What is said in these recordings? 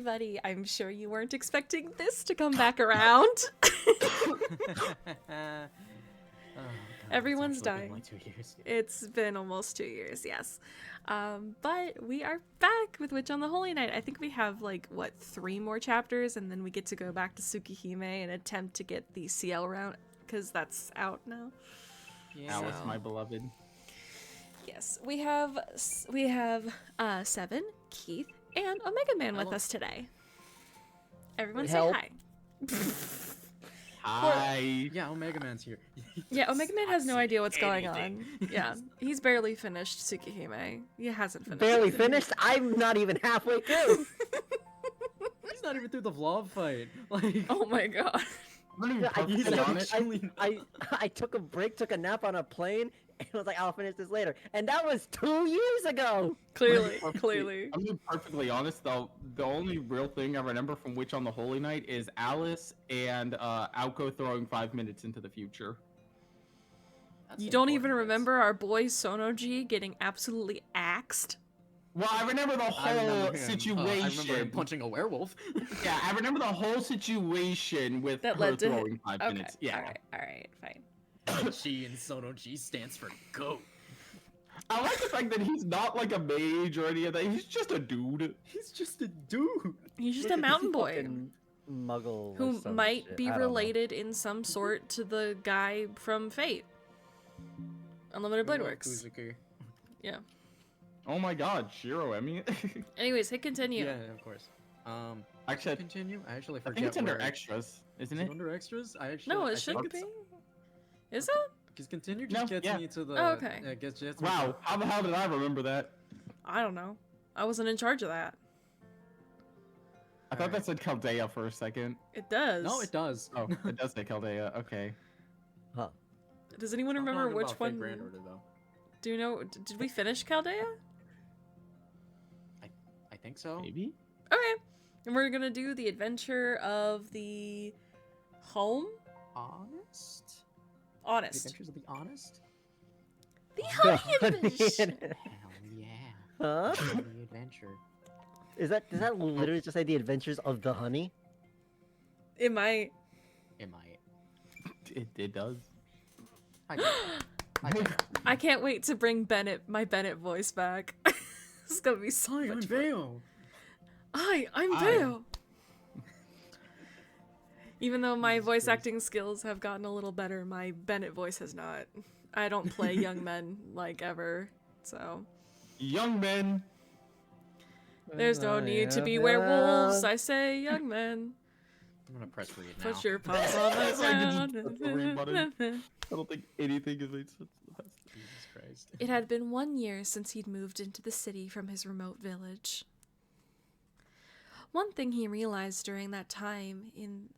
everybody. I'm sure you weren't expecting this to come back around. Everyone's dying. Like 2 years. It's been almost 2 years, yes. But we are back with Witch on the Holy Night. I think we have, like, what, 3 more chapters, and then we get to go back to Tsukihime and attempt to get the CL round, because that's out now. Yeah. Alice, my beloved. Yes, we have Seven, Keith, and Omega Man with us today. Everyone say Help. hi. Hi. Yeah, Omega Man's here. Yeah, Omega Man has no idea what's going anything. on. Yeah, he's barely finished Tsukihime. He hasn't finished. Barely it. finished? I'm not even halfway through. He's not even through the vlog fight. Like, Oh my god. I'm not even perfectly honest. I took a break, took a nap on a plane, and was like, I'll finish this later. And that was 2 years ago! Clearly. I'm being perfectly honest, though. The only real thing I remember from Witch on the Holy Night is Alice and Aoko throwing 5 minutes into the future. that's You don't even important. remember our boy Sonoji getting absolutely axed? Well, I remember the I whole remember him. situation. I remember him punching a werewolf. Yeah, I remember the whole situation with That her led to throwing 5 Okay, minutes. Yeah. alright, fine. Chi and Sono G stands for goat. I like the fact that he's not like a mage or any of that. He's just a dude. He's just a dude. He's just Look a at mountain this boy fucking Muggle or who some might shit. be I don't know. related in some sort to the guy from Fate. Unlimited Blade Works. Kuzuki. Yeah. Oh my god, Shiro Emi. Anyways, hit continue. Yeah, of course. Actually, Continue. I actually I forget. think it's under where- extras, isn't Is it? it under extras? I actually. No, I it shouldn't think be. it's- Is it? Because continue No, just gets yeah. me to the. Oh, okay. Gets me Wow, how the hell did I remember that? I don't know. I wasn't in charge of that. I thought that said Chaldea for a second. It does. No, it does. Oh, it does say Chaldea. Okay. Huh. Does anyone I'm remember talking which about Fate one? Grand Order, though. Do you know? Did we finish Chaldea? I think so. Maybe? Okay. And we're gonna do the adventure of the home. Honest. The Honest. Adventures of the Honest. The honey adventure. Hell yeah. Huh? The adventure. Does that literally just say the adventures of the honey? It might. It might. It does. I get it. I get it. I can't wait to bring my Bennett voice back. It's gonna be so Hi, I'm much fun. Vale. Hi, I'm Hi. Bale. Even though my voice acting skills have gotten a little better, my Bennett voice has not. I don't play young men like ever, so Young men. there's no need to be werewolves. I say young men. I'm gonna press read now. Put your paws on the It's like you just press the read button. ground. I don't think anything is made sense to the past. Jesus Christ. It had been 1 year since he'd moved into the city from his remote village. One thing he realized during that time in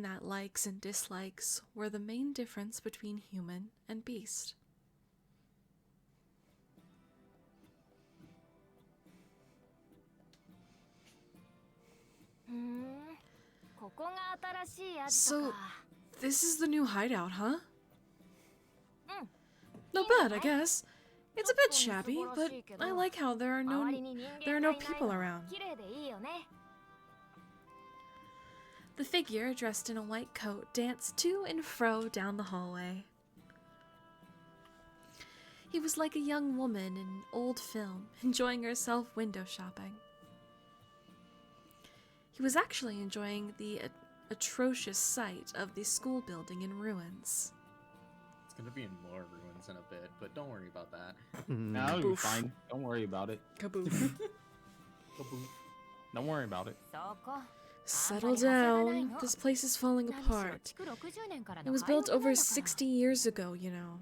that likes and dislikes were the main difference between human and beast. So, this is the new hideout, huh? Not bad, I guess. It's a bit shabby, but I like how there are no people around. The figure, dressed in a white coat, danced to and fro down the hallway. He was like a young woman in an old film, enjoying herself window shopping. He was actually enjoying the atrocious sight of the school building in ruins. It's gonna be in more ruins in a bit, but don't worry about that. No, you'll be Boof. fine. Don't worry about it. Kaboom. Don't worry about it. Settle down. This place is falling apart. It was built over 60 years ago, you know.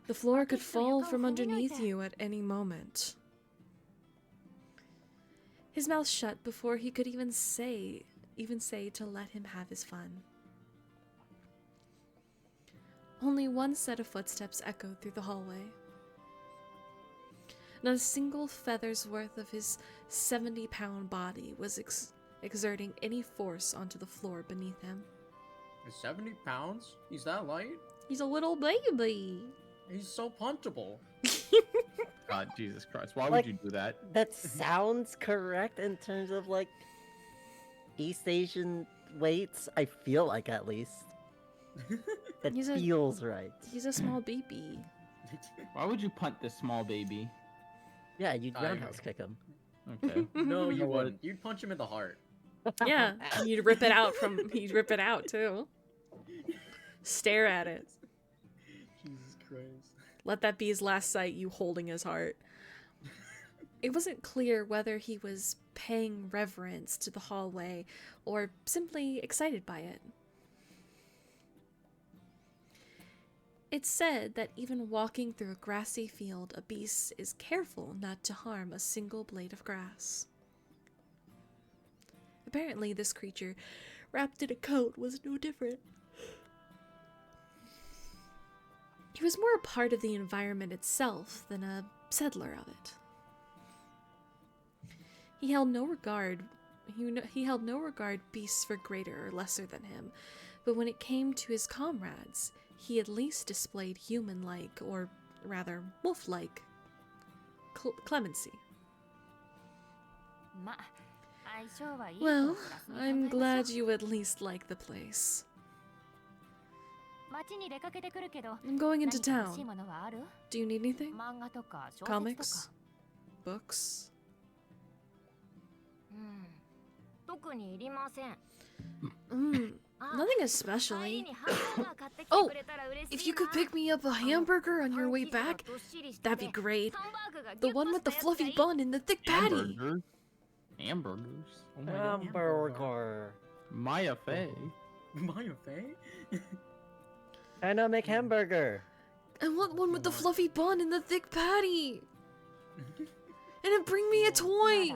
The floor could fall from underneath you at any moment. His mouth shut before he could even say to let him have his fun. Only one set of footsteps echoed through the hallway. Not a single feather's worth of his 70-pound body was exerting any force onto the floor beneath him. 70 pounds? He's that light? He's a little baby. He's so puntable. God, Jesus Christ. Why Like- would you do that? That sounds correct in terms of like East Asian weights. I feel like at least that He's a- feels right. He's a small baby. Why would you punt this small baby? Yeah, you'd I know. roundhouse kick him. Okay. No, You you know what? wouldn't. You'd punch him in the heart. Yeah, and you'd rip it out you'd rip it out too. Stare at it. Jesus Christ. Let that be his last sight, you holding his heart. It wasn't clear whether he was paying reverence to the hallway or simply excited by it. It's said that even walking through a grassy field, a beast is careful not to harm a single blade of grass. Apparently, this creature, wrapped in a coat, was no different. He was more a part of the environment itself than a settler of it. He held no regard beasts for greater or lesser than him, but when it came to his comrades, he at least displayed human-like, or rather wolf-like, clemency. Well, I'm glad you at least like the place. I'm going into town. Do you need anything? Comics? Books? Nothing especially. Oh, if you could pick me up a hamburger on your way back, that'd be great. The one with the fluffy bun and the thick patty. Hamburgers? Hamburgers? Oh my god. Hamburger. Maya Fey. Maya Fey? I know, make hamburger. I want one with the fluffy bun and the thick patty. And then bring me a toy.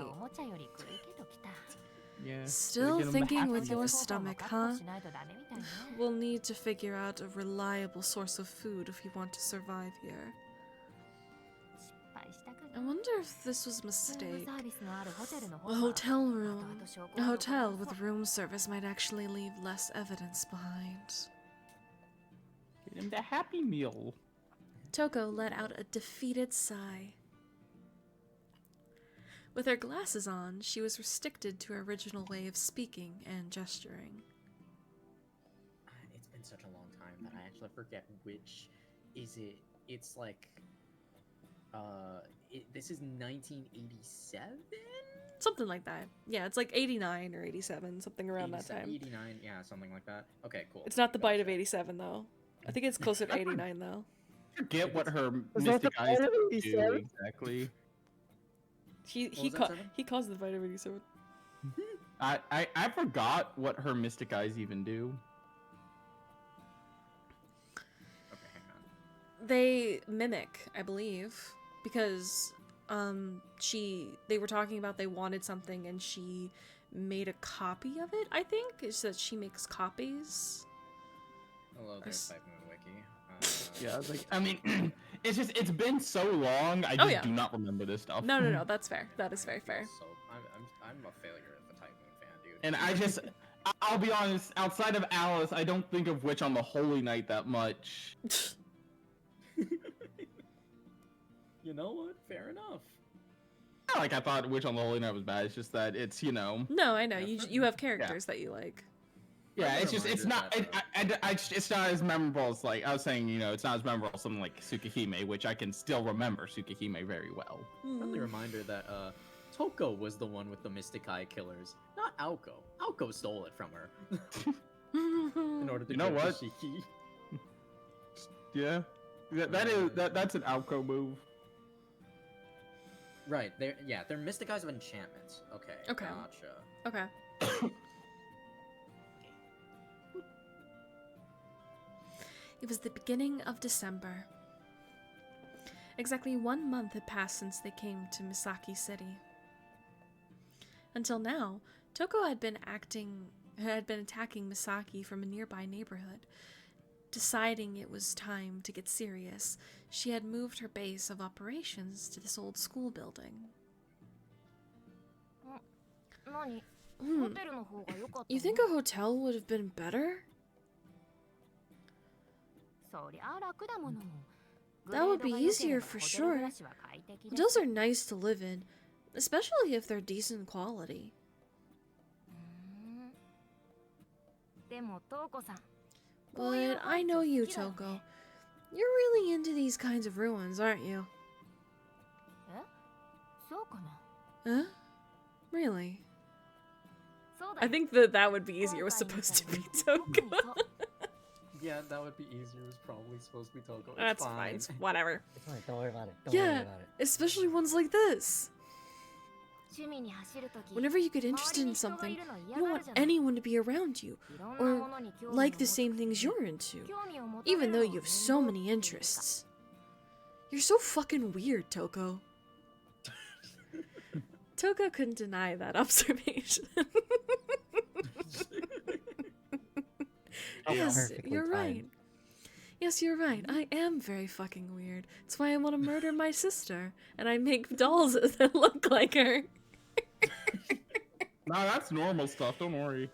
Yeah. Still Get 'em the thinking Happy with your Meal. stomach, huh? We'll need to figure out a reliable source of food if you want to survive here. I wonder if this was a mistake. A hotel room. A hotel with room service might actually leave less evidence behind. Get him the Happy Meal. Toko let out a defeated sigh. With her glasses on, she was restricted to her original way of speaking and gesturing. It's been such a long time that I actually forget which is it. It's like, this is 1987? Something like that. Yeah, it's like 89 or 87, something around that time. 89, yeah, something like that. Okay, cool. It's not the bite of Gotcha. 87, though. I think it's closer to 89, though. Forget what her Was that mystic the eyes Bite of do 87? exactly. He caused the bite of 87. I forgot what her mystic eyes even do. Okay, hang on. They mimic, I believe, because they were talking about they wanted something and she made a copy of it, I think. It's that she makes copies. Hello, there's Type Moon Wiki. Yeah, it's like, I mean, it's been so long, I Oh, just yeah. do not remember this stuff. No, that's fair. That is very fair. So, I'm a failure as a Type Moon fan, dude. And I'll be honest, outside of Alice, I don't think of Witch on the Holy Night that much. You know what? Fair enough. Not like I thought Witch on the Holy Night was bad, it's just that it's, you know. No, I know. Yeah, You have characters that you like. Yeah, Another it's just, it's reminder not, it's not as memorable as, like, I was saying, you know, it's not as memorable as something like Tsukihime, which I can still remember Tsukihime very well. Friendly reminder that Toko was the one with the Mystic Eye killers, not Aoko. Aoko stole it from her in order to You know kill what? Shiki. Yeah. That's an Alco move. Right, they're Mystic Eyes of enchantments. Okay. Okay. Gotcha. Okay. It was the beginning of December. Exactly 1 month had passed since they came to Misaki City. Until now, Toko had been attacking Misaki from a nearby neighborhood. Deciding it was time to get serious, she had moved her base of operations to this old school building. You think a hotel would have been better? That would be easier for sure. Hotels are nice to live in, especially if they're decent quality. But I know you, Toko. You're really into these kinds of ruins, aren't you? Huh? Really? I think that would be easier was supposed to be Toko. Yeah, that would be easier. It was probably supposed to be Toko. That's fine. It's whatever. It's fine, don't worry about it. Don't worry about it. Especially ones like this. Whenever you get interested in something, you don't want anyone to be around you, or like the same things you're into, even though you have so many interests. You're so fucking weird, Toko. Toko couldn't deny that observation. Yes, you're right. Yes, you're right. I am very fucking weird. That's why I want to murder my sister, and I make dolls that look like her. Nah, that's normal stuff. Don't worry.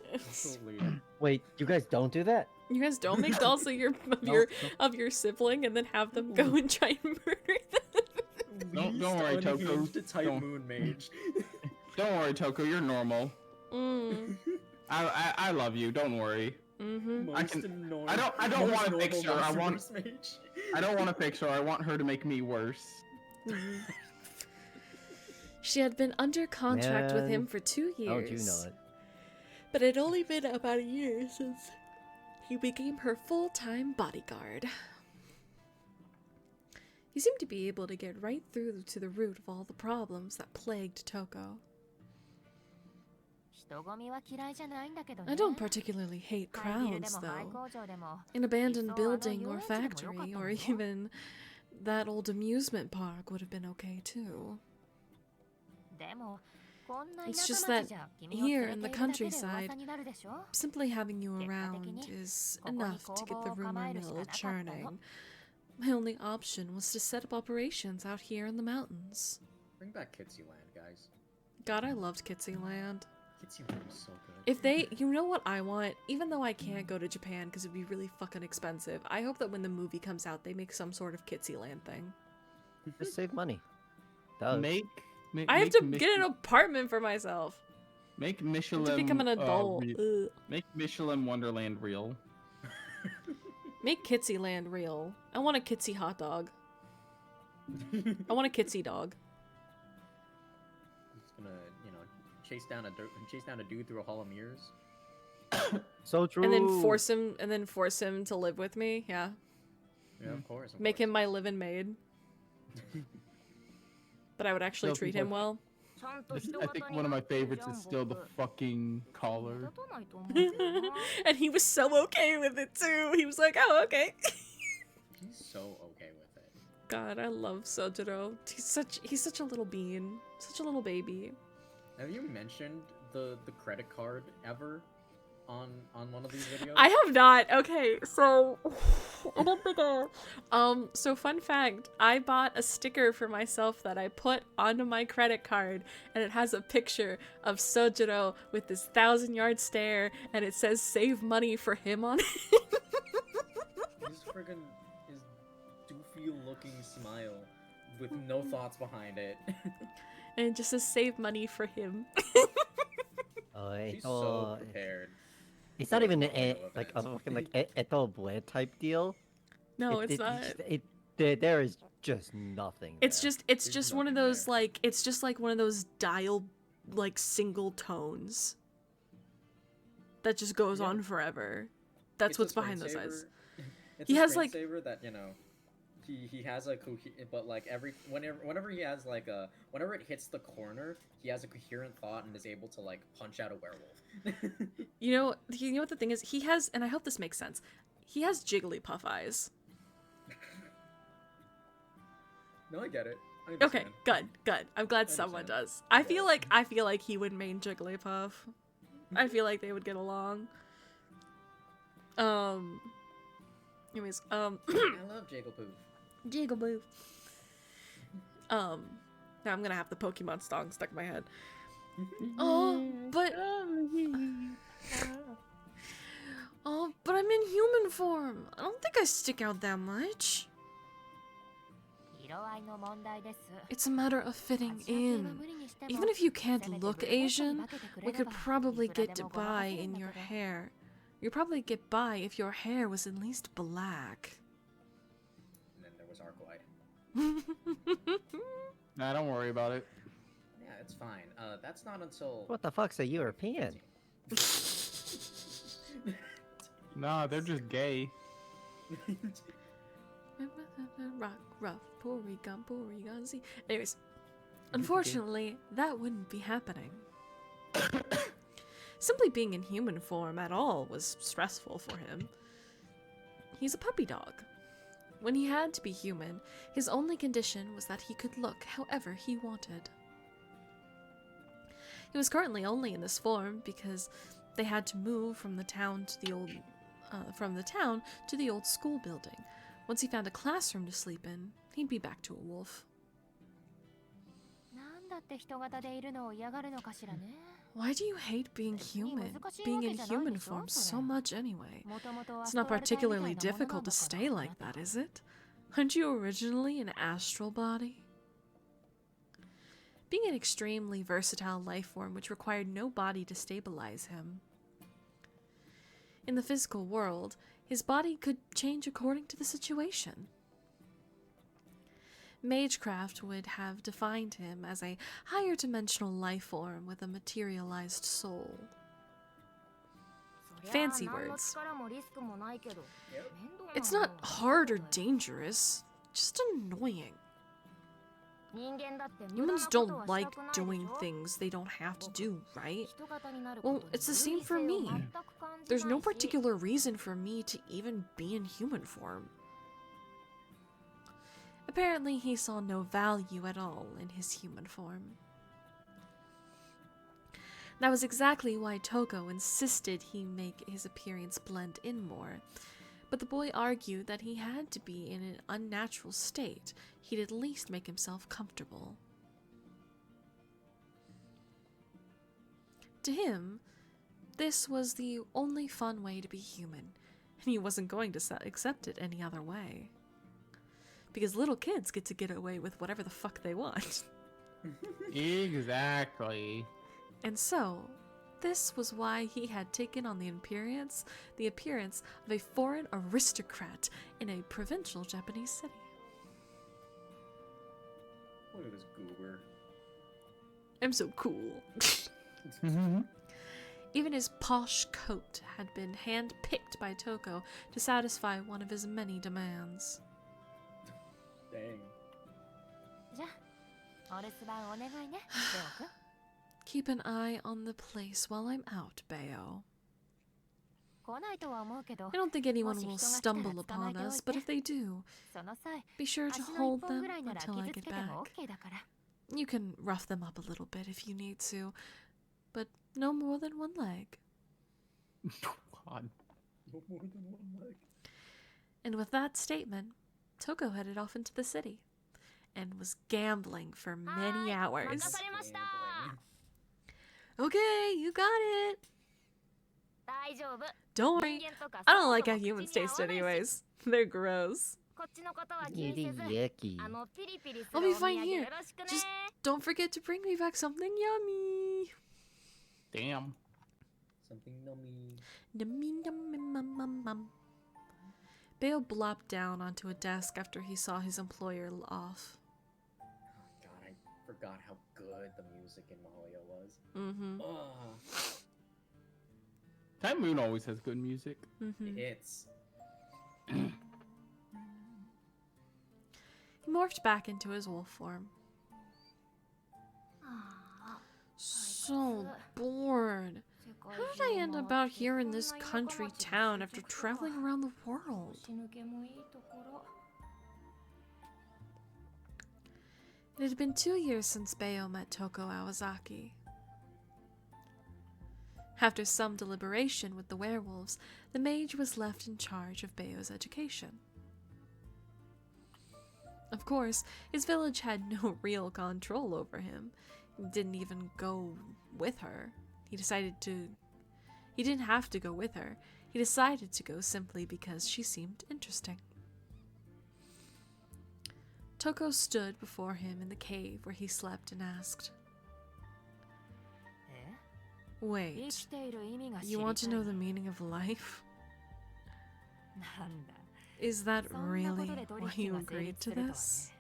Wait, you guys don't do that? You guys don't make dolls of your sibling and then have them go and try and murder them. Don't worry, Toko. Moon Mage. Don't worry, Toko. You're normal. Mm. I love you. Don't worry. Mm-hmm. I don't want to fix her. I don't want to fix her. I want her to make me worse. Mm-hmm. She had been under contract with him for 2 years. How'd you know it? But it had only been about a year since he became her full-time bodyguard. He seemed to be able to get right through to the root of all the problems that plagued Toko. I don't particularly hate crowds, though. An abandoned building or factory, or even that old amusement park would have been okay, too. It's just that here in the countryside, simply having you around is enough to get the rumor mill churning. My only option was to set up operations out here in the mountains. Bring back Kitsyland, guys. God, I loved Kitsyland. Kitsyland was so good. If they, you know what I want? Even though I can't go to Japan because it'd be really fucking expensive, I hope that when the movie comes out, they make some sort of Kitsyland thing. Just save money. I have to get an apartment for myself. Make Michelin. To become an adult. Make Michelin Wonderland real. Make Kitsyland real. I want a Kitsy hot dog. I want a Kitsy dog. He's gonna, chase down a dude through a hall of mirrors. So true. And then force him to live with me. Yeah. Yeah, of course. Make him my live-in maid. But I would actually treat him well. I think one of my favorites is still the fucking collar. And he was so okay with it too. He was like, "Oh, okay." He's so okay with it. God, I love Sojiro. He's such a little bean, such a little baby. Have you mentioned the credit card ever on one of these videos? I have not. Okay, so I don't think so fun fact, I bought a sticker for myself that I put onto my credit card, and it has a picture of Sojiro with this 1,000-yard stare, and it says "save money for him" on it. His doofy looking smile with no thoughts behind it. And it just says "save money for him." He's so prepared. It's not even a fucking Eto Bue type deal. No, it's not. There is just nothing. It's just one of those it's just like one of those dial single tones that just goes on forever. That's what's behind those eyes. He has saver that he has but whenever he has whenever it hits the corner, he has a coherent thought and is able to punch out a werewolf. You know what the thing is? He has, and I hope this makes sense. He has Jigglypuff eyes. No, I get it. Okay, good. I'm glad someone does. I feel like he would main Jigglypuff. I feel like they would get along. Anyways, I love Jigglypuff. Jigglypuff. Now I'm gonna have the Pokemon song stuck in my head. But I'm in human form. I don't think I stick out that much. It's a matter of fitting in. Even if you can't look Asian, we could probably get by in your hair. You'd probably get by if your hair was at least black. And then there was Arclight. Nah, don't worry about it. Yeah, it's fine. That's not until... What the fuck's a European? Nah, they're just gay. Rock, rough, Porygon Z. Anyways, unfortunately, that wouldn't be happening. Simply being in human form at all was stressful for him. He's a puppy dog. When he had to be human, his only condition was that he could look however he wanted. He was currently only in this form because they had to move from the town to the old school building. Once he found a classroom to sleep in, he'd be back to a wolf. Why do you hate being human? Being in human form so much anyway? It's not particularly difficult to stay like that, is it? Aren't you originally an astral body? Being an extremely versatile life form which required no body to stabilize him. In the physical world, his body could change according to the situation. Magecraft would have defined him as a higher dimensional life form with a materialized soul. Fancy words. It's not hard or dangerous, just annoying. Humans don't like doing things they don't have to do, right? Well, it's the same for me. There's no particular reason for me to even be in human form. Apparently, he saw no value at all in his human form. That was exactly why Toko insisted he make his appearance blend in more. But the boy argued that he had to be in an unnatural state. He'd at least make himself comfortable. To him, this was the only fun way to be human, and he wasn't going to accept it any other way. Because little kids get to get away with whatever the fuck they want. Exactly. And so, this was why he had taken on the appearance of a foreign aristocrat in a provincial Japanese city. Look at this goober. I'm so cool. Even his posh coat had been hand-picked by Toko to satisfy one of his many demands. Dang. Keep an eye on the place while I'm out, Bayo. I don't think anyone will stumble upon us, but if they do, be sure to hold them until I get back. You can rough them up a little bit if you need to, but no more than one leg. God. No more than one leg. And with that statement, Toko headed off into the city and was gambling for many hours. Gambling. Okay, you got it. Don't worry. I don't like how humans taste anyways. They're gross. Yucky. I'll be fine here. Just don't forget to bring me back something yummy. Damn. Something nummy. Yummy, yummy, mum, mum, mum. Bayo blopped down onto a desk after he saw his employer off. Oh, God, I forgot how good the music in Mahalia was. Mm-hmm. Oh, Time Moon always has good music. Mm-hmm. it's... He morphed back into his wolf form. So bored. How did I end up out here in this country town after traveling around the world? It had been 2 years since Bayo met Toko Awazaki. After some deliberation with the werewolves, the mage was left in charge of Bayo's education. Of course, his village had no real control over him. He didn't even go with her. He didn't have to go with her. He decided to go simply because she seemed interesting. Toko stood before him in the cave where he slept and asked, "Wait, you want to know the meaning of life? Is that really why you agreed to this?"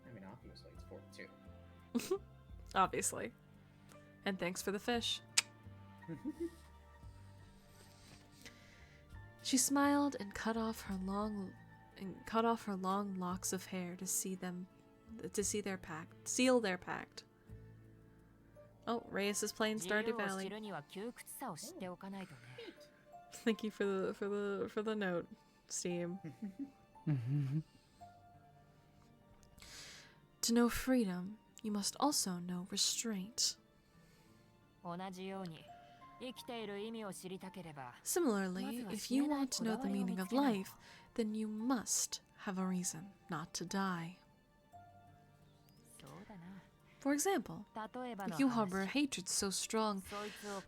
I mean, obviously, it's 42. Obviously. And thanks for the fish. She smiled and cut off her long locks of hair to seal their pact. Oh, Reyes is playing Stardew Valley. Thank you for the note, Steam. To know freedom, you must also know restraint. Similarly, if you want to know the meaning of life, then you must have a reason not to die. For example, if you harbor a hatred so strong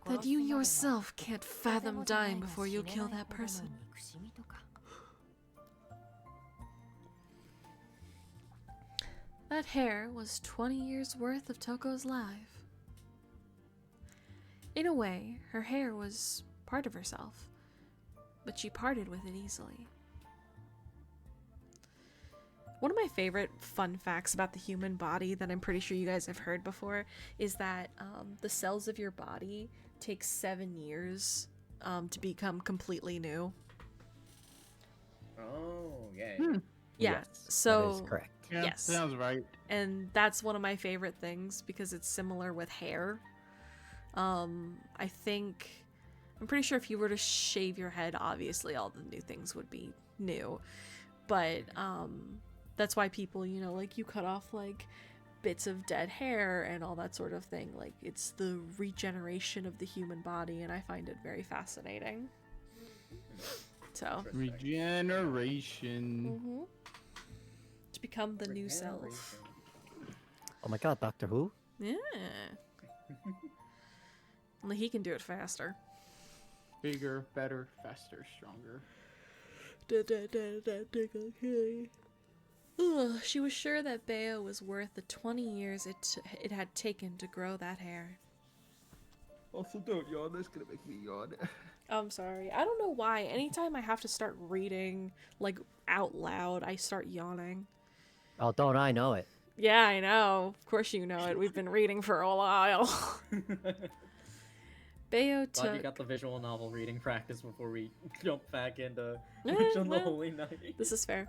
that you yourself can't fathom dying before you kill that person. That hair was 20 years worth of Toko's life. In a way, her hair was part of herself, but she parted with it easily. One of my favorite fun facts about the human body that I'm pretty sure you guys have heard before is that the cells of your body take 7 years to become completely new. Oh, yay. Yeah, Yes, so that is correct. Yeah, yes. sounds right. And that's one of my favorite things because it's similar with hair. I'm pretty sure if you were to shave your head, obviously all the new things would be new. But that's why people, like you cut off like bits of dead hair and all that sort of thing. Like it's the regeneration of the human body, and I find it very fascinating. So regeneration. To become the new self. Oh my god, Doctor Who? Yeah. Only he can do it faster. Bigger, better, faster, stronger. Ugh, she was sure that Bayo was worth the 20 years it had taken to grow that hair. Also, don't yawn. That's gonna make me yawn. I'm sorry. I don't know why. Anytime I have to start reading, like, out loud, I start yawning. Oh, don't I know it? Yeah, I know. Of course you know it. We've been reading for a while. Bayo took... Glad you got the visual novel reading practice before we jump back into Witch on the Holy Night. This is fair.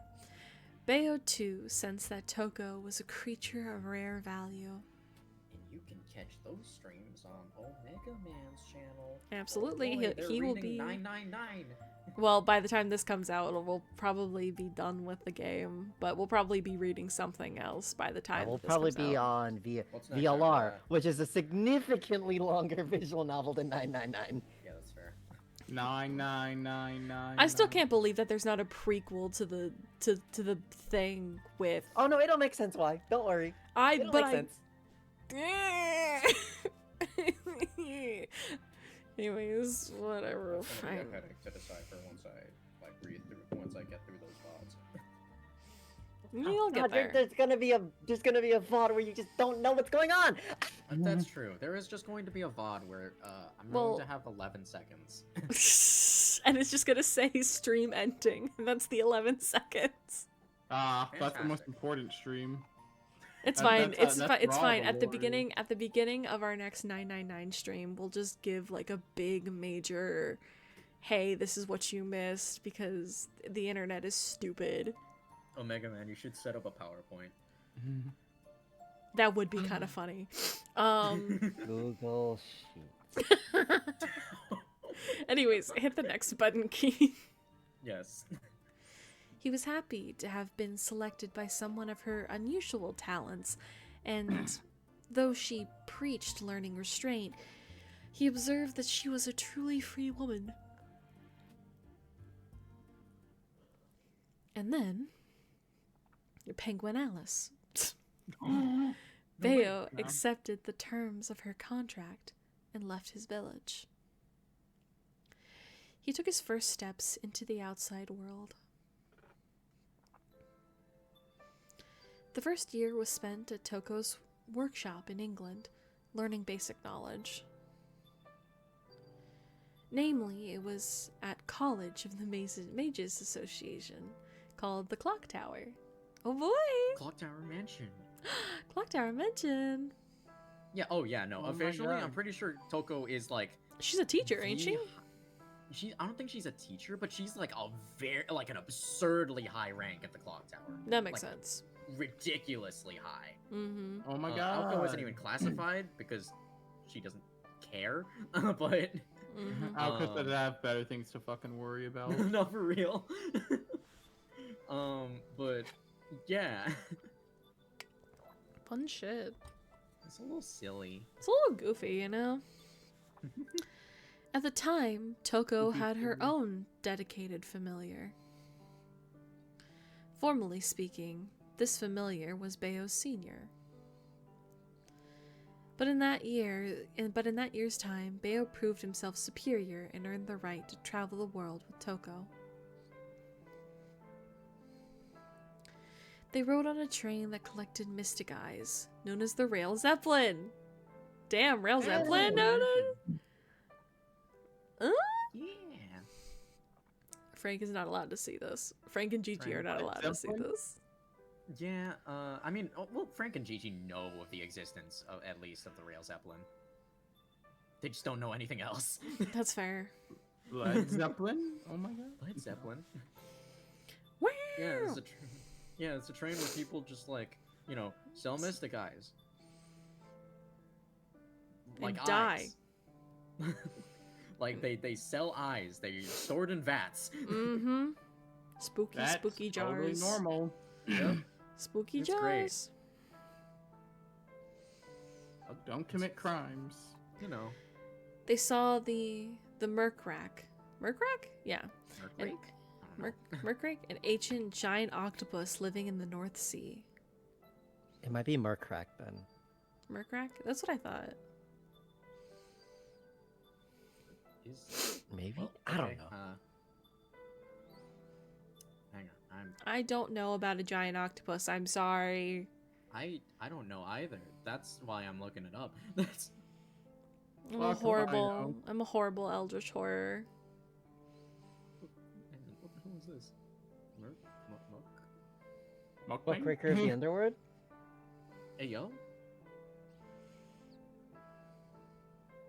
Bayo, too, sensed that Toko was a creature of rare value. And you can catch those streams on Omega Man's channel. Absolutely. Oh boy, he will be... 999. Well, by the time this comes out, we'll probably be done with the game, but we'll probably be reading something else by the time We'll this probably comes be out. on What's next VLR, after that? which is a significantly longer visual novel than 999. Yeah, that's fair. 9999. I still can't believe that there's not a prequel to the thing with... Oh no, it'll make sense why. Don't worry. It'll make sense. Anyways, whatever. It's gonna be Fine. a headache to decipher once I get through those VODs. You'll get God, there. there's gonna be a VOD where you just don't know what's going on. That's true. There is just going to be a VOD where I'm Well- going to have 11 seconds. And it's just gonna say stream ending, and that's the 11 seconds. That's the most Fantastic. important stream. It's That- fine. that's- It's that's fine. It's raw fine. At the rewarding. beginning of our next 999 stream, we'll just give like a big major, hey, this is what you missed because the internet is stupid. Omega Man, you should set up a PowerPoint. That would be kind of funny. Google Sheets. Anyways, hit the next button key. Yes. He was happy to have been selected by someone of her unusual talents, and though she preached learning restraint, he observed that she was a truly free woman. And then, Penguin Alice. Bayo accepted the terms of her contract and left his village. He took his first steps into the outside world. The first year was spent at Toko's workshop in England, learning basic knowledge. Namely, it was at College of the Mages Association, called the Clock Tower. Oh boy! Clock Tower Mansion. Clock Tower Mansion. Yeah. Oh yeah. No. Oh my Officially, God. I'm pretty sure Toko is like. She's a teacher, ain't she? I don't think she's a teacher, but she's like an absurdly high rank at the Clock Tower. That makes Like, sense. Ridiculously high. Mm-hmm. Oh my god. Alko isn't even classified because she doesn't care. But Mm-hmm. Alko said I have better things to fucking worry about. no, for real. But yeah, Fun shit. it's a little silly. It's a little goofy, you know? At the time, Toko had her own dedicated familiar. Formally speaking, this familiar was Bayo's senior. But in that year's time, Bayo proved himself superior and earned the right to travel the world with Toko. They rode on a train that collected mystic eyes, known as the Rail Zeppelin. Damn, Rail Zeppelin? No. Yeah. Frank is not allowed to see this. Frank and Gigi are not allowed to see this. Yeah, I mean, well, Frank and Gigi know of the existence of, at least, of the Rail Zeppelin. They just don't know anything else. That's fair. Led Zeppelin? Oh my god. Led Zeppelin? Wow! Yeah, it's a train where people just, like, you know, sell mystic eyes. And die. eyes. Like, they sell eyes. They're stored in vats. Mm-hmm. Spooky, That's spooky jars. totally normal. Yep. Spooky It's jars. great. Don't commit crimes. You know. They saw the Merc Rack. Merc Rack? Yeah. Merc Rake? Merc Rack? An ancient giant octopus living in the North Sea. It might be Murkrak then. Merc Rack? That's what I thought. Maybe? Well, I don't okay, know. Hang on. I don't know about a giant octopus. I'm sorry. I don't know either. That's why I'm looking it up. That's I'm Fuck a if I horrible. know. I'm a horrible eldritch horror. what the hell is this? Merc? Muckraker of the Underworld? Hey yo.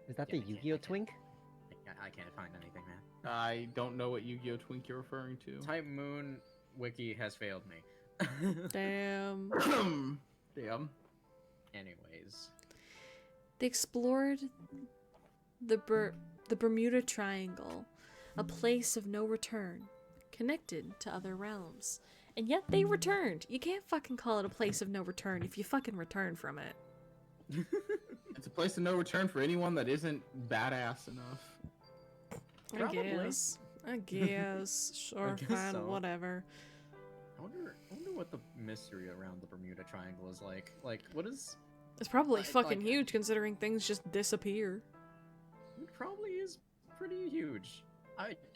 Is that Yeah, the I can't- Yu-Gi-Oh I can't- Twink? I can't find anything, man. I don't know what Yu-Gi-Oh! Twink you're referring to. Type Moon wiki has failed me. Damn. Damn. Anyways. They explored the Bermuda Triangle, a place of no return, connected to other realms. And yet they returned. You can't fucking call it a place of no return if you fucking return from it. It's a place of no return for anyone that isn't badass enough. Probably. I guess. Sure, guess fine, so. whatever. I wonder what the mystery around the Bermuda Triangle is like. Like, what is... It's probably Like- fucking like- huge considering things just disappear. It probably is pretty huge.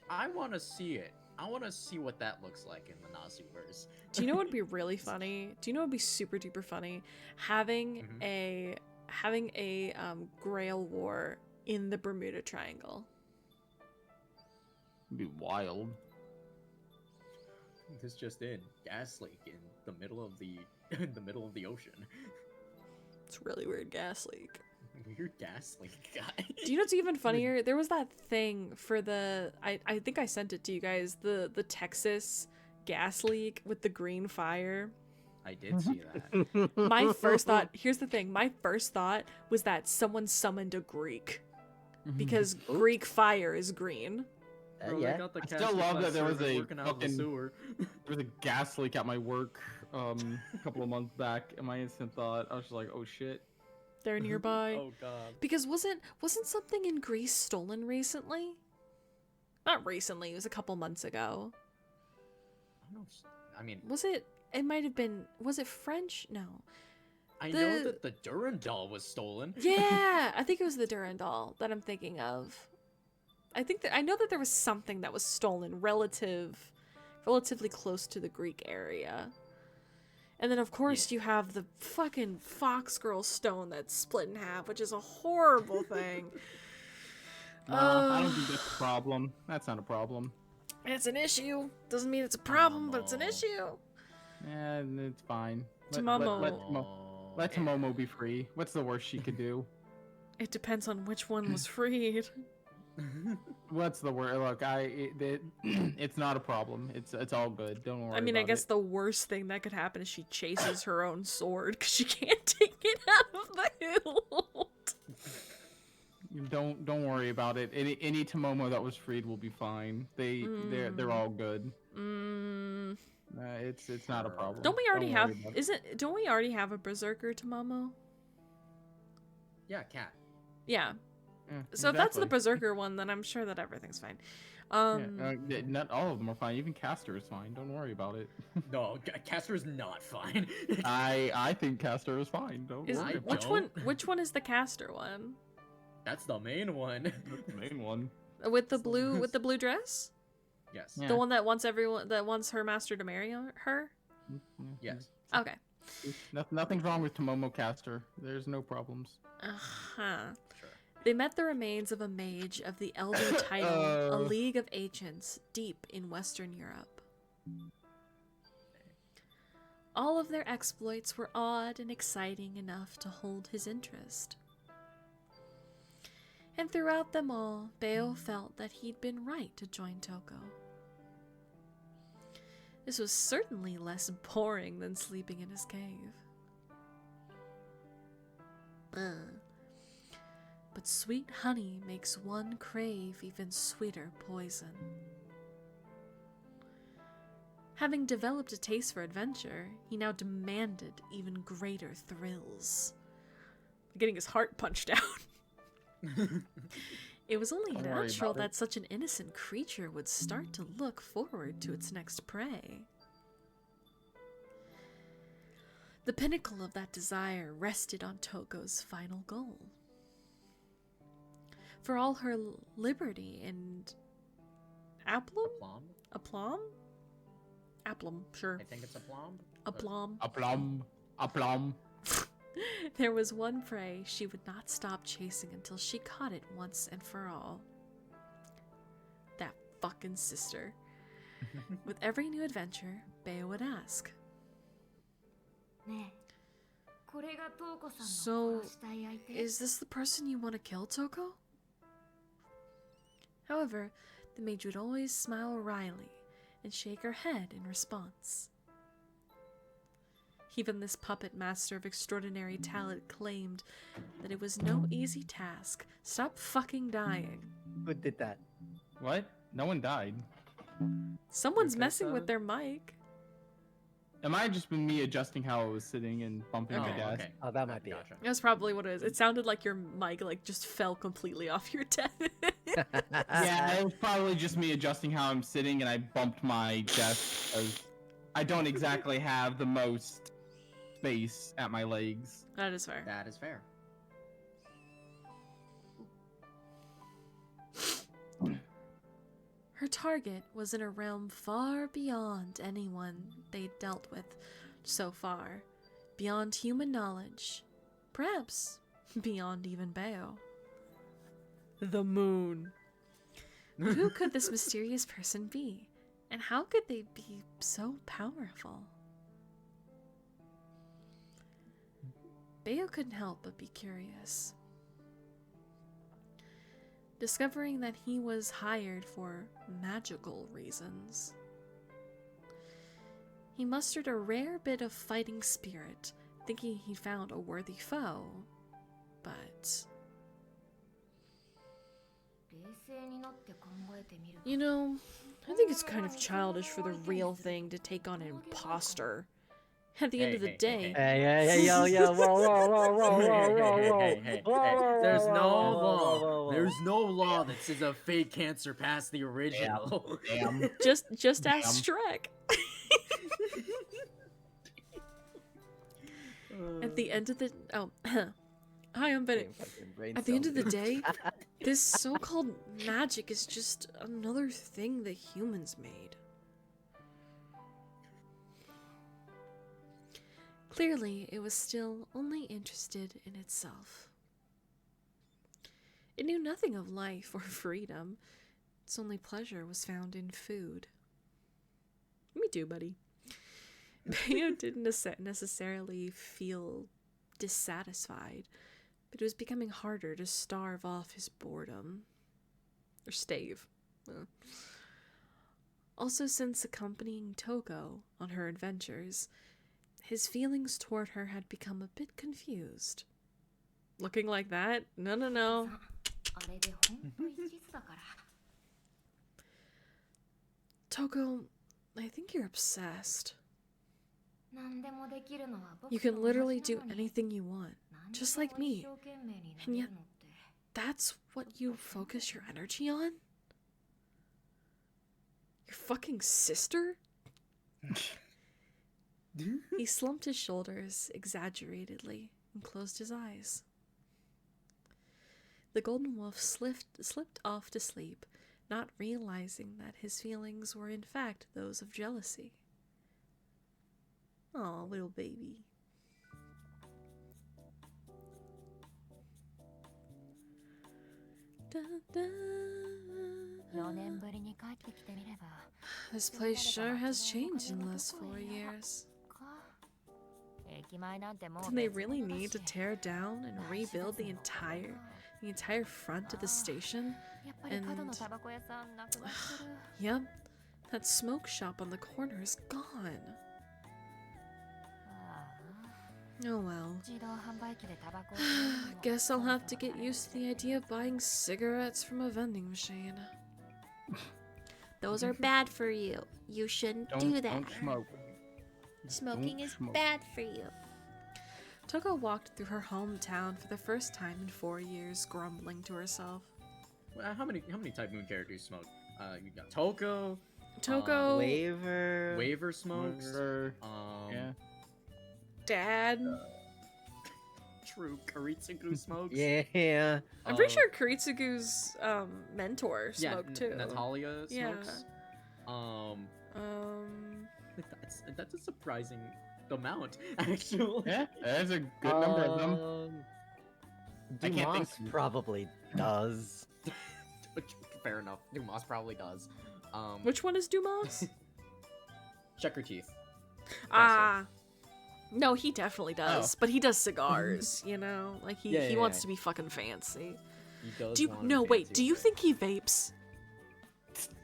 I want to see it. I want to see what that looks like in the Nasuverse. Do you know what would be really funny? Do you know what would be super duper funny? Having Mhm. a Grail War in the Bermuda Triangle. It'd be wild. This just in. Gas leak in the middle of the the ocean. It's a really weird gas leak. Weird gas leak, guy. Do you know what's even funnier? There was that thing for the I think I sent it to you guys, the Texas gas leak with the green fire. I did see that. My first thought, here's the thing, my first thought was that someone summoned a Greek because Greek fire is green. Bro, Yeah. they got the I still Casper love class that there was servers a working out of the fucking- sewer. There was a gas leak at my work a couple of months back, and my instant thought, I was just like, oh shit. They're nearby. Oh god. Because wasn't something in Greece stolen recently? Not recently, it was a couple months ago. I don't know. I mean, Was it? It might have been. Was it French? No. I The- know that the Durandal was stolen. Yeah, I think it was the Durandal that I'm thinking of. I know that there was something that was stolen relatively close to the Greek area. And then, of course, you have the fucking Fox Girl stone that's split in half, which is a horrible thing. I don't think that's a problem. That's not a problem. It's an issue. Doesn't mean it's a problem, but it's an issue. Yeah, it's fine. Tomomo. Let Tomomo be free. What's the worst she could do? It depends on which one was freed. What's the word? Look, it's not a problem. It's all good. Don't worry. I mean, about I guess it. the worst thing that could happen is she chases her own sword because she can't take it out of the hilt. Don't worry about it. Any Tomomo that was freed will be fine. They're all good. It's not a problem. Don't we already have? worry about it. Don't we already have a berserker Tomomo? Yeah, cat. Yeah. Yeah, So if that's the exactly. berserker one, then I'm sure that everything's fine. Not all of them are fine. Even Castor is fine. Don't worry about it. No, Castor is not fine. I think Castor is fine. Don't Is, worry I about which one is the caster one? That's the main one. it. The main one. With the blue dress? Yes. Yeah. The one that wants her master to marry her? Yes. Okay. Nothing's wrong with Tomomo Castor. There's no problems. Uh-huh. Sure. They met the remains of a mage of the Elder Title, a league of ancients deep in Western Europe. All of their exploits were odd and exciting enough to hold his interest. And throughout them all, Beo felt that he'd been right to join Toko. This was certainly less boring than sleeping in his cave. But sweet honey makes one crave even sweeter poison. Having developed a taste for adventure, he now demanded even greater thrills. Getting his heart punched out. It was only Don't worry natural about it. that such an innocent creature would start to look forward to its next prey. The pinnacle of that desire rested on Toko's final goal. For all her liberty and aplomb? Plum? Aplomb? Aplomb, sure. I think it's a plum. Aplomb. A plum. There was one prey she would not stop chasing until she caught it once and for all. That fucking sister. With every new adventure, Beo would ask, So, is this the person you want to kill, Toko? However, the mage would always smile wryly and shake her head in response. Even this puppet master of extraordinary talent claimed that it was no easy task. Stop fucking dying. Who did that? What? No one died. Someone's Okay, messing so- with their mic. It might have just been me adjusting how I was sitting and bumping my Okay. desk. Okay. Oh, that might be Gotcha. That's probably what it is. It sounded like your mic just fell completely off your desk. it. Yeah, it was probably just me adjusting how I'm sitting, and I bumped my desk because I don't exactly have the most space at my legs. That is fair. That is fair. Her target was in a realm far beyond anyone they'd dealt with so far, beyond human knowledge, perhaps beyond even Beo. The moon. Who could this mysterious person be, and how could they be so powerful? Beo couldn't help but be curious. Discovering that he was hired for magical reasons. He mustered a rare bit of fighting spirit, thinking he'd found a worthy foe, but... You know, I think it's kind of childish for the real thing to take on an imposter. At the end of the day, Hey, yo, whoa. Hey. There's There's no law that says a fake can't surpass the original. Damn. just ask Shrek. At the end of the hi, I'm Benny. At the end of the day, this so-called magic is just another thing the humans made. Clearly, it was still only interested in itself. It knew nothing of life or freedom. Its only pleasure was found in food. Me too, buddy. Bayo didn't necessarily feel dissatisfied, but it was becoming harder to starve off his boredom. Or stave. Also, since accompanying Toko on her adventures, his feelings toward her had become a bit confused. Looking like that? No. Toko, I think you're obsessed. You can literally do anything you want, just like me. And yet, that's what you focus your energy on? Your fucking sister? He slumped his shoulders exaggeratedly and closed his eyes. The golden wolf slipped off to sleep, not realizing that his feelings were in fact those of jealousy. Aw, little baby. Da, da. This place sure has changed in the last 4 years. Did they really need to tear down and rebuild the entire front of the station? And yep, that smoke shop on the corner is gone. Oh well. Guess I'll have to get used to the idea of buying cigarettes from a vending machine. Those are bad for you. You shouldn't do that. Don't smoke. Smoking Don't is smoke. bad for you. Toko walked through her hometown for the first time in 4 years, grumbling to herself. How many Type Moon characters smoke? You got Toko. Waver smokes. Yeah. Dad. True. Karitsugu smokes. Yeah. I'm pretty sure Karitsugu's mentor smoked too. Natalia Yeah. smokes. That's a surprising amount, actually. Yeah, there's a good number of them. I can't think. Dumas probably does. Fair enough. Dumas probably does. Which one is Dumas? Check her teeth. No, he definitely does. Oh. But he does cigars, you know? Like he wants to be fucking fancy. He does. Do you think he vapes?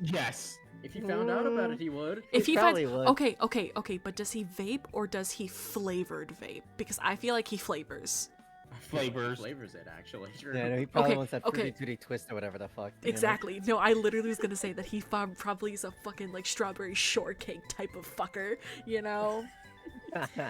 Yes. If he found out about it, he would. If he probably finds, would. okay, but does he vape or does he flavored vape? Because I feel like he flavors. Flavors. Flavors it, actually. Sure. Yeah, no, he probably Okay, wants that okay. fruity tooty twist or whatever the fuck. you know? Exactly. No, I literally was gonna say that he probably is a fucking like strawberry shortcake type of fucker, you know?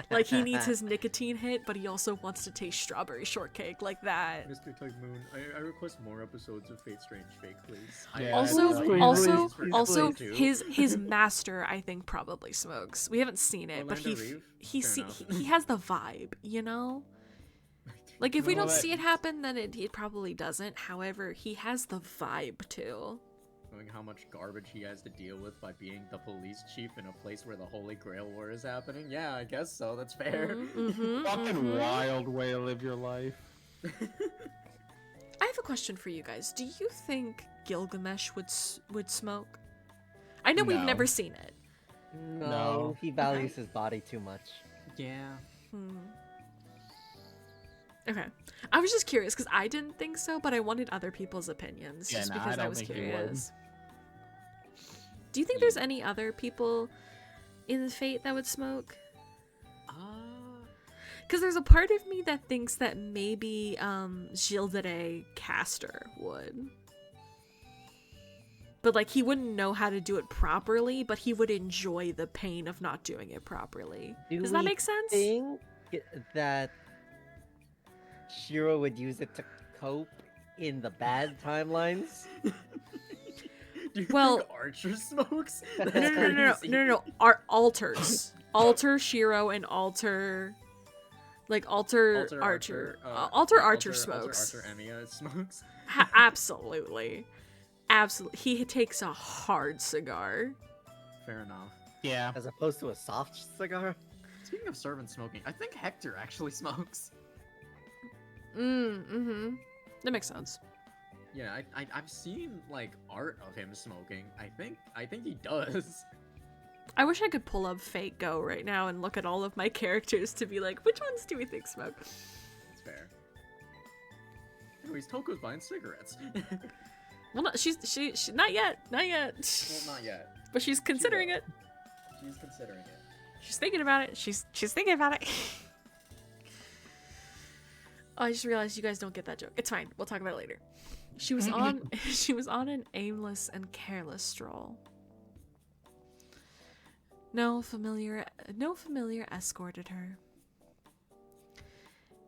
Like he needs his nicotine hit, but he also wants to taste strawberry shortcake like that. Mr. Type Moon, I request more episodes of Fate Strange Fake, please. Yeah, Also, please. his master, I think, probably smokes. We haven't seen it, but Orlando Reeve? he Fair enough. he has the vibe, you know. Like if we Well, don't see it happen, then it probably doesn't. However, he has the vibe too. Knowing how much garbage he has to deal with by being the police chief in a place where the Holy Grail War is happening. Yeah, I guess so. That's fair. Fucking wild way to live your life. I have a question for you guys. Do you think Gilgamesh would smoke? I know we've No. never seen it. No, he values his body too much. Yeah. Okay. I was just curious because I didn't think so, but I wanted other people's opinions Yeah, just no, I because I don't was think he would. curious. Do you think there's any other people in Fate that would smoke? Because there's a part of me that thinks that maybe Gildere Caster would. But like he wouldn't know how to do it properly, but he would enjoy the pain of not doing it properly. Does that make sense? Think that Shiro would use it to cope in the bad timelines? Do you Well- think Archer smokes? No. Alters. Alter Shiro and alter Archer. Alter Archer smokes. Alter Emiya smokes. Absolutely. He takes a hard cigar. Fair enough. Yeah. As opposed to a soft cigar? speaking of servants smoking, I think Hector actually smokes. Mm-hmm. That makes sense. Yeah, I've seen like art of him smoking. I think he does. I wish I could pull up Fate Go right now and look at all of my characters to be like, which ones do we think smoke? That's fair. Anyways, Toko's buying cigarettes. Well, no, she not yet. Well, not yet. But she's considering it. She's considering it. She's thinking about it. She's thinking about it. Oh, I just realized you guys don't get that joke. It's fine. We'll talk about it later. She was on an aimless and careless stroll. No familiar escorted her.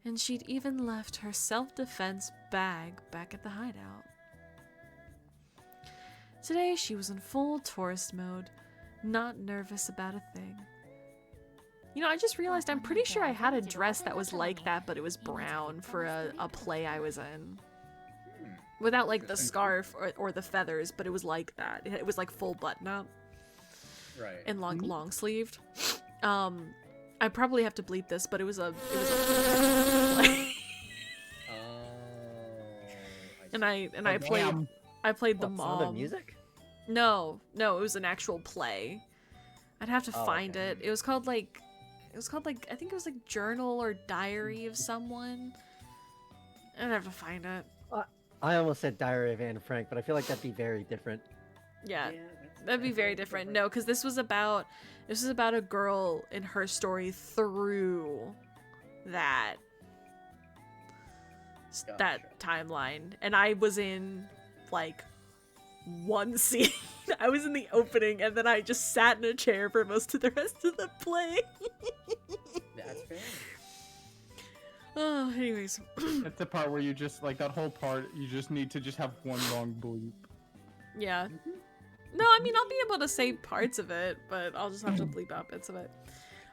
And she'd even left her self-defense bag back at the hideout. Today she was in full tourist mode, not nervous about a thing. You know, I just realized I'm pretty sure I had a dress that was like that, but it was brown for a play I was in. Without like the scarf or the feathers, but it was like that. It was like full button up. Right. And long sleeved. I probably have to bleep this, but it was a and I played the mom. Sound of Music? No, it was an actual play. I'd have to find it. It was called like I think it was like Journal or Diary of Someone. I'd have to find it. I almost said Diary of Anne Frank, but I feel like that'd be very different. Yeah, that'd be very different. No, because this was about a girl in her story through that timeline, and I was in like one scene. I was in the opening, and then I just sat in a chair for most of the rest of the play. That's fair. Oh, anyways. That's the part where you just, like, that whole part, you just need to just have one long bleep. Yeah. No, I mean, I'll be able to say parts of it, but I'll just have to bleep out bits of it.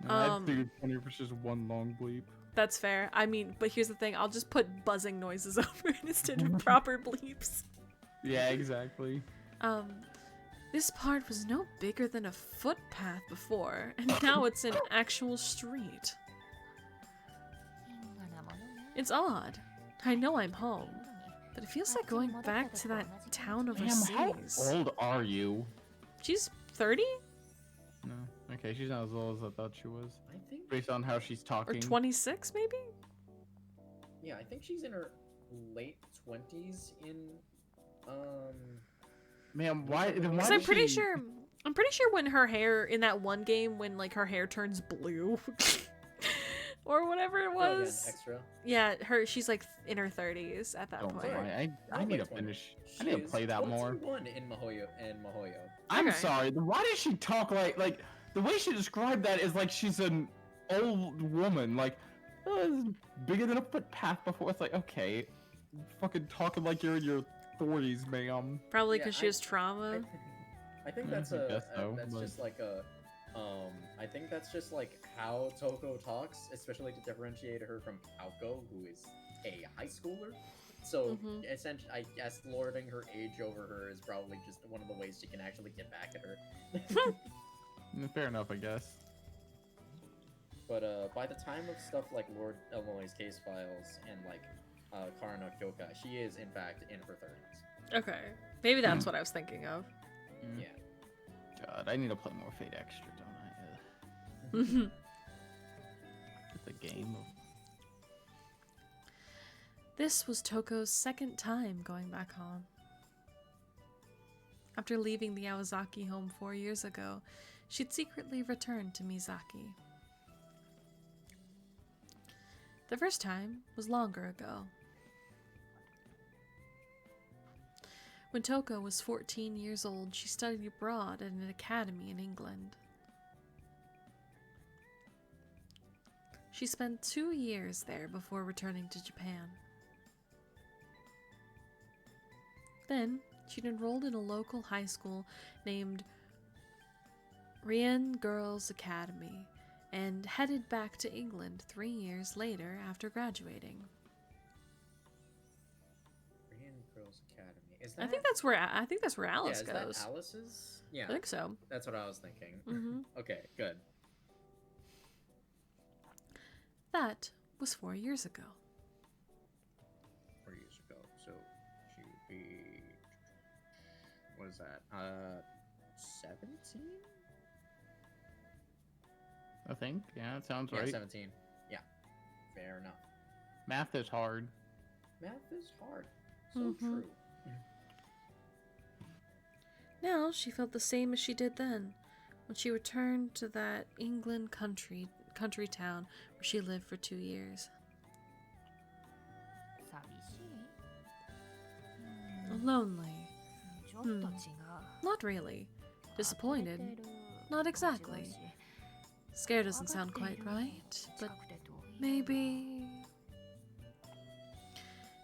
I think it's funny if it's just one long bleep. That's fair. I mean, but here's the thing. I'll just put buzzing noises over it instead of proper bleeps. Yeah, exactly. This part was no bigger than a footpath before, and now it's an actual street. It's odd. I know I'm home, but it feels like going back to that town overseas. How old are you? She's 30? No. Okay, she's not as old as I thought she was. I think Based on how she's talking. Or 26, maybe? Yeah, I think she's in her late 20s in Man, why? Then why? Because I'm pretty sure when her hair in that one game when like her hair turns blue or whatever it was. Extra. Yeah, she's like in her 30s at that point. I need to finish. I need to play that more. In Mihoyo. I'm Okay. sorry. Why does she talk like the way she described that is like she's an old woman. Like, it's bigger than a footpath before. It's like, okay, fucking talking like you're in your 40s, ma'am. Probably because she has trauma. I think Yeah, that's I guess so, but- just like a I think that's just like how Toko talks, especially to differentiate her from Aoko, who is a high schooler. So essentially, I guess lording her age over her is probably just one of the ways she can actually get back at her. Fair enough, I guess. But by the time of stuff like Lord Illinois' case files and like Karano Kyoka, she is in fact in her 30s. Okay. Maybe that's what I was thinking of. Yeah. God, I need to play more Fate Extra, don't I? It's a game of... This was Toko's second time going back home. After leaving the Awazaki home 4 years ago, she'd secretly returned to Mizaki. The first time was longer ago. When Toko was 14 years old, she studied abroad at an academy in England. She spent 2 years there before returning to Japan. Then, she'd enrolled in a local high school named Rien Girls Academy and headed back to England 3 years later after graduating. Korean Girls Academy. Is I think that's where Alice is goes. that Alice's? Yeah. I think so. That's what I was thinking. Mm-hmm. Okay, good. That was 4 years ago. 4 years ago, so she would be. What is that? 17? I think. Yeah, that sounds Yeah, right. 17. Yeah, fair enough. Math is hard. Math is hard. So Mhm. true. Now she felt the same as she did then, when she returned to that England country town where she lived for 2 years. 寂しい Lonely. ちょっと違う Not really. Disappointed. Not exactly. Scared doesn't sound quite right, but maybe...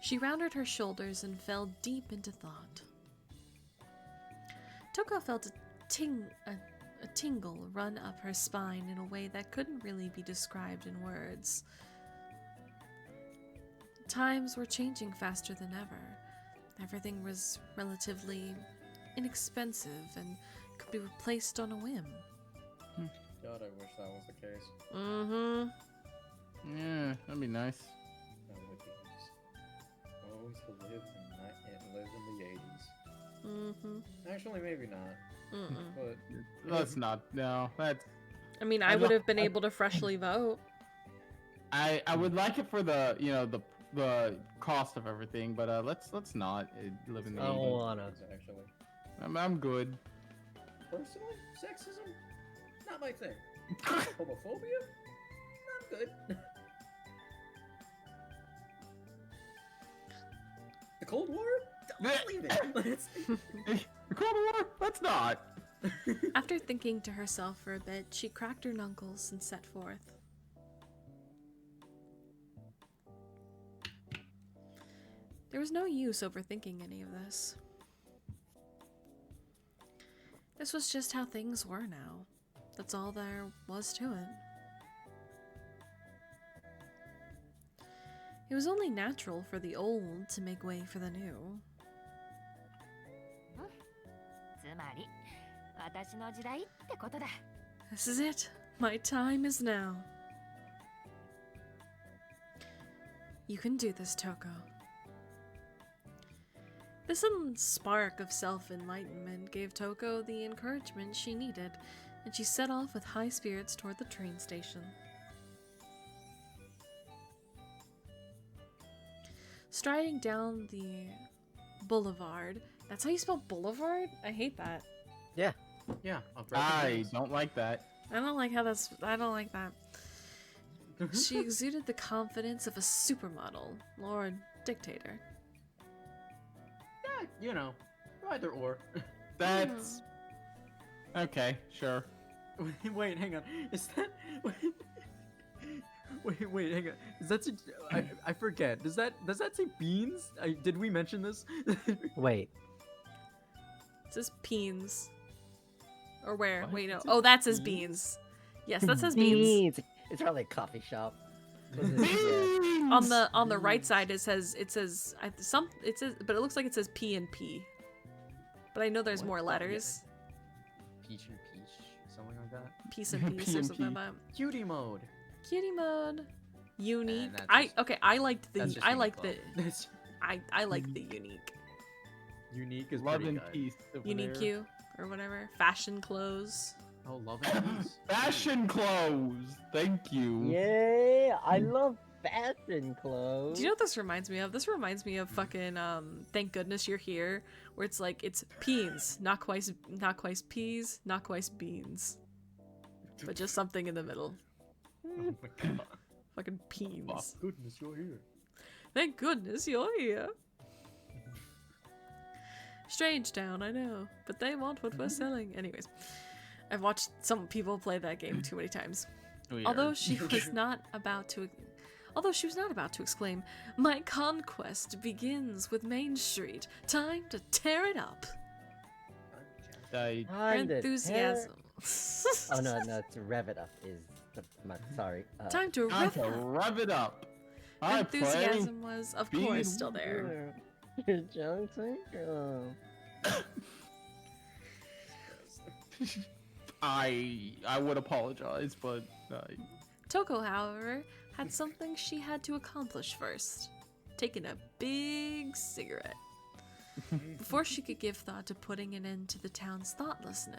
She rounded her shoulders and fell deep into thought. Toko felt a tingle run up her spine in a way that couldn't really be described in words. Times were changing faster than ever. Everything was relatively inexpensive and could be replaced on a whim. God, I wish that was the case. Mm-hmm. Yeah, that'd be nice. That would be nice. Oh, to live in the 80s. Mm-hmm. Actually, maybe not. Mm-mm. But Let's not. No, that's. I mean, I I would lo- have been able to freshly vote. I would like it for the the cost of everything, but let's not live in the I don't 80s. wanna. actually, I'm good. personally, sexism, not my thing. Homophobia, not good. The Cold War, don't leave it. Let's- The Cold War? Let's not. After thinking to herself for a bit, she cracked her knuckles and set forth. There was no use overthinking any of this. This was just how things were now. That's all there was to it. It was only natural for the old to make way for the new. つまり私の時代ってことだ This is it. My time is now. You can do this, Toko. This sudden spark of self-enlightenment gave Toko the encouragement she needed, and she set off with high spirits toward the train station. Striding down the boulevard. That's how you spell boulevard? I hate that. yeah, I'll break I it don't like that. I don't like that. She exuded the confidence of a supermodel, or dictator. Yeah, you know, either or. That's okay. Sure. Wait, hang on. Is that wait, hang on. Is that I forget. Does that say beans? Did we mention this? Wait. It says peens. Or where? What? Wait, no. It says Oh, that says beans? beans. Yes, that says beans. It's probably a coffee shop. On the right side it says but it looks like it says P and P. But I know there's What? more Oh, yeah. letters. Peach and peach, something like that. Peace and peace P or and something P. like that. Cutie mode. Cutie mode. Unique. that's I just- okay, I liked That's the just I like the Uniqlo. That's I like the unique. unique is Love pretty and good. peace. over Unique there. Q or whatever. Fashion clothes. Oh, love and peace. Fashion clothes. Thank you. Yay! I love fashion clothes. Do you know what this reminds me of? This reminds me of fucking Thank Goodness You're Here, where it's like it's peens, not quite peas, not quite beans. But just something in the middle. Oh my god. Fucking peens. Goodness, you're here. Thank goodness you're here. Strange town, I know, but they want what we're selling. Anyways, I've watched some people play that game too many times. Weird. Although she was not about to exclaim, "My conquest begins with Main Street. Time to tear it up." I, Her Time to enthusiasm. Oh no, to rev it up is sorry. Time to time rev to up. rev it up. Her I play. enthusiasm was, of Bean course, still there. You're joking? Oh. I would apologize, but Toko, however, had something she had to accomplish first. Taking a big cigarette. Before she could give thought to putting an end to the town's thoughtless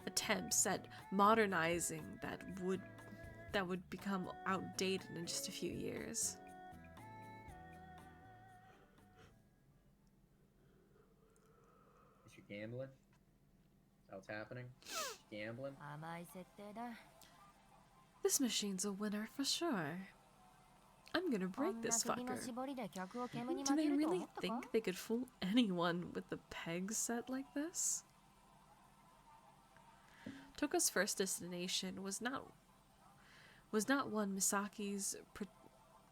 attempts at modernizing that would become outdated in just a few years. Is she gambling? Is that what's happening? She gambling? 甘い設定だ。 This machine's a winner for sure. I'm gonna こ break んな this 釘の fucker. 絞りで客を煙に Do 巻 they けると思 really ったか think they could fool anyone with a peg set like this? Toko's first destination was not one Misaki's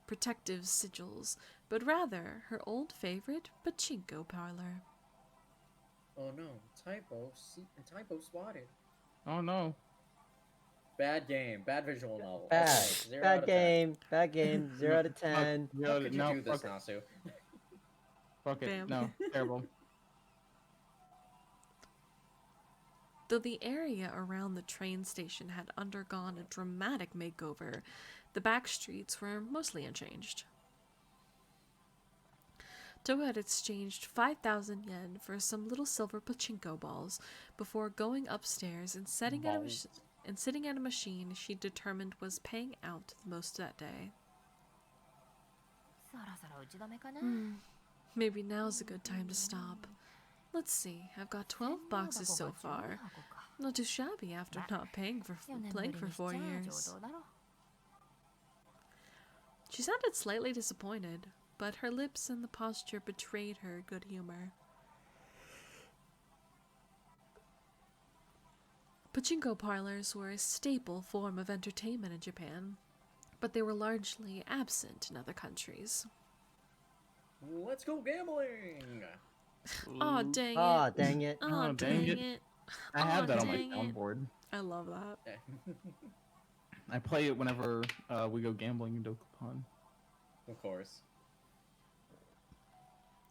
protective sigils, but rather her old favorite pachinko parlor. Oh no, typo spotted. Oh no. Bad game, bad visual novel. Bad. Okay, 0 out Bad of 10. game. Bad game. 0 out of 10. How could you no, do this, fuck it. Nasu? Fuck it. Bam. No, terrible. Though the area around the train station had undergone a dramatic makeover, the back streets were mostly unchanged. Toko had exchanged 5,000 yen for some little silver pachinko balls before going upstairs and sitting at a machine she determined was paying out the most that day. そろそろ打ち止めかな。 Maybe now's a good time to stop. Let's see, I've got 12 boxes so far. Not too shabby after not playing for 4 years. She sounded slightly disappointed, but her lips and the posture betrayed her good humor. Pachinko parlors were a staple form of entertainment in Japan, but they were largely absent in other countries. Let's go gambling! Aw, dang it. Aw, dang it. Aw, Oh, dang dang it. I have that on my dang it. soundboard. I love that. I play it whenever we go gambling in Dokapon. Of course.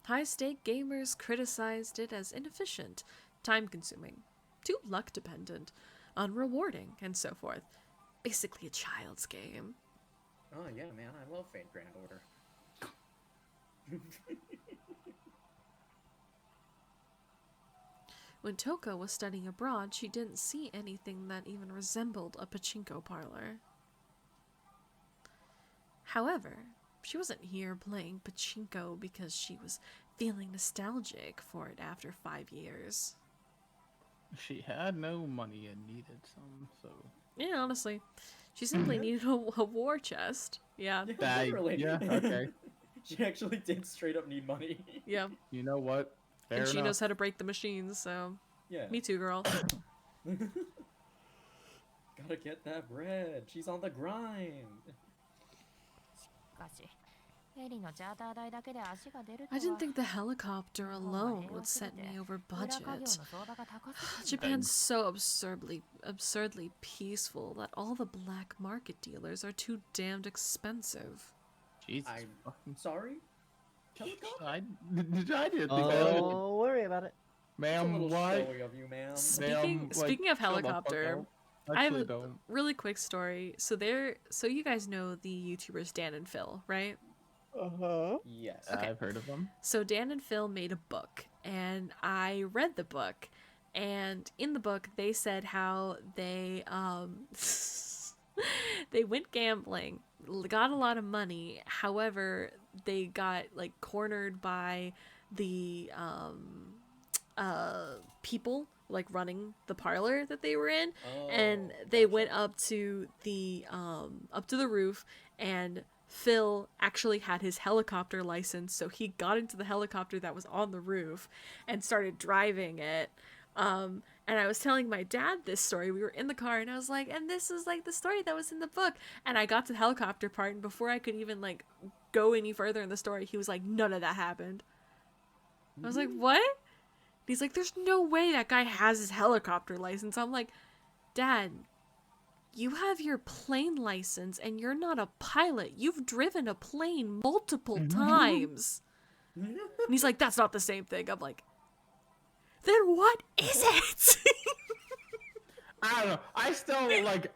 High-stake gamers criticized it as inefficient, time-consuming, too luck-dependent, unrewarding, and so forth. Basically a child's game. Oh yeah, man, I love Fate Grand Order. When Toko was studying abroad, she didn't see anything that even resembled a pachinko parlor. However, she wasn't here playing pachinko because she was feeling nostalgic for it after 5 years. She had no money and needed some, so... Yeah, honestly. She simply needed a war chest. Yeah. Literally. Yeah, okay. She actually did straight up need money. Yeah. You know what? Fair And she enough. knows how to break the machines, so... Yeah. Me too, girl. Gotta get that bread. She's on the grind. しかし、エリのチャーター代だけで足が出るとは。 I didn't think the helicopter alone would set me over 裏稼業 budget. の相場が高すぎる。 Japan's so absurdly peaceful that all the black market dealers are too damned expensive. Jesus. I'm fucking- sorry? I didn't think Don't worry about it. It's a Ma'am, little why? showy of you, ma'am. Speaking of chill the fuck helicopter, out. I have Actually, a don't. really quick story. So you guys know the YouTubers Dan and Phil, right? Uh-huh. Yes. Okay. I've heard of them. So Dan and Phil made a book, and I read the book, and in the book they said how they they went gambling, got a lot of money. However, they got like cornered by the people like running the parlor that they were in, and they went up to the roof, and Phil actually had his helicopter license, so he got into the helicopter that was on the roof and started driving it. And I was telling my dad this story. We were in the car, and I was like, and this is like the story that was in the book. And I got to the helicopter part, and before I could even like go any further in the story, he was like, none of that happened. I was like, what? He's like, there's no way that guy has his helicopter license. I'm like, Dad, you have your plane license and you're not a pilot. You've driven a plane multiple times. And he's like, that's not the same thing. I'm like, then what is it? I don't know. I still like.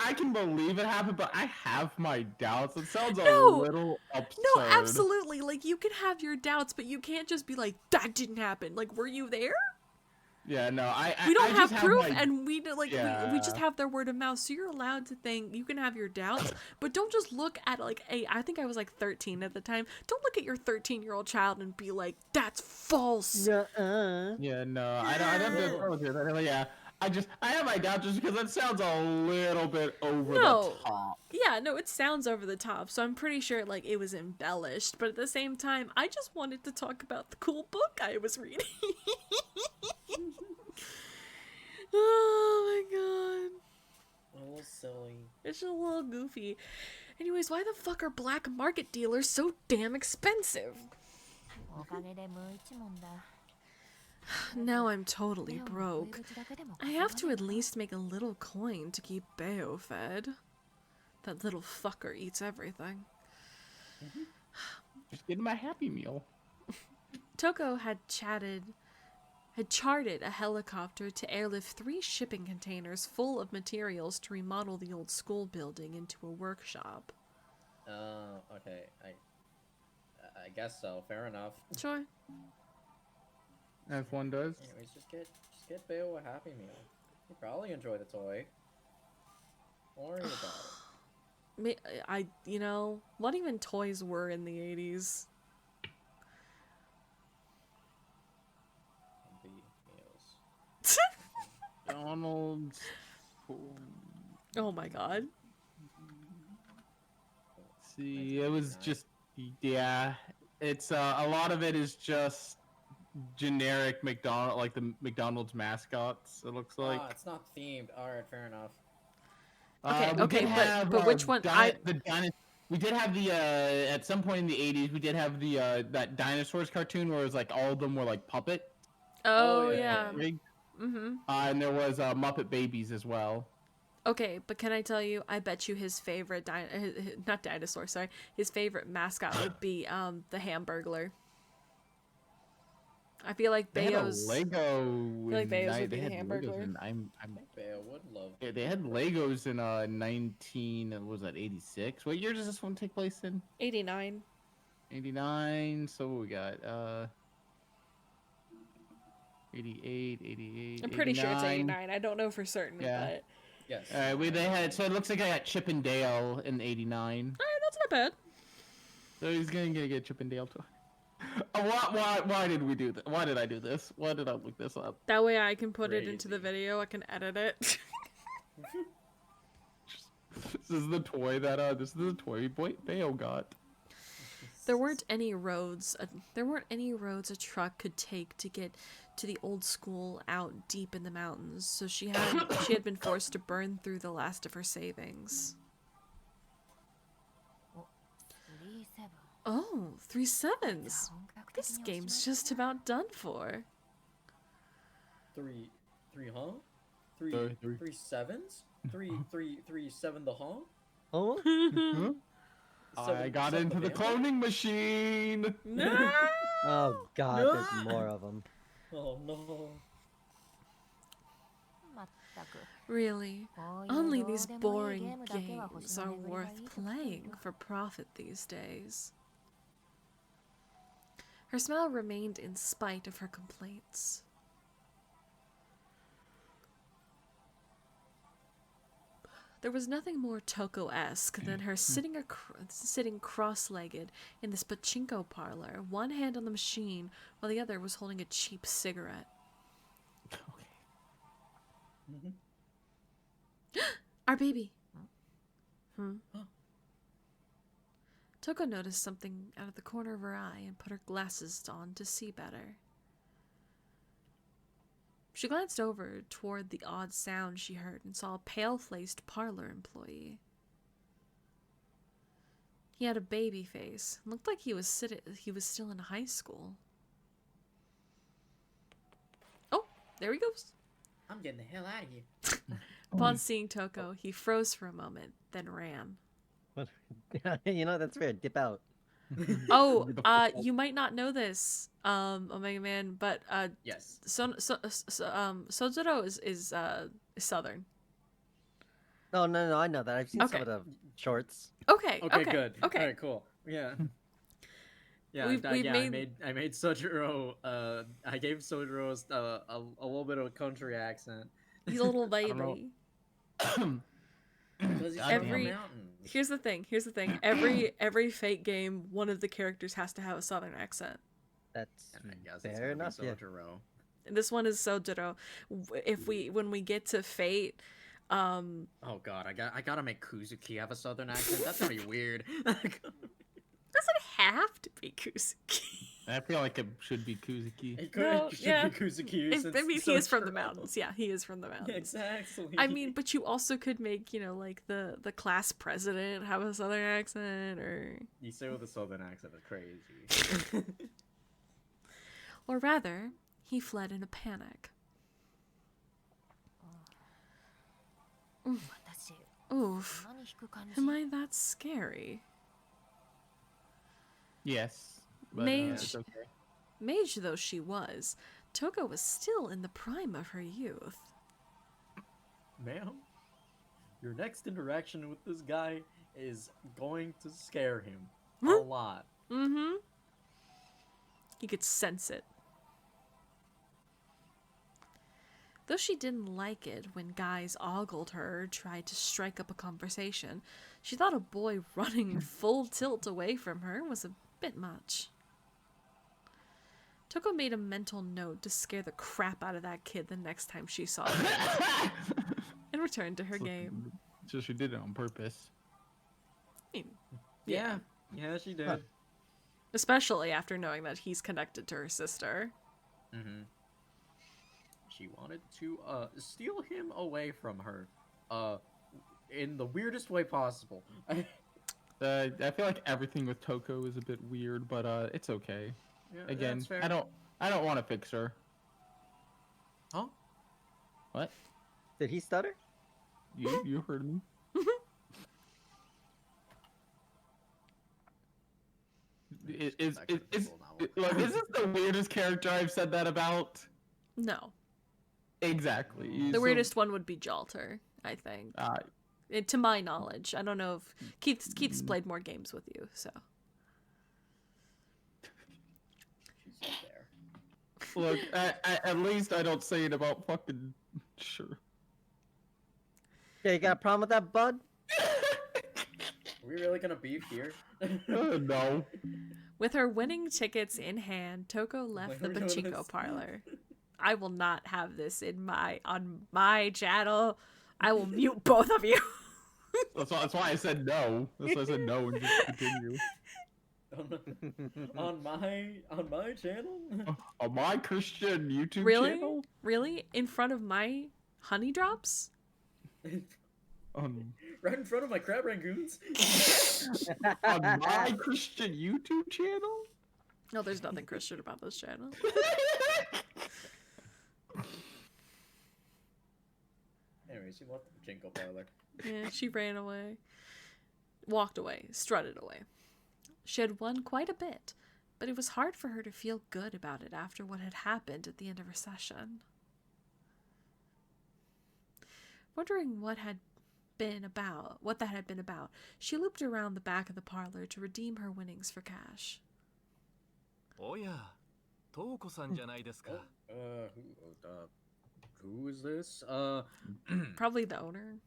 I can believe it happened, but I have my doubts. It sounds a No! little absurd. No, absolutely. Like, you can have your doubts, but you can't just be like, that didn't happen. Like, were you there? Yeah, no. We don't I have just proof, my, and we do- like we just Yeah. have their word of mouth. So you're allowed to think. You can have your doubts, but don't just look at like I think I was like 13 at the time. Don't look at your 13-year-old child and be like, that's false. Nuh-uh. Yeah, no. I don't know. Yeah. I have my doubts just because it sounds a little bit over No. the top. Yeah, no, it sounds over the top. So I'm pretty sure like it was embellished, but at the same time, I just wanted to talk about the cool book I was reading. Oh my god. A little silly. It's just a little goofy. Anyways, why the fuck are black market dealers so damn expensive? おかげで無一文だ。 Now I'm totally でも broke. 食い口だけでも I have to at least make a little coin to keep Beo fed. That little fucker eats everything. Just getting my Happy Meal. Toko had chartered a helicopter to airlift 3 shipping containers full of materials to remodel the old school building into a workshop. Okay. I guess so. Fair enough. Sure. As one does. Anyways, just get Bale a Happy Meal. He'll probably enjoy the toy. Don't worry about it. You know, what even toys were in the 80s? The meals. Donald's. Oh my god. See, it was just, yeah. It's a lot of it is just generic McDonald, like the McDonald's mascots. It looks like. Ah, it's not themed. All right, fair enough. Okay, We okay, did have, but which one? We did have the at some point in the 80s. We did have the that dinosaurs cartoon where it was like all of them were like puppet. Oh, Oh, yeah. yeah. Mm-hmm. And there was Muppet Babies as well. Okay, but can I tell you, I bet you his favorite not dinosaur, sorry. His favorite mascot would be the Hamburglar. I feel like They had a Bayo's Lego. like Bayo's in would be they the had Legos Hamburglar. in- I'm I think Bale would love. Yeah, they had Legos in 19 was that 86? What year does this one take place in? 89. 89. So what we got 88, 88. I'm pretty sure it's 89. 89. I don't know for certain, Yeah. but Yes. They had, so it looks like I got Chip and Dale in 89. that's not bad. So he's gonna get Chip and Dale too. Why did we do that? Why did I do this? Why did I look this up? That way I can put it into the Crazy. video. I can edit it. This is the toy that this is the toy Bayo got. There weren't any roads. There weren't any roads a truck could take to get to the old school out deep in the mountains. So she had been forced to burn through the last of her savings. 37 Oh, 3 sevens. 本格的 This におしまい game's just about done for. Three, huh? Three, Three. 3 sevens? 3 7 the huh? Oh? Huh? I Seven- got seven into the vampire? cloning machine. No! Oh god, No. there's more of them. Oh no. まったく Really? こういう Only どう these でもいい boring ゲームだけは星 games の are 巡りがいい worth ところよ playing for profit these days. Her smile remained in spite of her complaints. There was nothing more Toko-esque than her sitting cross-legged in this pachinko parlor, one hand on the machine while the other was holding a cheap cigarette. Our baby. Hmm. Toko noticed something out of the corner of her eye and put her glasses on to see better. She glanced over toward the odd sound she heard and saw a pale-faced parlor employee. He had a baby face and looked like he was still in high school. Oh, there he goes. I'm getting the hell out of here. Upon seeing Toko, he froze for a moment, then ran. What? You know, that's fair. Dip out. Oh, The football. you might not know this, Omega Man, but Yes. Sojiro is Southern. Oh no, I know that. I've seen some Okay. of the shorts. Okay. Okay, good. Okay. All right, cool. Yeah. Yeah, We've I made Sojiro. I gave Sojiro a little bit of a country accent. He's a little don't know. baby. Because he's Goddamn. from the Every- mountains. Here's the thing. Every Fate game, one of the characters has to have a Southern accent. That's And I guess it's fair gonna be enough. Yeah. Sojiro. This one is Sojiro. When we get to Fate, Oh god, I gotta make Kuzuki have a southern accent. That's gonna be weird. doesn't have to be Kuzuki. I feel like it should be Kuzuki. It could No, it should yeah. be Kuzuki. I mean, he is from the Sojiro. mountains. Yeah, he is from the mountains. Exactly. I mean, but you also could make, like the class president have a Southern accent, or with a southern accent is crazy. or rather, he fled in a panic. 私 Oof. 何引く感じ Am I that scary? Yes. But, Mage. it's okay. Mage though she was, Toko was still in the prime of her youth. Ma'am, your next interaction with this guy is going to scare him a lot. Mm-hmm. He could sense it. Though she didn't like it when guys ogled her or tried to strike up a conversation, she thought a boy running full tilt away from her was a bit much. Toko made a mental note to scare the crap out of that kid the next time she saw him and returned to her game. So she did it on purpose. I mean, Yeah, she did. Huh. especially after knowing that he's connected to her sister. Mm-hmm. She wanted to steal him away from her, in the weirdest way possible. I feel like everything with Toko is a bit weird, but it's okay. Yeah, Again, that's fair. I don't want to fix her. Huh? What? Did he stutter? You heard me. Is That could've been is a little novel. like, is this the weirdest character I've said that about? No. Exactly. The So, weirdest one would be Jalter, I think. To my knowledge. I don't know if Keith's played more games with you, so. She's there. Look, at least I don't say it about fucking. Sure. Yeah, you got a problem with that, bud? Are we really gonna beef here? No. With her winning tickets in hand, Toko left the Where are we going with pachinko this? parlor. I will not have this on my channel. I will mute both of you. That's why I said no. That's why I said no and just continue. on my channel? On my Christian YouTube Really? channel? Really? In front of my honey drops? Right in front of my crab rangoons? On my Christian YouTube channel? No, there's nothing Christian about this channel. Anyways, she left the pachinko parlor. Yeah, she ran away. Walked away. Strutted away. She had won quite a bit, but it was hard for her to feel good about it after what had happened at the end of her session. Wondering what that had been about, she looped around the back of the parlor to redeem her winnings for cash. おや、トウコさんじゃないですか。 Who is this? Probably the owner.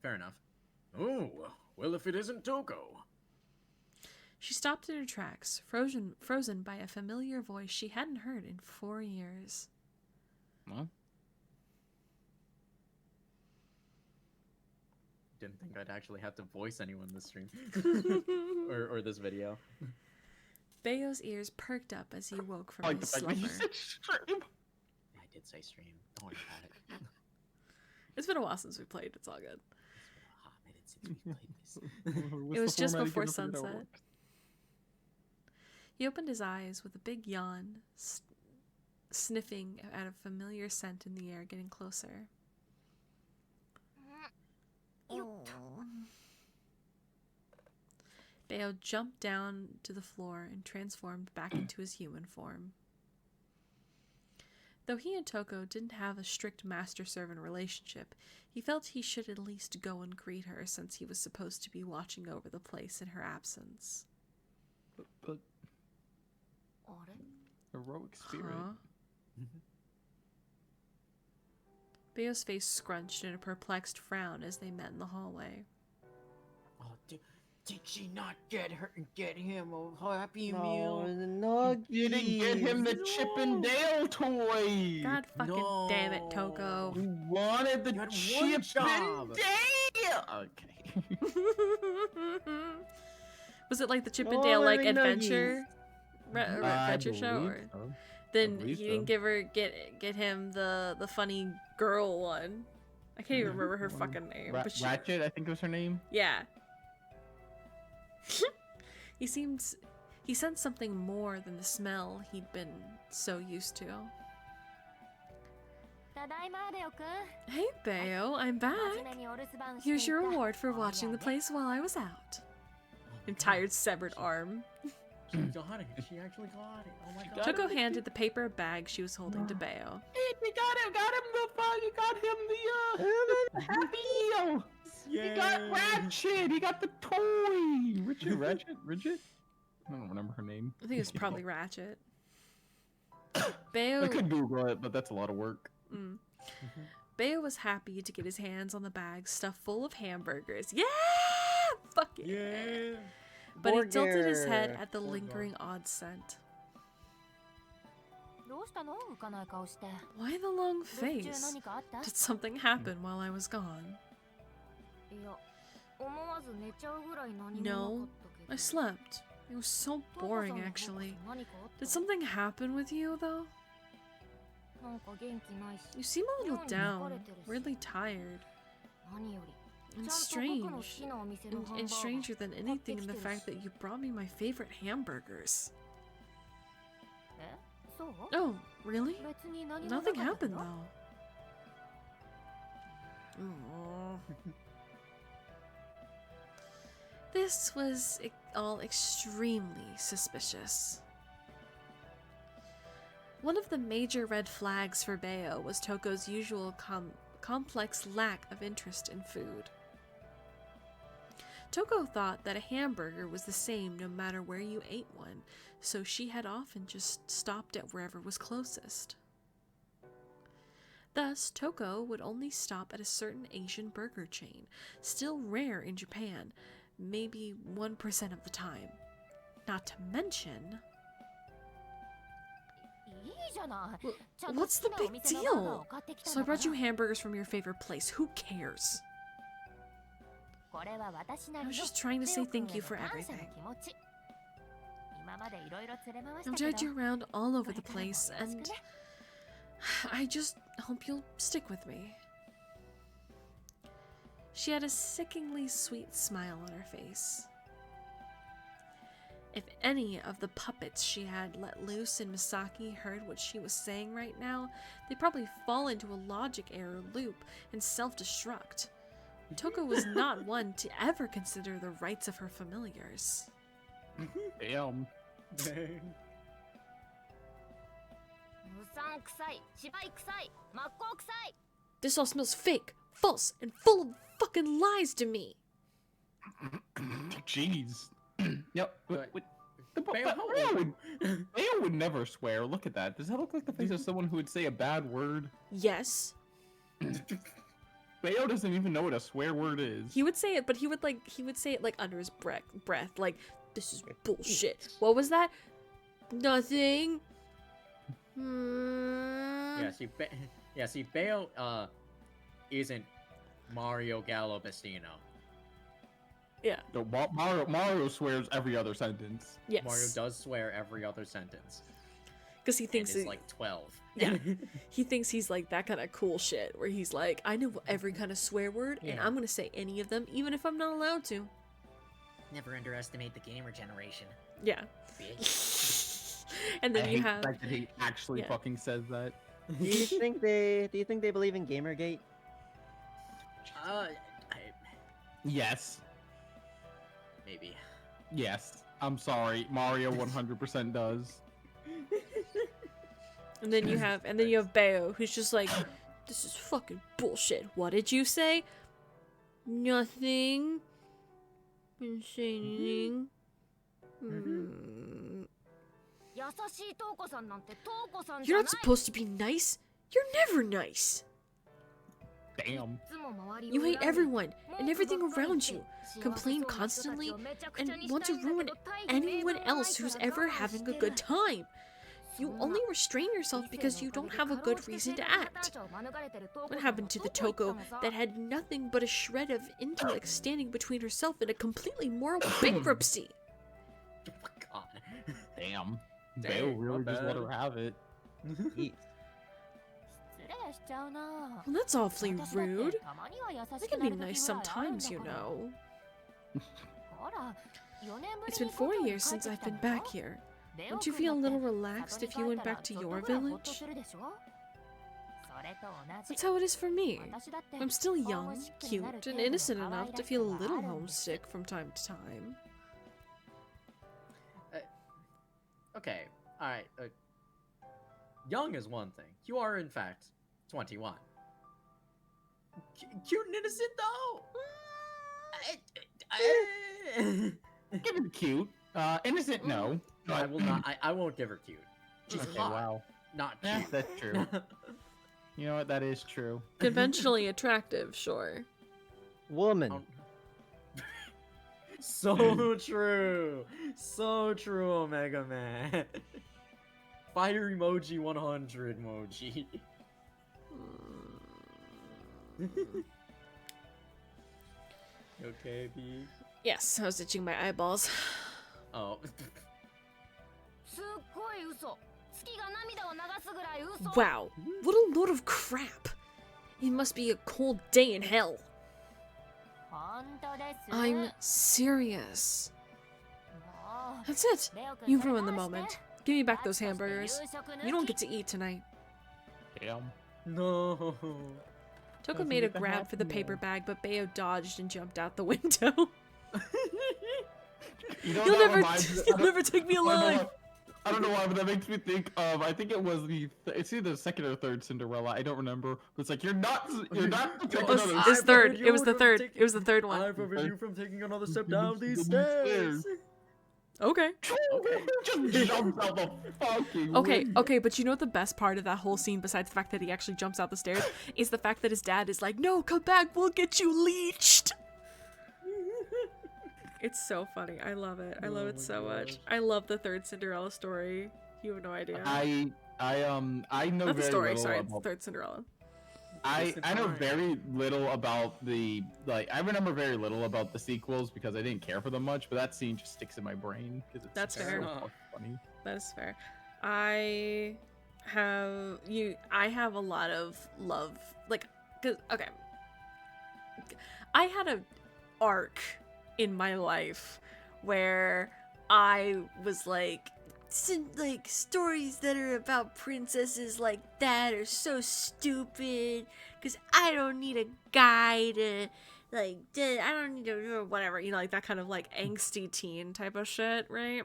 Fair enough. Oh, well, if it isn't Toko. She stopped in her tracks, frozen by a familiar voice she hadn't heard in 4 years. What? Didn't think I'd actually have to voice anyone this stream. or this video. Bayo's ears perked up as he woke from I like his the fact that you slumber. said stream. I did say stream. Don't worry about it. It's been a while since we played. It's all good. It's been a hot minute since we played this. What's It was the just format before again? I forget how it sunset. works. He opened his eyes with a big yawn, sniffing at a familiar scent in the air, getting closer. Bayo jumped down to the floor and transformed back into his human form. Though he and Toko didn't have a strict master-servant relationship, he felt he should at least go and greet her since he was supposed to be watching over the place in her absence. But heroic spirit. Huh? Bayo's face scrunched in a perplexed frown as they met in the hallway. Oh, did she not get him a Happy No, Meal? Nuggies. Didn't get him the Chip and Dale toy. God fucking damn it, Toko. You wanted the You had one Chip job. and Dale. Okay. Was it like the Chip and Oh, Dale like Nuggies. adventure I adventure show? believe Or... so. Then believe he didn't so. give her get him the funny girl one. I can't even remember her fucking name. But she, Ratchet, I think was her name. yeah. He sensed something more than the smell he'd been so used to. ただいまレオくん Hey Bayo, I'm 真 back. 面目にお留守番して Here's い your た reward for おや watching the ね place while I was out. Entire severed arm. She got it. She actually got it. Oh my god. Toko handed the paper bag she was holding to Bayo. Hey, we got him the Happy Meal. He got Ratchet. He got the toy. Richard? I don't remember her name. I think it's probably Ratchet. Bayo I could Google it, but that's a lot of work. Bayo was happy to get his hands on the bag stuffed full of hamburgers. Yeah! Fuck it. Yeah. But he tilted his head Burger. at the lingering odd scent. どうしたの浮かない顔して Why the long 留守中 face? 何かあった Did something happen while I was gone? いや思わず寝ちゃうぐらい何もなかったけ No, ど I slept. It was so トモさん boring の方こそ actually. 何かあった Did something happen with you though? なんか元気ないし You seem a little 妙に疲 down, れてるし weirdly tired, 何より and ちゃんと僕の好 strange. きなお店のハンバー And ガー stranger than anything in the fact that you brought me my favorite hamburgers. えそう Oh, really? 別に何も Nothing なかったけ happened ど though. Aw. This was all extremely suspicious. One of the major red flags for Bayo was Toko's usual complex lack of interest in food. Toko thought that a hamburger was the same no matter where you ate one, so she had often just stopped at wherever was closest. Thus, Toko would only stop at a certain Asian burger chain, still rare in Japan, maybe 1% of the time. Not to mention... いいじゃない Well, ちゃんと what's the 好きなお big 店のバーガー deal? を買ってきた So I んだから brought you hamburgers from your favorite place. Who cares? これは私な I り was の just trying to レ say オ君 thank へ you の for 感謝の everything. 気持ち今までいろいろ連れ回し I've たけ dragged ど you around all over the これからも place, よろしく and ね I just hope you'll stick with me. She had a sickeningly sweet smile on her face. If any of the puppets she had let loose in Misaki heard what she was saying right now, they'd probably fall into a logic error loop and self-destruct. Toko was not one to ever consider the rights of her familiars. Damn. うさんくさい芝居くさい真っ向くさい This all smells fake, false, and full of fucking lies to me. Jeez. Yep. But- Bayo Bayo, would never swear. Look at that. Does that look like the face of someone who would say a bad word? Yes. Bayo doesn't even know what a swear word is. He would say it, but he would say it like under his breath, like, this is bullshit. What was that? Nothing. See, Bayo, isn't Mario Gallo Bastino. Yeah. No, Mario swears every other sentence. Yes. Mario does swear every other sentence. Because he And thinks is like 12. Yeah. He thinks he's like that kind of cool shit where he's like, I know every kind of swear word and Yeah. I'm gonna say any of them even if I'm not allowed to. Never underestimate the gamer generation. Yeah. Bitch. And then I you hate have the fact that he actually yeah. fucking says that. Do you think they believe in Gamergate? I, Yes. maybe. Yes, I'm sorry. Mario 100% does. And then you have Bayo, who's just like, this is fucking bullshit. What did you say? Nothing. Didn't say anything. You're not supposed to be nice. You're never nice. Damn. You hate everyone and everything around you, complain constantly, and want to ruin anyone else who's ever having a good time. You only restrain yourself because you don't have a good reason to act. What happened to the Toko that had nothing but a shred of intellect standing between herself and a completely moral bankruptcy? Oh my god. Damn. Dang, Bayo really my just let bad. her have it. Yeet. Well, that's awfully rude. I can be nice sometimes, you know. It's been 4 years since I've been back here. Don't you feel a little relaxed if you went back to your village? That's how it is for me. I'm still young, cute, and innocent enough to feel a little homesick from time to time. Okay, alright. Young is one thing. You are, in fact, 21. Cute and innocent, though? Give it cute. Innocent, no. No, I will not. I won't give her cute. She's Okay, hot, wow. not Yeah, cute. that's true. You know what? That is true. Conventionally attractive, sure. Woman. So true. So true, Omega Man. Fire emoji 100 emoji. Okay, B. Yes, I was itching my eyeballs. Oh. Wow, what a load of crap. It must be a cold day in hell. I'm serious. That's it. You ruined the moment. Give me back those hamburgers. You don't get to eat tonight. Damn. No. Toko Doesn't made a get to grab have for the more. paper bag, but Bayo dodged and jumped out the window. You know, You'll that never, reminds me- you'll never take me alive. I don't know why, but that makes me think of. I think it was it's either the second or third Cinderella. I don't remember. But it's like you're not to take Oh, another it's I third. forbid It was you the from third. taking- It was the third one. I forbid you from taking another step These down these stairs. stairs. Okay. Okay. Just jumps out the fucking. Okay, window. okay, but you know what the best part of that whole scene, besides the fact that he actually jumps out the stairs, is the fact that his dad is like, "No, come back, we'll get you leeched." It's so funny. I love it. I love Oh it my so much. gosh. I love the third Cinderella story. You have no idea. I know Not the very story, little sorry, it's the about. third Cinderella. I know Fine. very little about the I remember very little about the sequels because I didn't care for them much, but that scene just sticks in my brain because it's That's so fair. fucking funny. That is fair. I have a lot of love, like, cause okay, I had a arc in my life where I was like stories that are about princesses like that are so stupid because I don't need a guy to I don't need to whatever, you know, like that kind of like angsty teen type of shit, right?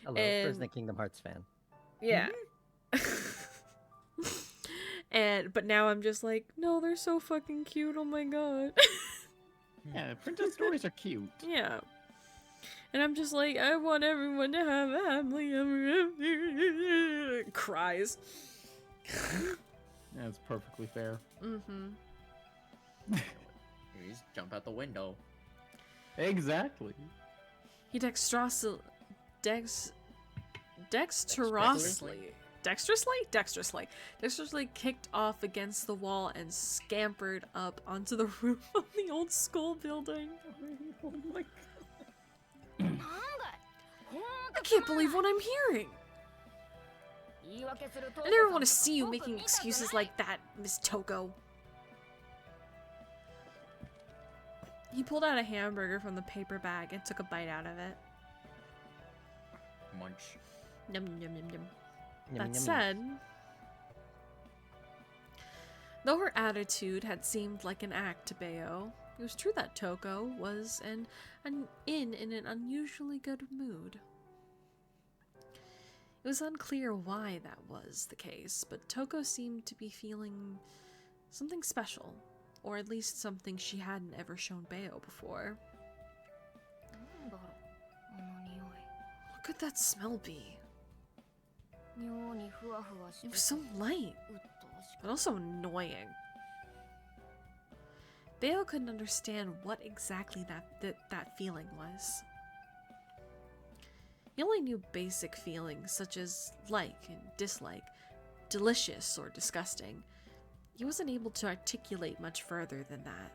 Hello, And- Person Kingdom Hearts fan. Yeah. But now I'm just like, no, they're so fucking cute. Oh my god. Yeah, princess stories are cute. Yeah. And I'm just like, I want everyone to have a family. Cries. Yeah, it's perfectly fair. Mm-hmm. Please jump out the window. Exactly. He dexterously kicked off against the wall and scampered up onto the roof of the old school building. Oh my I can't believe what I'm hearing. I never want to see you making excuses like that, Miss Toko. He pulled out a hamburger from the paper bag and took a bite out of it. Munch. Yum, yum, yum, yum. Yummy, That yummy. said, though her attitude had seemed like an act to Bayo, It was true that Toko was in an unusually good mood. It was unclear why that was the case, but Toko seemed to be feeling something special, or at least something she hadn't ever shown Bayo before. What could that smell be? It was so light, but also annoying. Bayo couldn't understand what exactly that feeling was. He only knew basic feelings such as like and dislike, delicious or disgusting. He wasn't able to articulate much further than that.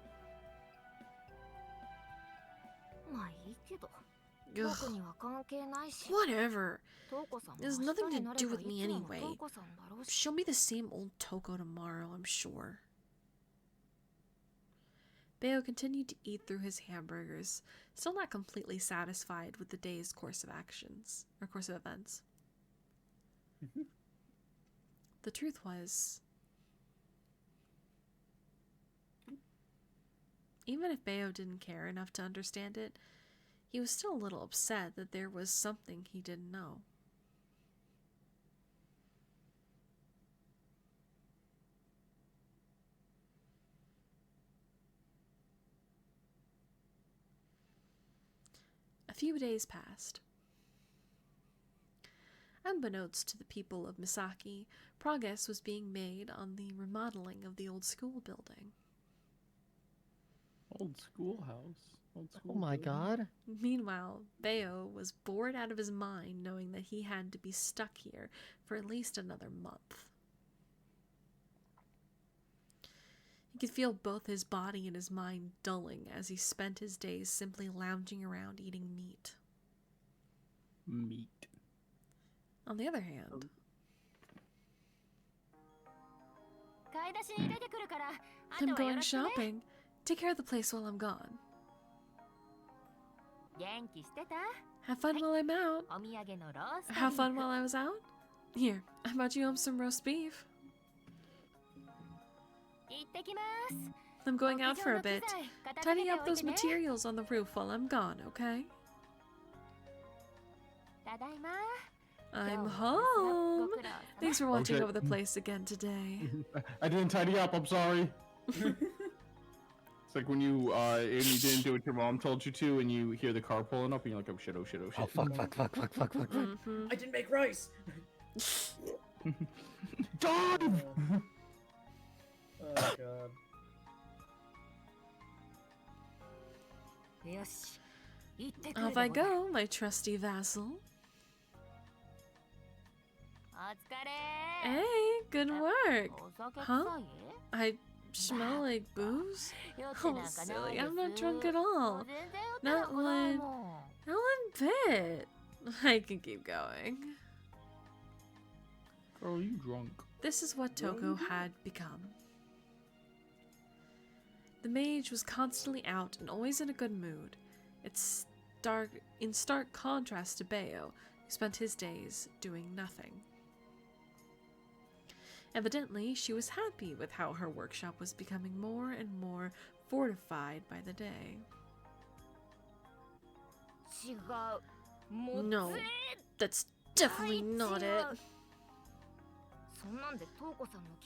Ugh. Whatever. It has nothing to do with me anyway. She'll be the same old Toko tomorrow, I'm sure. Bayo continued to eat through his hamburgers, still not completely satisfied with the day's course of events. The truth was, even if Bayo didn't care enough to understand it, he was still a little upset that there was something he didn't know. A few days passed. Unbeknownst to the people of Misaki, progress was being made on the remodeling of the old school building. Old schoolhouse. Old school Oh my building. god. Meanwhile, Bayo was bored out of his mind knowing that he had to be stuck here for at least another month. He could feel both his body and his mind dulling as he spent his days simply lounging around eating meat. Meat. On the other hand, I'm going shopping. Take care of the place while I'm gone. Have fun while I'm out. Have fun while I was out? Here, I brought you home some roast beef. I'm going out for a bit. Tidy up those materials on the roof while I'm gone, okay? I'm home. Thanks for watching Okay. over the place again today. I didn't tidy up, I'm sorry. It's like when you didn't do what your mom told you to and you hear the car pulling up and you're like, oh shit, oh shit, oh shit. Oh fuck. Mhm. I didn't make rice. Dive! Oh god. Off I go, my trusty vassal. Hey, good work. Huh? I smell like booze? Oh, silly. I'm not drunk at all. Not one bit. I can keep going. Girl, you drunk. This is what Toko had become. The mage was constantly out and always in a good mood. It's in stark contrast to Bayo, who spent his days doing nothing. Evidently, she was happy with how her workshop was becoming more and more fortified by the day. No, that's definitely not it.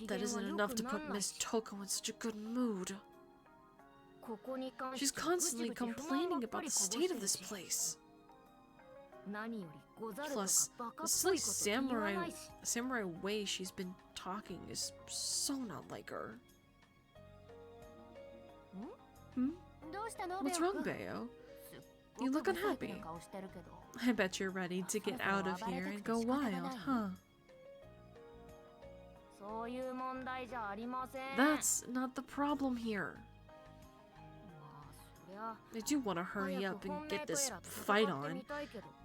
That isn't enough to put Miss Toko in such a good mood. She's constantly complaining about the state of this place. Plus, the silly samurai way she's been talking is so not like her. What's wrong, Bayo? You look unhappy. I bet you're ready to get out of here and go wild, huh? That's not the problem here. I do want to hurry up and get this fight on,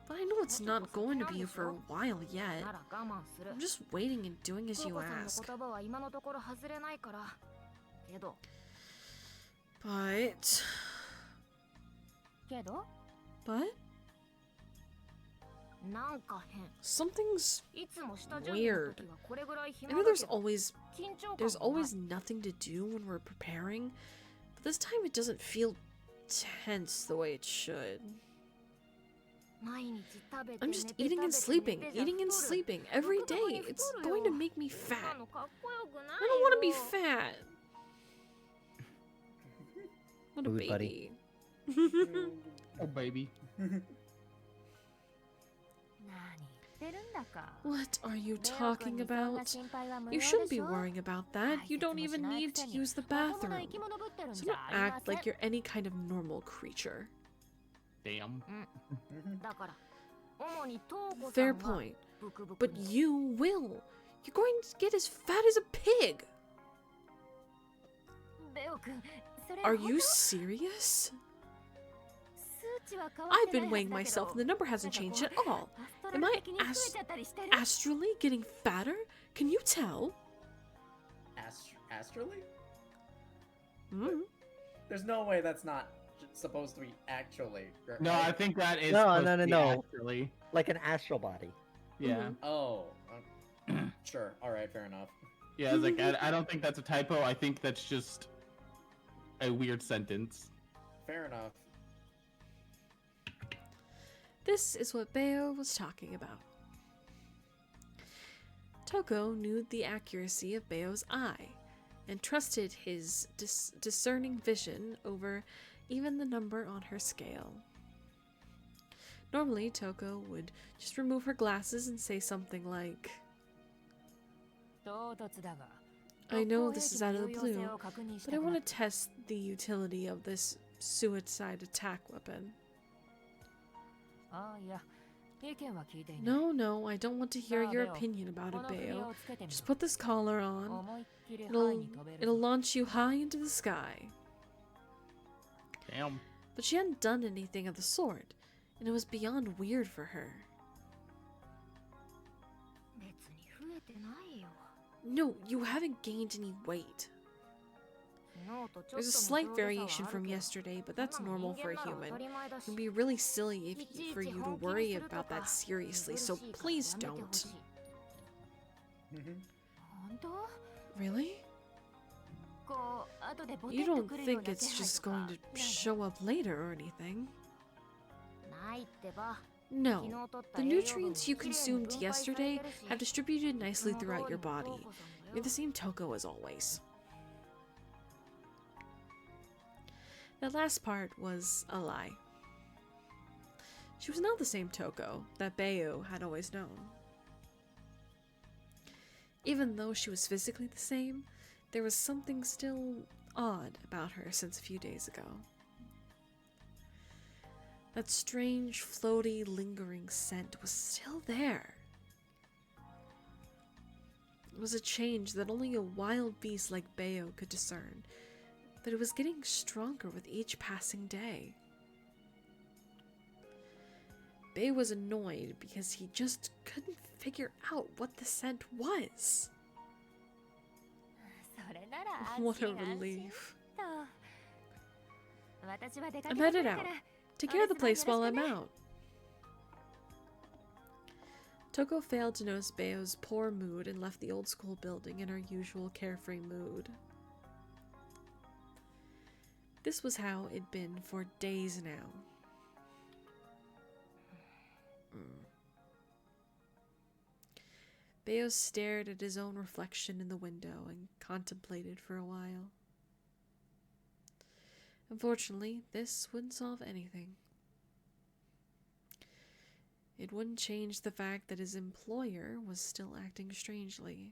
but I know it's not going to be for a while yet. I'm just waiting and doing as you ask. But something's weird. I know there's always nothing to do when we're preparing, but This time it doesn't feel tense the way it should. I'm just eating and sleeping every day. It's going to make me fat. I don't want to be fat. What a Ooh, baby. buddy. Oh, baby. What are you talking about? You shouldn't be worrying about that. You don't even need to use the bathroom. So don't act like you're any kind of normal creature. Damn. Fair point. But you will. You're going to get as fat as a pig. Are you serious? I've been weighing myself and the number hasn't changed at all. Am I astrally getting fatter? Can you tell? Astrally? Mm. There's no way that's not supposed to be actually. Right? No, I think that is. No, supposed no, to no, be no. Actually. Like an astral body. Yeah. Oh. Sure. All right. Fair enough. Yeah, I was like, I don't think that's a typo. I think that's just a weird sentence. Fair enough. This is what Bayo was talking about. Toko knew the accuracy of Bayo's eye and trusted his discerning vision over even the number on her scale. Normally, Toko would just remove her glasses and say something like, I know this is out of the blue, but I want to test the utility of this suicide attack weapon. No, I don't want to hear your opinion about it, Bayo. Just put this collar on. It'll launch you high into the sky. Damn. But she hadn't done anything of the sort, and it was beyond weird for her. No, you haven't gained any weight. There's a slight variation from yesterday, but that's normal for a human. It would be really silly for you to worry about that seriously, so please don't. Really? You don't think it's just going to show up later or anything? No. The nutrients you consumed yesterday have distributed nicely throughout your body. You're the same Toko as always. That last part was a lie. She was not the same Toko that Bayo had always known. Even though she was physically the same, there was something still odd about her since a few days ago. That strange, floaty, lingering scent was still there. It was a change that only a wild beast like Bayo could discern, but it was getting stronger with each passing day. Bayo was annoyed because he just couldn't figure out what the scent was. What a relief. I'm headed out. Take care of the place while I'm out. Toko failed to notice Bayo's poor mood and left the old school building in her usual carefree mood. This was how it'd been for days now. Bayo stared at his own reflection in the window and contemplated for a while. Unfortunately, this wouldn't solve anything. It wouldn't change the fact that his employer was still acting strangely.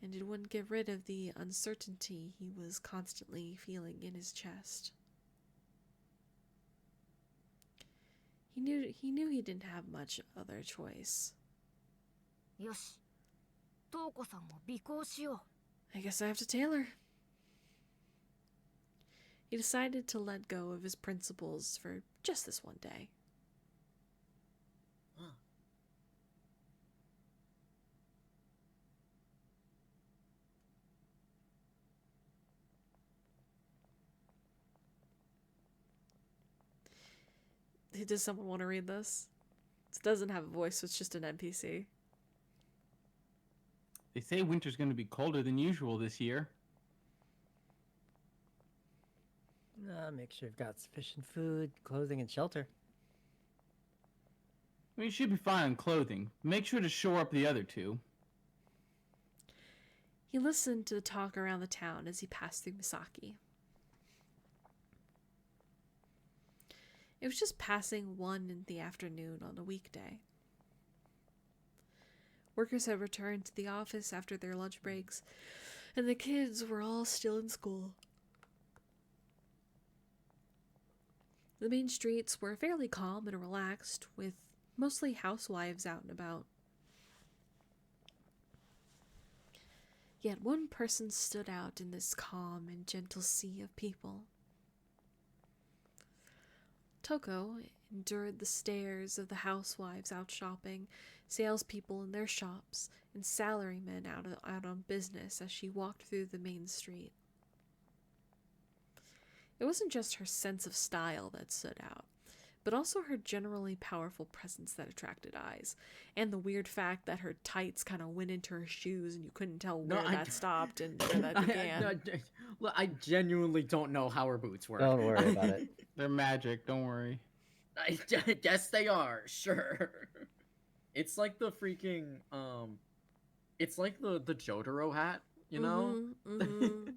And it wouldn't get rid of the uncertainty he was constantly feeling in his chest. He knew he didn't have much other choice. I guess I have to tailor. He decided to let go of his principles for just this one day. Does someone want to read this? It doesn't have a voice, it's just an NPC. They say winter's going to be colder than usual this year. Make sure you've got sufficient food, clothing, and shelter. I mean, you should be fine on clothing. Make sure to shore up the other two. He listened to the talk around the town as he passed through Misaki. It was just passing 1 in the afternoon on a weekday. Workers had returned to the office after their lunch breaks, and the kids were all still in school. The main streets were fairly calm and relaxed, with mostly housewives out and about. Yet one person stood out in this calm and gentle sea of people. Toko endured the stares of the housewives out shopping, salespeople in their shops, and salarymen out on business as she walked through the main street. It wasn't just her sense of style that stood out, but also her generally powerful presence that attracted eyes, and the weird fact that her tights kind of went into her shoes and you couldn't tell where that stopped and where that began. I genuinely don't know how her boots work. Don't worry about it. They're magic, don't worry. I guess they are, sure. It's like the freaking, it's like the Jotaro hat, you know? Mm-hmm.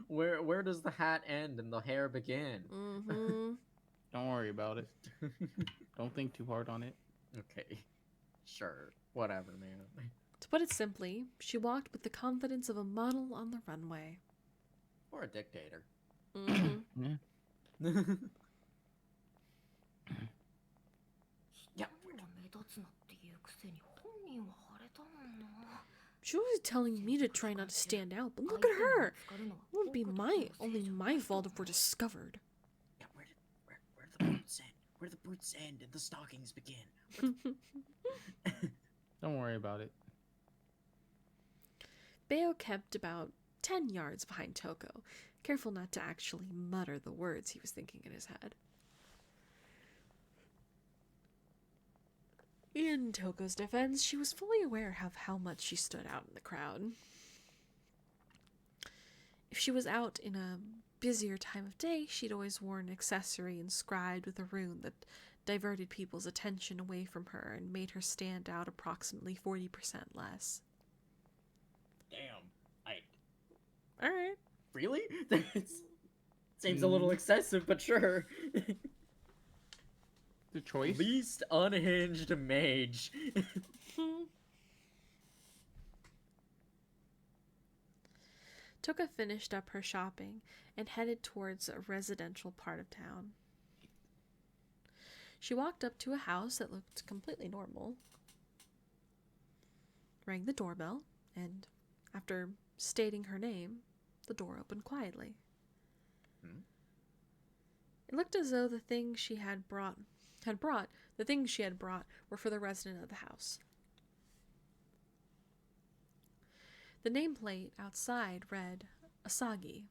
Where does the hat end and the hair begin? Mm-hmm. Don't worry about it. Don't think too hard on it. Okay. Sure. Whatever, man. To put it simply, she walked with the confidence of a model on the runway. Or a dictator. Mm-hmm. Yeah. Yeah. She was telling me to try not to stand out, but look at her! It wouldn't be only my fault if we're discovered. Yeah, where the boots end? Where the boots end and the stockings begin? Don't worry about it. Bayo kept about 10 yards behind Toko, careful not to actually mutter the words he was thinking in his head. In Toko's defense, she was fully aware of how much she stood out in the crowd. If she was out in a busier time of day, she'd always worn an accessory inscribed with a rune that diverted people's attention away from her and made her stand out approximately 40% less. Damn. Alright. Really? Seems a little excessive, but sure. The choice? Least unhinged mage. Toka finished up her shopping and headed towards a residential part of town. She walked up to a house that looked completely normal, rang the doorbell, and after stating her name, the door opened quietly. It looked as though the things she had brought were for the resident of the house. The nameplate outside read Asagi.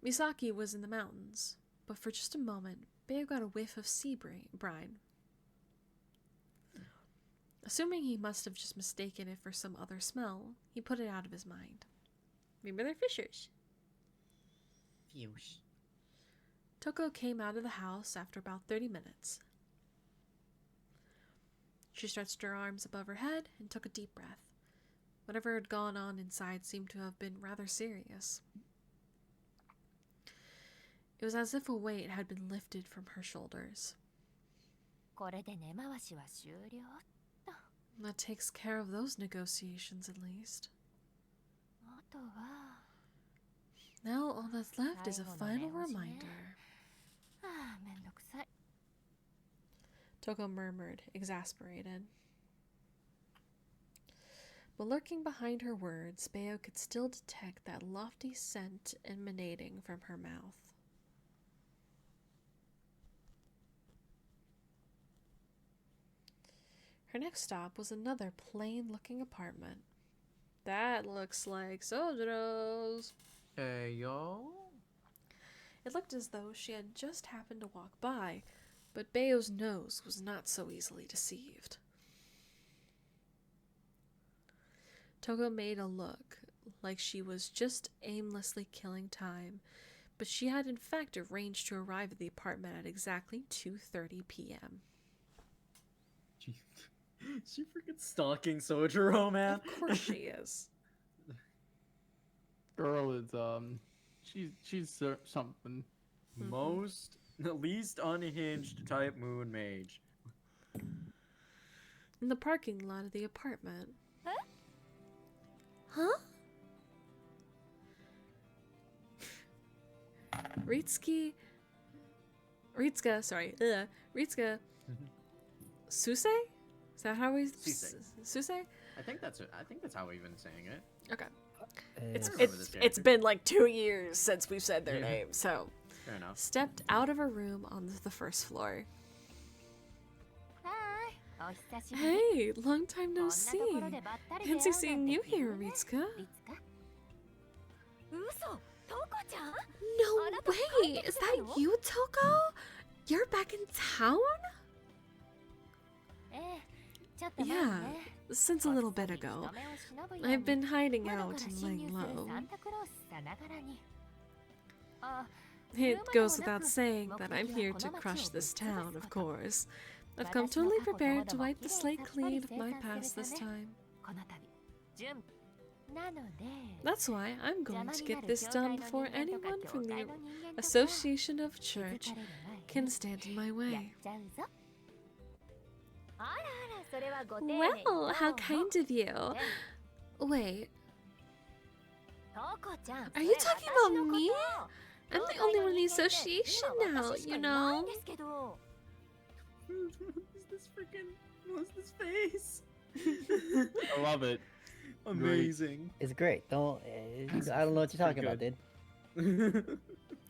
Misaki was in the mountains, but for just a moment, Bayo got a whiff of sea brine. Assuming he must have just mistaken it for some other smell, he put it out of his mind. Maybe they're fishers. Fish. Toko came out of the house after about 30 minutes. She stretched her arms above her head and took a deep breath. Whatever had gone on inside seemed to have been rather serious. It was as if a weight had been lifted from her shoulders. That takes care of those negotiations, at least. Now all that's left is a final reminder. Toko murmured, exasperated. But lurking behind her words, Bayo could still detect that lofty scent emanating from her mouth. Her next stop was another plain-looking apartment. That looks like Sojiro's. Hey, yo. It looked as though she had just happened to walk by, but Bayo's nose was not so easily deceived. Togo made a look, like she was just aimlessly killing time, but she had in fact arranged to arrive at the apartment at exactly 2:30 p.m. She freaking stalking Sojiro, man. Of course she is. Girl is she's something. Least unhinged type moon mage. In the parking lot of the apartment. Huh? Ritsuka, Suse? Is that how we... Suse? I think that's how we've been saying it. Okay. remember this It's character. been like 2 years since we've said their Yeah. name, so... Fair enough. Stepped out of a room on the first floor. はーい、お久しぶり。 Hey, long time こん no なところ see. でばったり出会う Fancy seeing なんて you 奇遇 here, ね Ritsuka. リツカ嘘、トコちゃん No あなた帰 way! ってき Is た that の you, Toko? You're back in town? ええ、ちょっと待って Yeah, ね。 since a little bit ago. I've been hiding 窓 out から and 侵 laying 入する low. サンタクロースさながらに。あ、 It goes without saying that I'm here to crush this town, of course. I've come totally prepared to wipe the slate clean of my past this time. この度、準備。なので、 That's why I'm going to get this done before anyone from the 教 会 Association of の人間とか Church 気づかれる前に can stand in my やっ way. ちゃうぞ。あらあら、それはご丁寧に Well, how どうも kind of you. ね Wait, トコちゃん、 Are you それ talking 私 about のこと me? I'm 教 the 会 only の one in the 人間って association 今 now, 私しか you いないん know? ですけど。 What's this face? I love it. Amazing. It's great. Don't. I don't know what you're talking about, dude.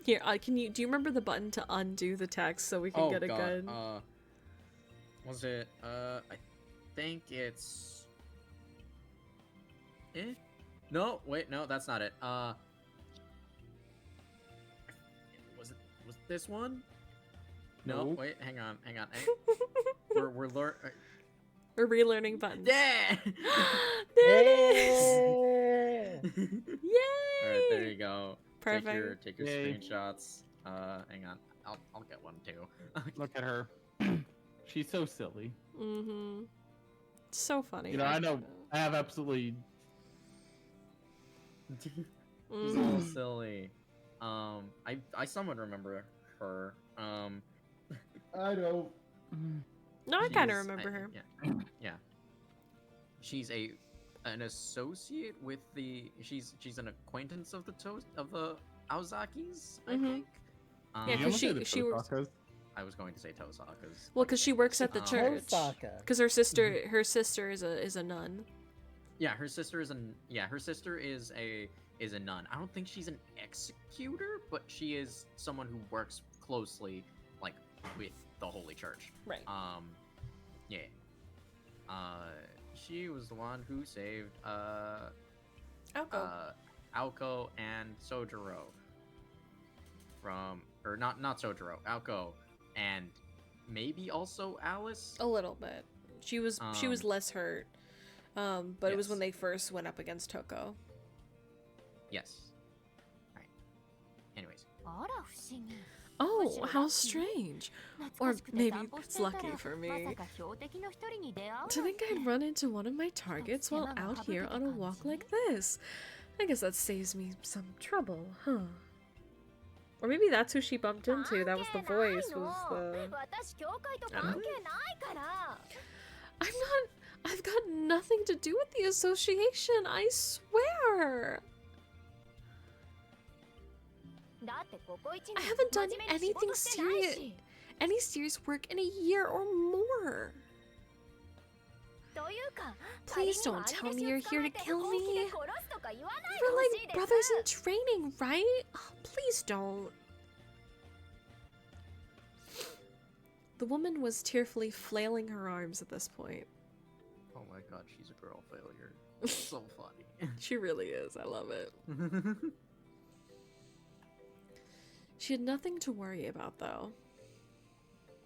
Here, do you remember the button to undo the text so we can Oh get a god. good... Was it? I think it's. No, wait, no, that's not it. Was it this one? No, Nope. wait, hang on. We're We're relearning buttons. Yeah. There it is! Yeah! Yay! All right, there you go. Perfect. Take your Yay. screenshots. Hang on. I'll get one too. Look at her. She's so silly. Mm-hmm. So funny. You know, I know. I have absolutely. She's a Mhm. little silly. I somewhat remember her. I don't. No, I kind of she's- remember her. Yeah. She's an associate with the. She's an acquaintance of the Aozakis, I Mhm. think. Yeah, You 'cause almost she- said the she works- Tosakas. I was going to say Tosakas. Well, because she works at the church. Osaka. Because her sister is a nun. Yeah, her sister is a nun. I don't think she's an executor, but she is someone who works closely, like, with the Holy Church. Right. Yeah. She was the one who saved Aoko and Sojiro from, or not Sojiro, Aoko, and maybe also Alice. A little bit. She was less hurt. But it was when Yes. they first went up against Toko. Yes. All right. Anyways. あら不思議。 Oh, how strange. 懐かしくて maybe 散歩し it's ていたら lucky for me. まさか標的の一人に出会うなん To think て I'd run into one of my targets while out here on a walk like this. I guess that saves me some trouble, huh? Or maybe that's who she bumped into. That was the voice. Was the 私教会と関係ないから I've got nothing to do with the association, I swear. だってここ一 I 年 haven't done 真面目に仕 anything 事してないし Any serious work in a year or more. というか Please 仮にも don't tell 兄 me 弟子 you're を here to 捕まえて kill 本気で me. 殺すとか言わないで We're ほしい like です brothers in training, right? Oh, please don't. The woman was tearfully flailing her arms at this point. Oh my god, she's a girl failure. So funny. She really is. I love it. She had nothing to worry about, though.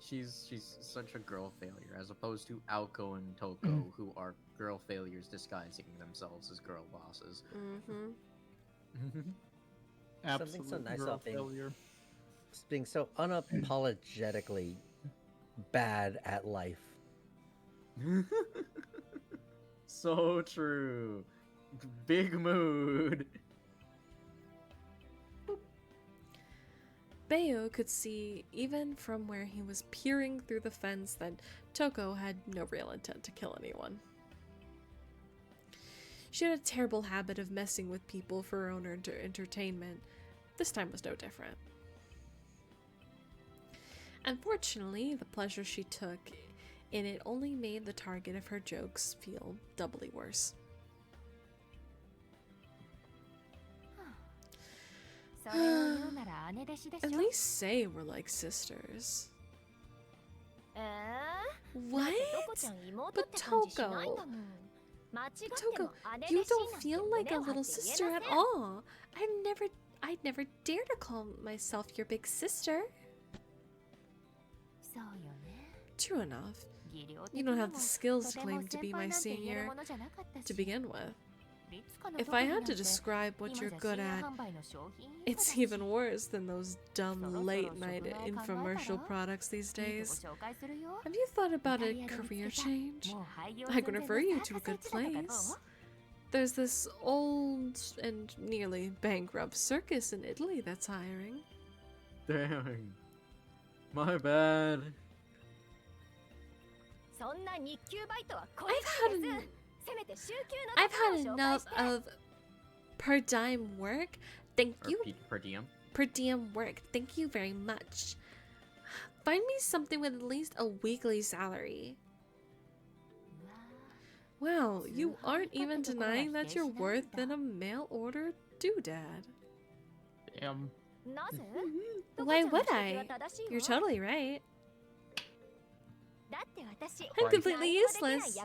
she's such a girl failure as opposed to Aoko and Toko, who are girl failures disguising themselves as girl bosses. Something so nice girl about failure. being so unapologetically bad at life. So true. Big mood. Bayo could see, even from where he was peering through the fence, that Toko had no real intent to kill anyone. She had a terrible habit of messing with people for her own entertainment. This time was no different. Unfortunately, the pleasure she took in it only made the target of her jokes feel doubly worse. At least say we're like sisters. What? But Toko, you don't feel like a little sister at all. I'd never dare to call myself your big sister. True enough. You don't have the skills to claim to be my senior to begin with. If I had to describe what you're good at, it's even worse than those dumb late-night infomercial products these days. Have you thought about a career change? I can refer you to a good place. There's this old and nearly bankrupt circus in Italy that's hiring. Dang. My bad. I've had enough of per dime work. Thank you. Per diem? Per diem work. Thank you very much. Find me something with at least a weekly salary. Wow, you aren't even denying that you're worse than a mail-order doodad. Damn. Why would I? You're totally right. I'm completely useless.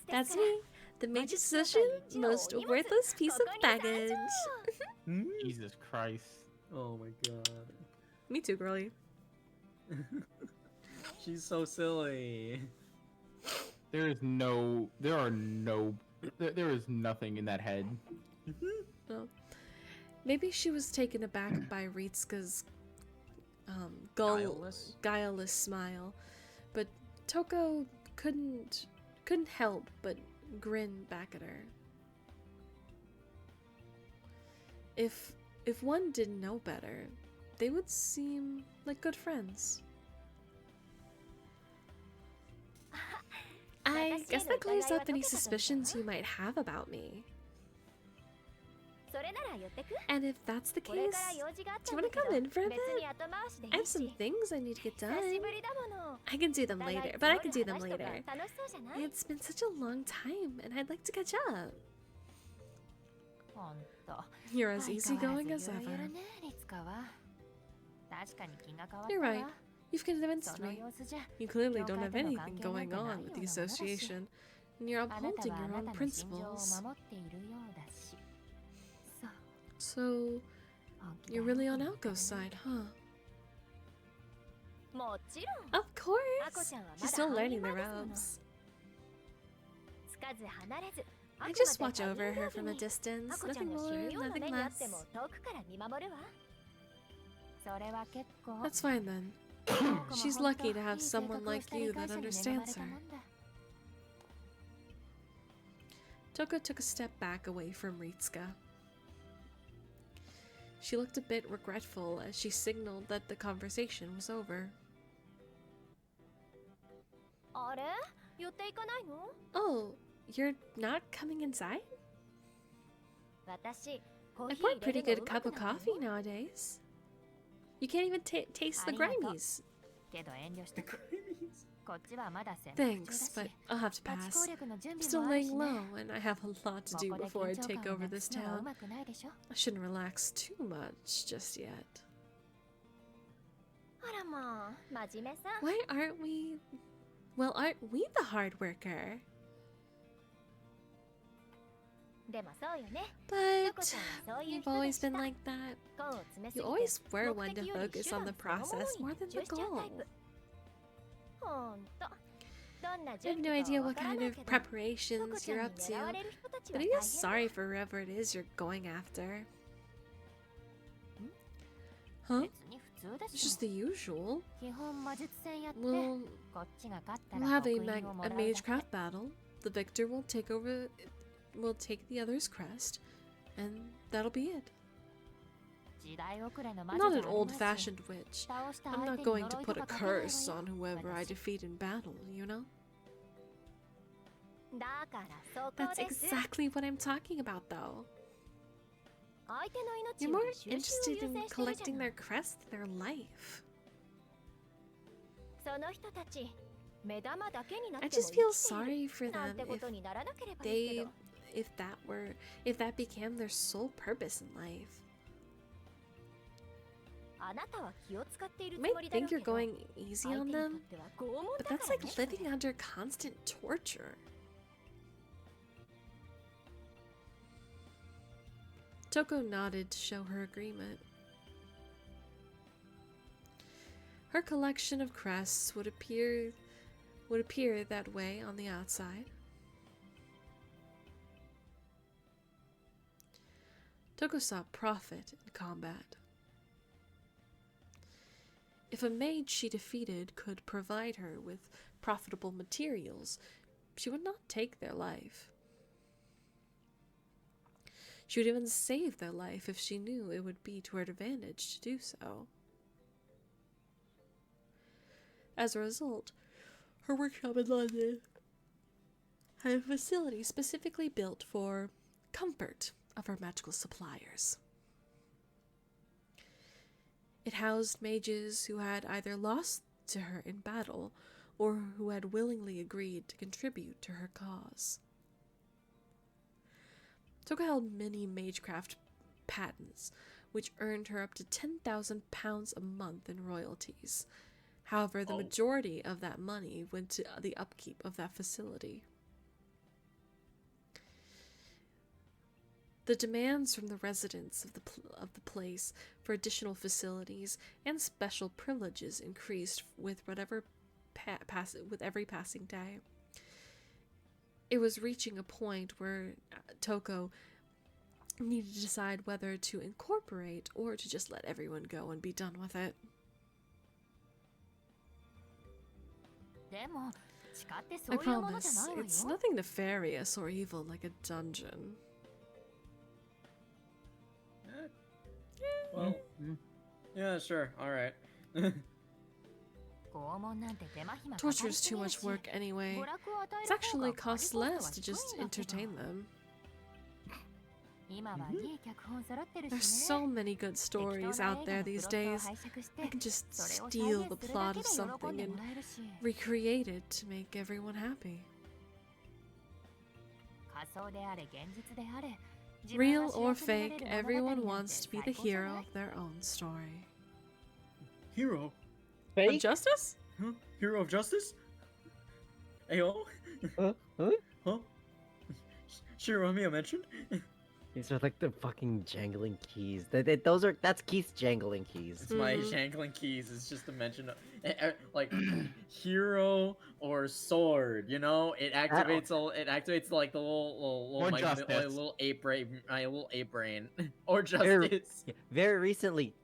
That's me, the magician, most worthless piece of baggage. Jesus Christ. Oh my god. Me too, girlie. She's so silly. There is nothing in that head. Well, maybe she was taken aback by Ritsuka's guileless smile, but Toko couldn't help but grin back at her. If one didn't know better, they would seem like good friends. I guess that clears up any suspicions you might have about me. And if that's the case, do you want to come in for a bit? I have some things I need to get done. I can do them later, but I can do them later. It's been such a long time, and I'd like to catch up. You're as easygoing as ever. You're right. You've convinced me. You clearly don't have anything going on with the association, and you're upholding your own principles. So, you're really on Aoko's side, huh? Of course! She's still learning the ropes. I just watch over her from a distance, nothing more, nothing less. That's fine then. She's lucky to have someone like you that understands her. Toko took a step back away from Ritsuka. She looked a bit regretful as she signaled that the conversation was over. Oh, you're not coming inside? I pour a pretty good cup of coffee nowadays. You can't even taste the Grimies. Thanks, but I'll have to pass. I'm still laying low, and I have a lot to do before I take over this town. I shouldn't relax too much just yet. Why aren't we... Well, aren't we the hard worker? But you've always been like that. You always were one to focus on the process more than the goal. I have no idea what kind of preparations you're up to, but I feel sorry for whoever it is you're going after. Huh? It's just the usual. We'll have a magecraft battle. The victor will take the other's crest, and that'll be it. I'm not an old-fashioned witch. I'm not going to put a curse on whoever I defeat in battle, you know? That's exactly what I'm talking about, though. You're more interested in collecting their crest than their life. I just feel sorry for them if that became their sole purpose in life. You might think you're going easy on them, but that's like living under constant torture. Toko nodded to show her agreement. Her collection of crests would appear that way on the outside. Toko saw profit in combat. If a mage she defeated could provide her with profitable materials, she would not take their life. She would even save their life if she knew it would be to her advantage to do so. As a result, her workshop in London had a facility specifically built for comfort of her magical suppliers. It housed mages who had either lost to her in battle or who had willingly agreed to contribute to her cause. Toko held many magecraft patents, which earned her up to £10,000 a month in royalties. However, the majority of that money went to the upkeep of that facility. The demands from the residents of the place for additional facilities and special privileges increased with every passing day. It was reaching a point where Toko needed to decide whether to incorporate or to just let everyone go and be done with it. I promise, it's nothing nefarious or evil like a dungeon. Well, yeah, sure, alright. Torture is too much work anyway. It actually costs less to just entertain them. There's so many good stories out there these days. I can just steal the plot of something and recreate it to make everyone happy. Real or fake, everyone wants to be the hero of their own story. Hero? Fake? Of justice? Huh? Hero of justice? Ayo? Huh? Huh? Shiromia mentioned? These are like the fucking jangling keys. That's Keith's jangling keys. It's my jangling keys. It's just a mention of like hero or sword. You know, it activates like the little ape brain or justice. Very recently,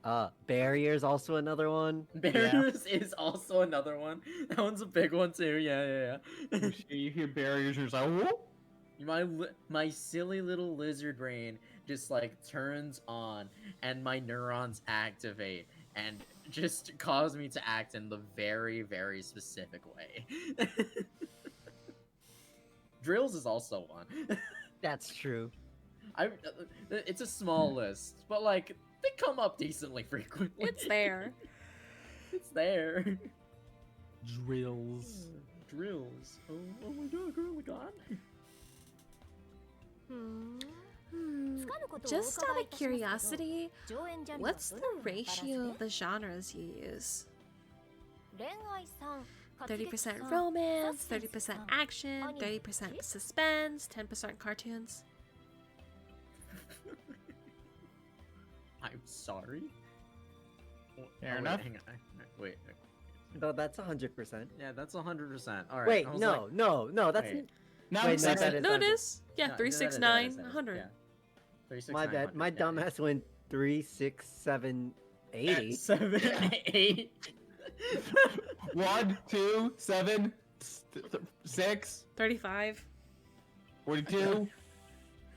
barriers also another one. Barriers is also another one. That one's a big one too. Yeah. You hear barriers, you're just like, whoop. My silly little lizard brain just like turns on and my neurons activate and just cause me to act in the very, very specific way. Drills is also one. That's true. It's a small list, but like they come up decently frequently. It's there. It's there. Drills. Drills. Oh my god, girl, we gone. Just out of curiosity, what's the ratio of the genres you use? 30% romance, 30% action, 30% suspense, 10% cartoons. I'm sorry. Fair enough. Hang on. Wait. No, that's 100%. Yeah, that's 100%. All right. Wait, I was no, like, no, that's wait. Now Wait, it's no, like, that is No, it 100. is. Yeah, no, 369, 100. Yeah. 3, 6, My 9, bad. 100, My yeah, yeah. dumbass went 3, 6, 7, 80. 7, 8. 1, 2, 7, 6, 35. 42.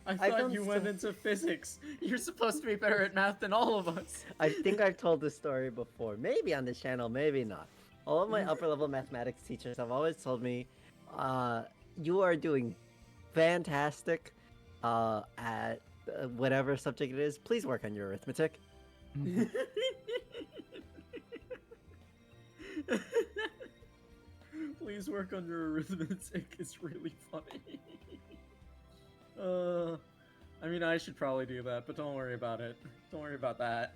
I I've thought done you went so- into physics. You're supposed to be better at math than all of us. I think I've told this story before. Maybe on this channel, maybe not. All of my upper level mathematics teachers have always told me, you are doing fantastic at whatever subject it is. Please work on your arithmetic. Please work on your arithmetic. It's really funny. I mean, I should probably do that, but don't worry about it. Don't worry about that.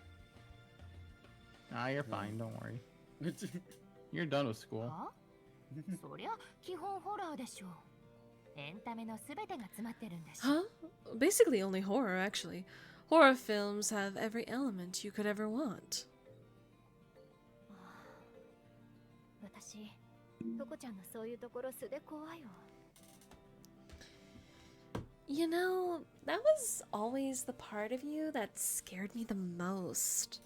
Nah, you're fine. Don't worry. You're done with school. はそりゃ基本ホラーでしょ。エンタメのすべてが詰まってるんだし。 Huh? Basically only horror, actually. Horror films have every element you could ever want. 私、トコちゃんのそういうところ素で怖いわ。 You know, that was always the part of you that scared me the most.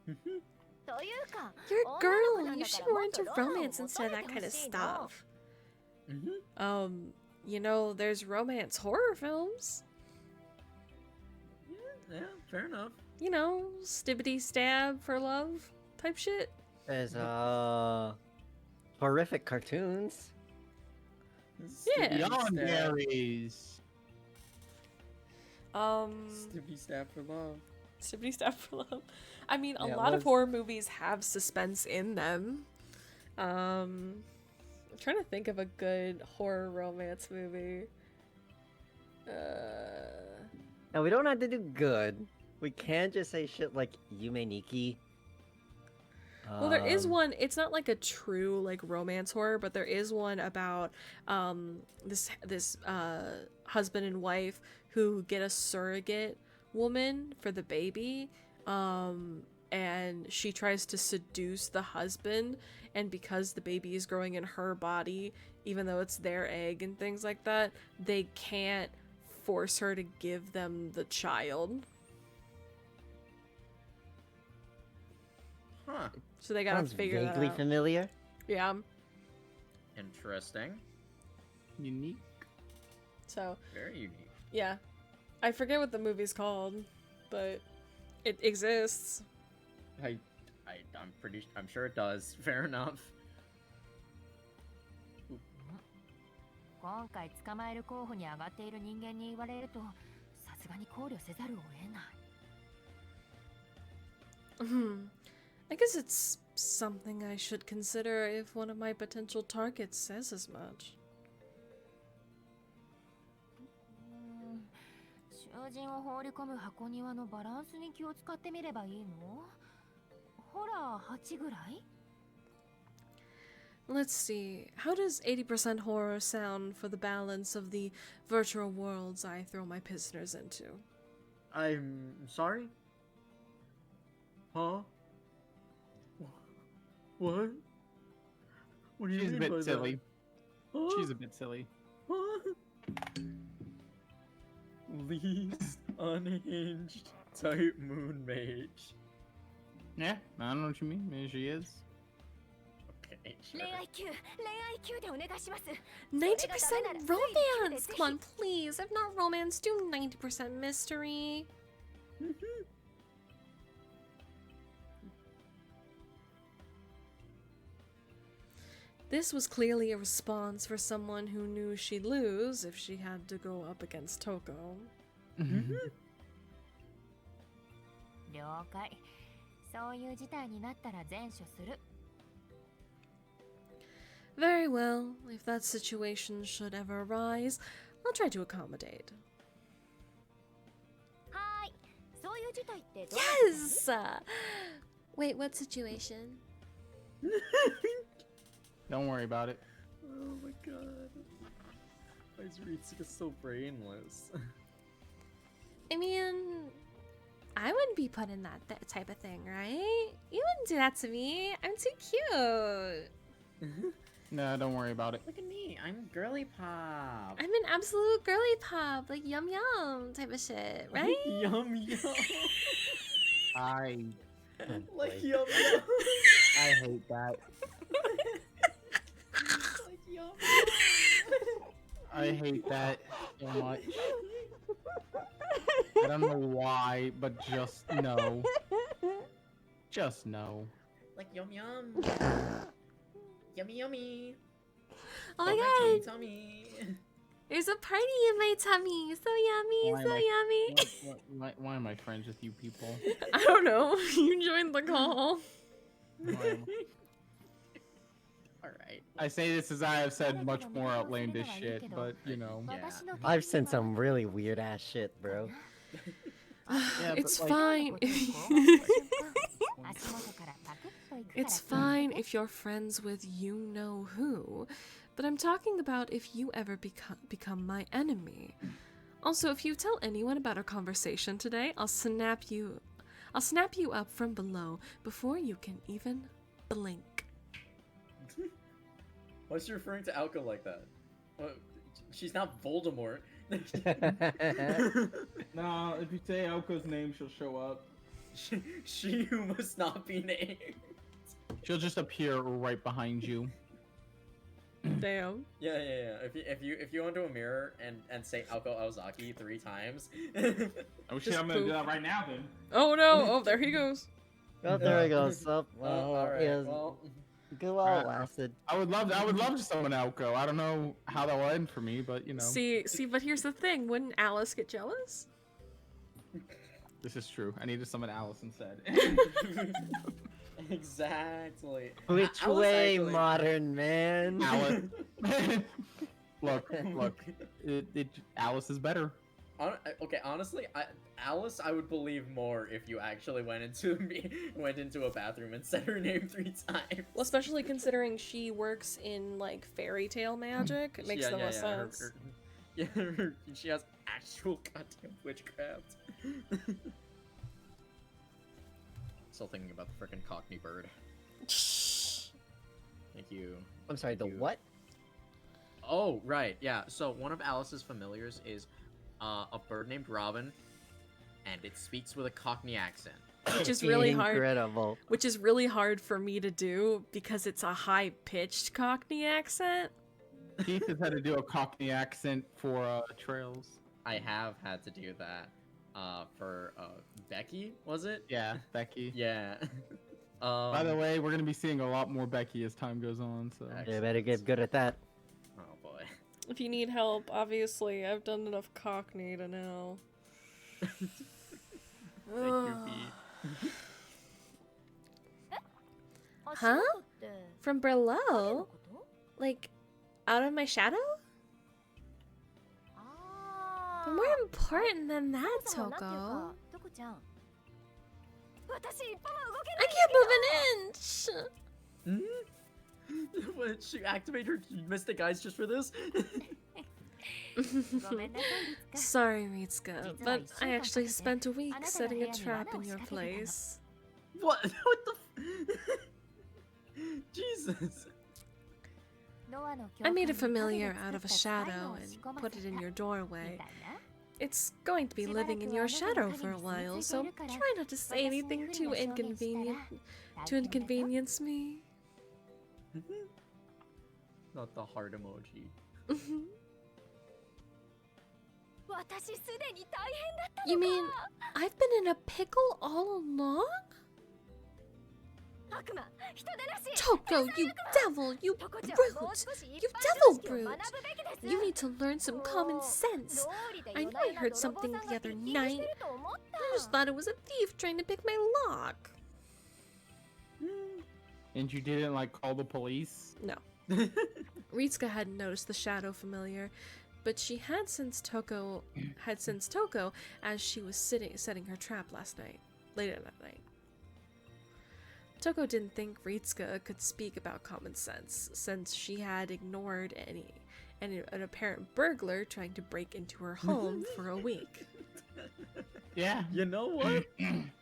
というか、 You're a 女の子 girl. なん You だか should ら be も more っと into ロマンを romance 求 instead of め that て kind ほ of しいの。 stuff. You know, there's romance horror films. Yeah, fair enough. You know, stibbity stab for love type shit. There's horrific cartoons. Yeah. Beyond berries. Stippy stab for love. Stibbity stab for love. I mean, a Yeah, lot of was- horror movies have suspense in them. I'm trying to think of a good horror romance movie. Now we don't have to do good. We can't just say shit like Yume Nikki. Well, there is one. It's not like a true like romance horror, but there is one about this husband and wife who get a surrogate woman for the baby, and she tries to seduce the husband, and because the baby is growing in her body, even though it's their egg and things like that, they can't force her to give them the child. Huh. So they gotta Sounds figure that vaguely out. familiar. Yeah. Interesting. Unique. So Very unique. yeah, I forget what the movie's called, but it exists. I'm sure it does. Fair enough. 今回捕まえる候補に上がっている人間に言われると、さすがに考慮せざるを得ない。I guess it's something I should consider if one of my potential targets says as much. 囚人を放り込む箱庭のバランスに気を使ってみればいいの？ホラー8ぐらい？ Let's see, how does 80% horror sound for the balance of the virtual worlds I throw my prisoners into? I'm sorry? Huh? What? What do you She's a mean by bit silly. that? Huh? She's a bit silly. Huh? Least unhinged type moon mage. Yeah, I don't know what you mean. Maybe she is. Okay, sure. 恋愛級でお願いします。 90% romance! Come on, please. If not romance, do 90% mystery. This was clearly a response for someone who knew she'd lose if she had to go up against Toko. 了解。そういう事態になったら前処する。 Very well. If that situation should ever arise, I'll try to accommodate. はーい。そういう事態ってどうなってます？ Yes! Wait, what situation? Don't worry about it. Oh my god. Why is Ritsuka so brainless? I mean, I wouldn't be put in that type of thing, right? You wouldn't do that to me. I'm too cute. No, don't worry about it. Look at me, I'm girly pop. I'm an absolute girly pop, like yum yum type of shit, right? Yum yum. I Like yum yum. I hate that. Like yum. I hate that so much. I don't know why, but just no. Just no. Like yum yum. Yummy yummy. Oh my tummy, god, tummy. there's a party in my tummy. So yummy, Why so am yummy. Why am I friends with you people? I don't know. You joined the call. Alright. I say this as I have said much more outlandish shit, but you know. Yeah. I've seen some really weird ass shit, bro. Yeah, It's but, like, fine. It's fine if you're friends with you know who, but I'm talking about if you ever become my enemy. Also, if you tell anyone about our conversation today, I'll snap you up from below before you can even blink. Why is she referring to Alka like that? She's not Voldemort. No, if you say Elko's name, she'll show up. She who must not be named. She'll just appear right behind you. Damn. Yeah. If you go into a mirror and say Alko Aozaki 3 times. Oh shit, Just I'm gonna do poop. that right now then. Oh no! Oh, there he goes. Oh, there we go. So, Alright, yeah, well. good while it lasted. I would love to summon Elko. I don't know how that will end for me, but you know. See, but here's the thing: wouldn't Alice get jealous? This is true. I need to summon Alice instead. Exactly. Which Alice way, actually- modern man? Alice. Look. Alice is better. Okay, honestly, Alice, I would believe more if you actually went into a bathroom and said her name 3 times. Well, especially considering she works in like fairy tale magic, it makes the most sense. She has actual goddamn witchcraft. Still thinking about the frickin' Cockney bird. Thank you. I'm sorry, the Thank you. what? Oh, right, yeah. So one of Alice's familiars is a bird named Robin, and it speaks with a Cockney accent. Which is really Incredible. hard. Which is really hard for me to do because it's a high-pitched Cockney accent. Keith has had to do a Cockney accent for Trails. I have had to do that for Becky, was it? Yeah, Becky. Yeah. By the way, we're gonna be seeing a lot more Becky as time goes on. So. You better get good at that. Oh boy. If you need help, obviously, I've done enough Cockney to know. Thank you, Pete. Huh? From below? Like, out of my shadow? But more important than that, Toko. I can't move an inch! What, she activated her mystic eyes just for this? Sorry, Mitsuka, but I actually spent a week setting a trap in your place. What? What the Jesus. I made a familiar out of a shadow and put it in your doorway. It's going to be living in your shadow for a while, so try not to say anything too inconvenience me. Not the heart emoji. You mean I've been in a pickle all along? Toko, you devil, you brute, you devil brute! You need to learn some common sense. I know I heard something the other night. I just thought it was a thief trying to pick my lock. And you didn't like call the police? No. Ritsuka hadn't noticed the shadow familiar, but she had sensed Toko as she was setting her trap later that night. Toko didn't think Ritsuka could speak about common sense, since she had ignored an apparent burglar trying to break into her home for a week. Yeah. You know what?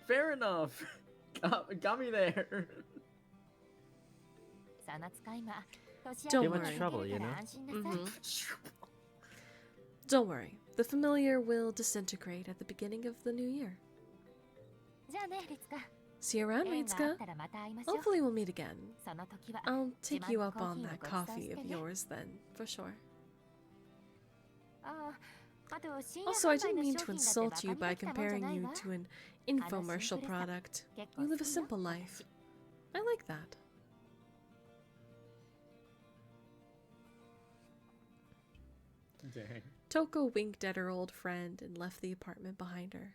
Fair enough. Got me there. Don't Too much worry. trouble, you know? Don't worry. The familiar will disintegrate at the beginning of the new year. See you around, Ritsuka. Hopefully we'll meet again. I'll take you up on that coffee of yours then, for sure. Also, I didn't mean to insult you by comparing you to an infomercial product. You live a simple life. I like that. Dang. Toko winked at her old friend and left the apartment behind her.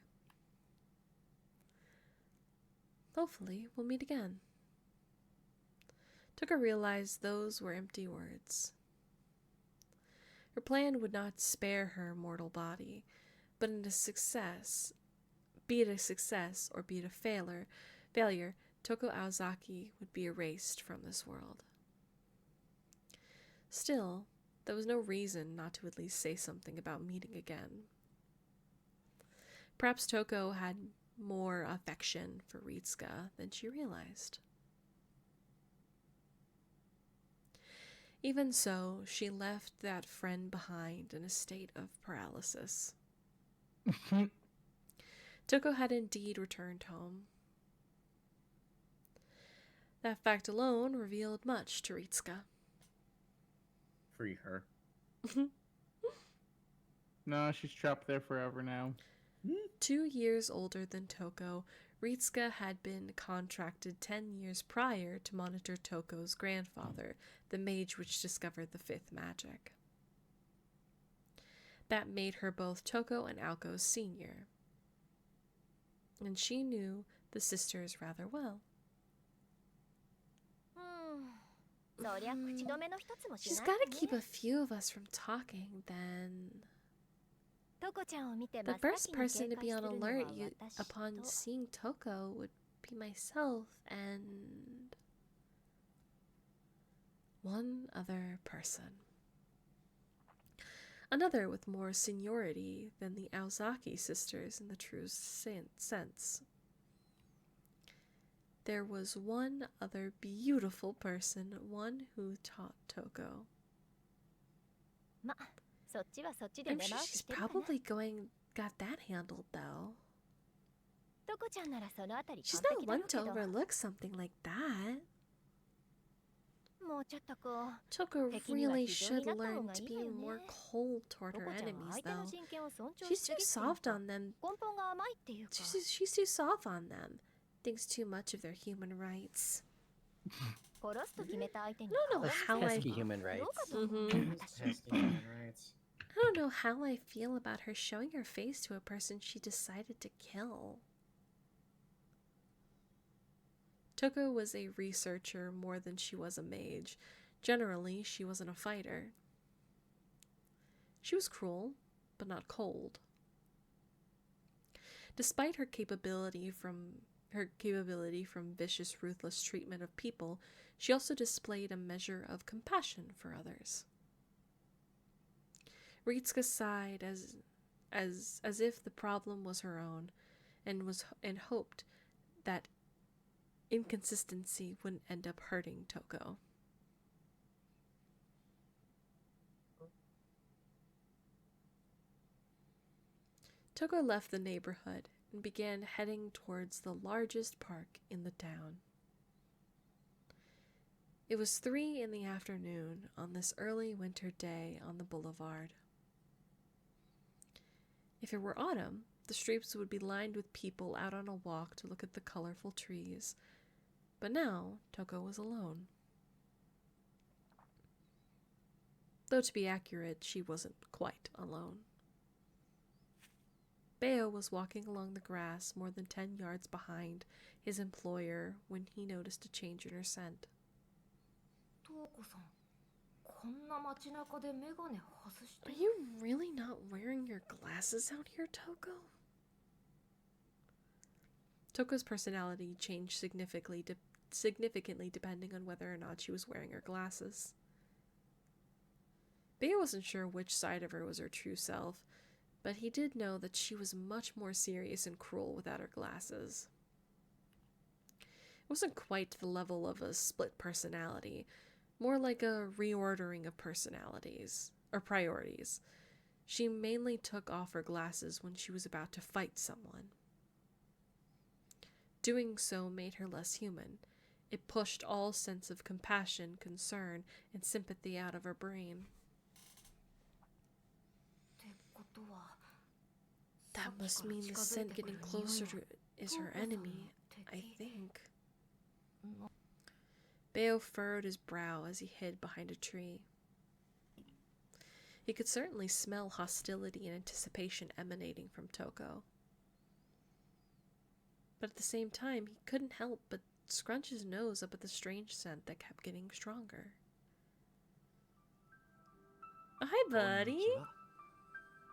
Hopefully, we'll meet again. Toko realized those were empty words. Her plan would not spare her mortal body, but in a success, be it a success or be it a failure, Toko Aozaki would be erased from this world. Still, there was no reason not to at least say something about meeting again. Perhaps Toko had more affection for Ritsuka than she realized. Even so, she left that friend behind in a state of paralysis. Toko had indeed returned home. That fact alone revealed much to Ritsuka. Free her. No, she's trapped there forever now. 2 years older than Toko, Ritsuka had been contracted 10 years prior to monitor Toko's grandfather, the mage which discovered the fifth magic. That made her both Toko and Aoko's senior. And she knew the sisters rather well. She's gotta keep a few of us from talking, then. The first person to be on alert upon seeing Toko would be myself and one other person. Another with more seniority than the Aozaki sisters in the true sense. There was one other beautiful person, one who taught Toko. I'm sure she's probably got that handled though. She's not one to overlook something like that. Toko really should learn to be more cold toward her enemies though. She's too soft on them. She's too soft on them. Thinks too much of their human rights. I don't know how Pesky human rights. Pesky human rights. I don't know how I feel about her showing her face to a person she decided to kill. Toko was a researcher more than she was a mage. Generally, she wasn't a fighter. She was cruel, but not cold. Despite her capability from vicious, ruthless treatment of people, she also displayed a measure of compassion for others. Ritsuka sighed as if the problem was her own, and hoped that inconsistency wouldn't end up hurting Toko. Toko left the neighborhood and began heading towards the largest park in the town. It was 3 in the afternoon on this early winter day on the boulevard. If it were autumn, the streets would be lined with people out on a walk to look at the colorful trees. But now, Toko was alone. Though to be accurate, she wasn't quite alone. Beo was walking along the grass more than 10 yards behind his employer when he noticed a change in her scent. Are you really not wearing your glasses out here, Toko? Toko's personality changed significantly depending on whether or not she was wearing her glasses. Bea wasn't sure which side of her was her true self, But he did know that she was much more serious and cruel without her glasses. It wasn't quite to the level of a split personality, more like a reordering of personalities, or priorities. She mainly took off her glasses when she was about to fight someone. Doing so made her less human. It pushed all sense of compassion, concern, and sympathy out of her brain. That must mean the scent getting closer to is her enemy, I think. Bayo furrowed his brow as he hid behind a tree. He could certainly smell hostility and anticipation emanating from Toko. But at the same time, he couldn't help but scrunch his nose up at the strange scent that kept getting stronger. Oh, hi, buddy.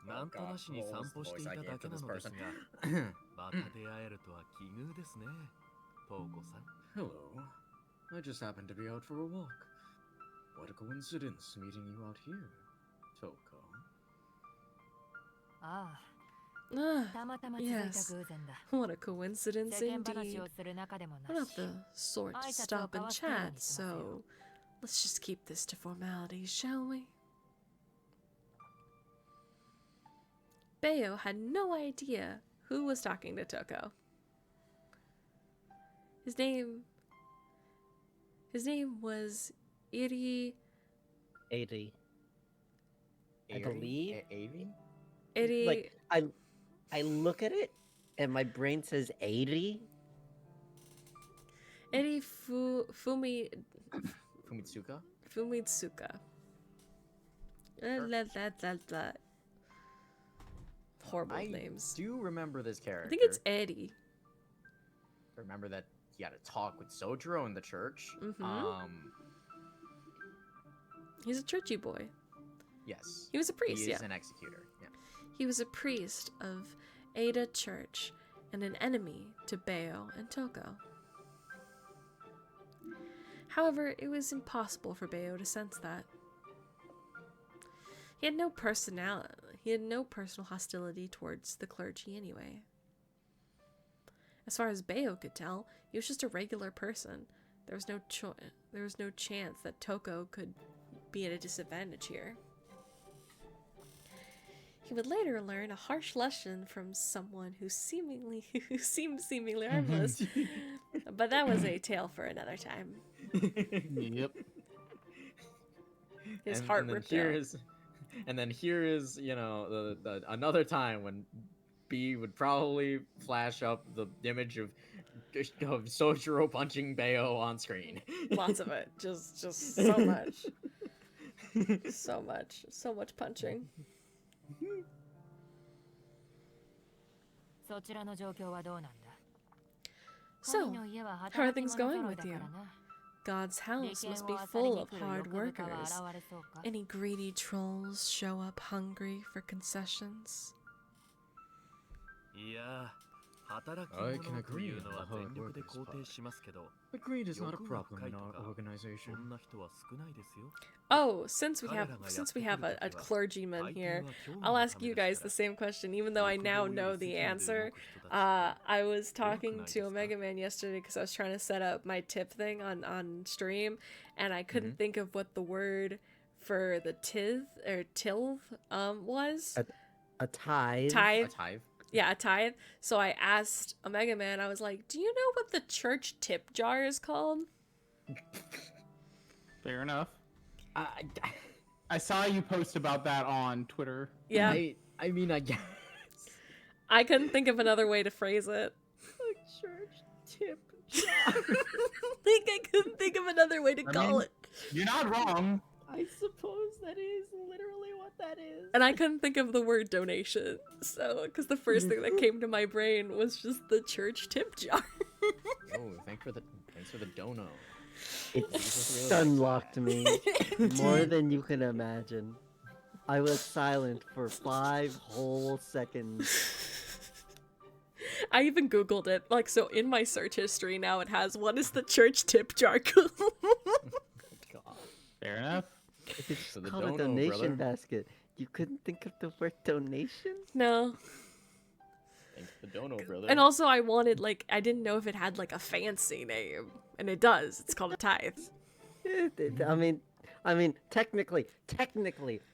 なんとなしに散歩していただけなのですが、また出会えるとは奇遇ですね、トウコさん。Hello. I just happened to be out for a walk. What a coincidence meeting you out here, Toko. Ah, yes. What a coincidence indeed. We're not the sort to stop and chat, so let's just keep this to formalities, shall we? Bayo had no idea who was talking to Toko. His name was Iri. 80. I believe. 80? Iri. Like I look at it and my brain says 80. Iri Fumitsuka? Fumitsuka. Horrible names. I do remember this character. I think it's Eddie. I remember that he had a talk with Sojiro in the church. He's a churchy boy. Yes. He was a priest, He is yeah. an executor, yeah. He was a priest of Ada Church and an enemy to Bayo and Toko. However, it was impossible for Bayo to sense that. He had no personal hostility towards the clergy anyway. As far as Bayo could tell, he was just a regular person. There was no chance that Toko could be at a disadvantage here. He would later learn a harsh lesson from someone who seemed seemingly harmless, but that was a tale for another time. Yep. His heart ripped out. And then here is, you know, the another time when B would probably flash up the image of Sojiro punching Bayo on screen. Lots of it. Just so much. So much punching. So, how are things going with you? God's house must be full of hard workers. Any greedy trolls show up hungry for concessions? I can agree on the hard workers part. But greed is not a problem in our organization. Oh, since we have a clergyman here, I'll ask you guys the same question, even though I now know the answer. I was talking to Omega Man yesterday because I was trying to set up my tip thing on stream, and I couldn't think of what the word for the tilth was. A tithe. Tithe. A tithe? Yeah, a tithe. So I asked Omega Man, I was like, do you know what the church tip jar is called? Fair enough. I saw you post about that on Twitter. Yeah. I mean, I guess. I couldn't think of another way to phrase it. A church tip jar. I couldn't think of another way to call it. You're not wrong. I suppose that is literally what that is. And I couldn't think of the word donation, so because the first thing that came to my brain was just the church tip jar. Oh, thanks for the dono. It unlocked me more than you can imagine. I was silent for 5 whole seconds. I even googled it, like, so in my search history now it has, what is the church tip jar called? God. Fair enough. If it's So the called a dono, donation brother. basket, You couldn't think of the word donation? No. Thanks for the dono, brother. And also I wanted, like, I didn't know if it had, like, a fancy name. And it does. It's called a tithe. I mean, technically,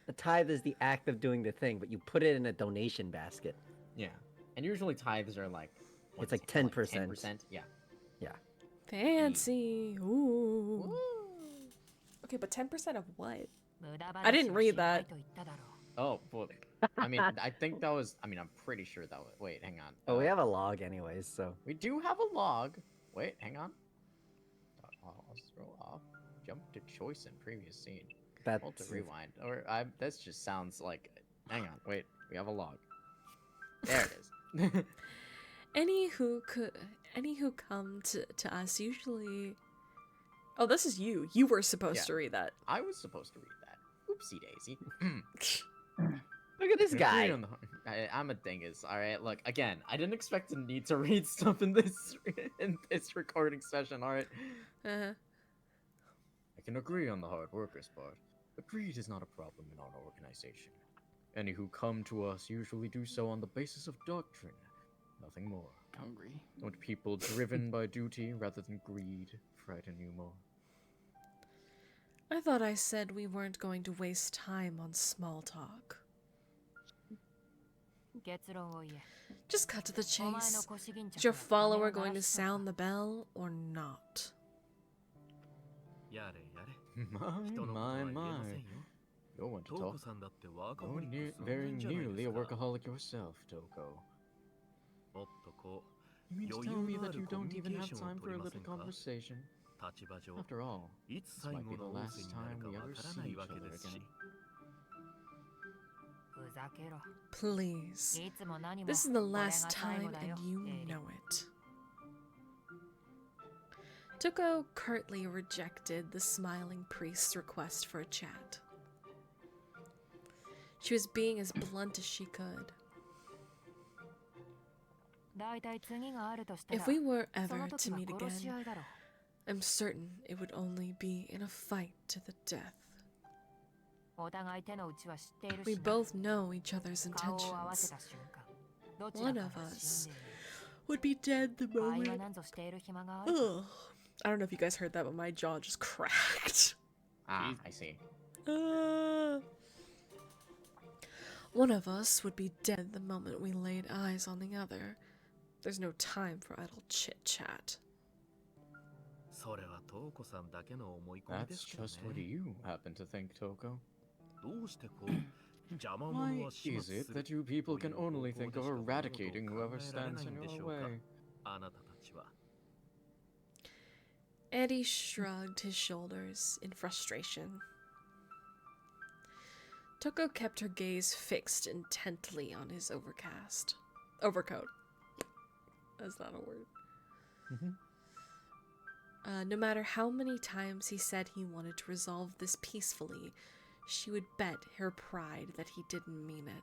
a tithe is the act of doing the thing, but you put it in a donation basket. Yeah. And usually tithes are like... It's like 10%. 10%? Yeah. Fancy. Ooh. Okay, but 10% of what? I didn't read that. Oh, well, I mean, I think that was... I mean, I'm pretty sure that was... Wait, hang on. Oh, we have a log anyways, so... We do have a log. Wait, hang on. I'll scroll off. Jump to choice in previous scene. That's... Hold to rewind. Or, this just sounds like... Hang on, wait. We have a log. There it is. Any who come to us usually... Oh, this is you. You were supposed to read that. I was supposed to read that. Oopsie daisy. Look at this guy. I'm a dingus. All right, look again. I didn't expect to need to read stuff in this recording session. All right. Uh-huh. I can agree on the hard workers part, but greed is not a problem in our organization. Any who come to us usually do so on the basis of doctrine, nothing more. Hungry. Don't people driven by duty rather than greed frighten you more? I thought I said we weren't going to waste time on small talk. Just cut to the chase. Is your follower going to sound the bell or not? My. You're one to talk. You're very nearly a workaholic yourself, Toko. You mean to tell me that you don't even have time for a little conversation? After all, this might be the last time we ever see each other again. Please. This is the last time and you know it. Toko curtly rejected the smiling priest's request for a chat. She was being as blunt as she could. If we were ever to meet again, I'm certain it would only be in a fight to the death. We both know each other's intentions. One of us would be dead the moment... Ugh. I don't know if you guys heard that, but my jaw just cracked. Ah, I see. One of us would be dead the moment we laid eyes on the other. There's no time for idle chit-chat. That's just what you happen to think, Toko. Why is it that you people can only think of eradicating whoever stands in your way? Eddie shrugged his shoulders in frustration. Toko kept her gaze fixed intently on his overcoat. That's not a word. No matter how many times he said he wanted to resolve this peacefully, she would bet her pride that he didn't mean it.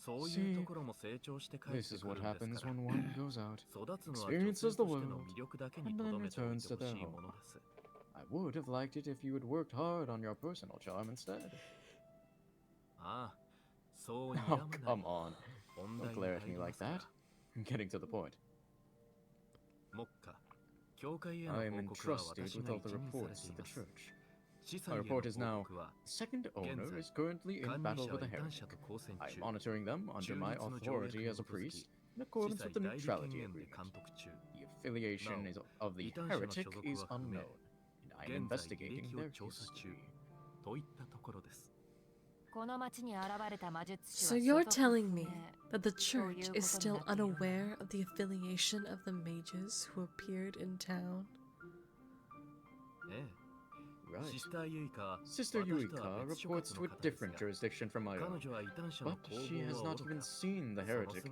See, this is what happens when one goes out, experiences the world, and then returns to their home. I would have liked it if you had worked hard on your personal charm instead. Oh, come on. Don't glare at me like that. I'm getting to the point. I am entrusted with all the reports to the church. My report is now, the second owner is currently in battle with a heretic. I am monitoring them under my authority as a priest, in accordance with the neutrality agreement. The affiliation of the heretic is unknown, and I am investigating their history. So you're telling me that the church is still unaware of the affiliation of the mages who appeared in town? Right. Sister Yuika reports to a different jurisdiction from my own, but she has not even seen the heretic,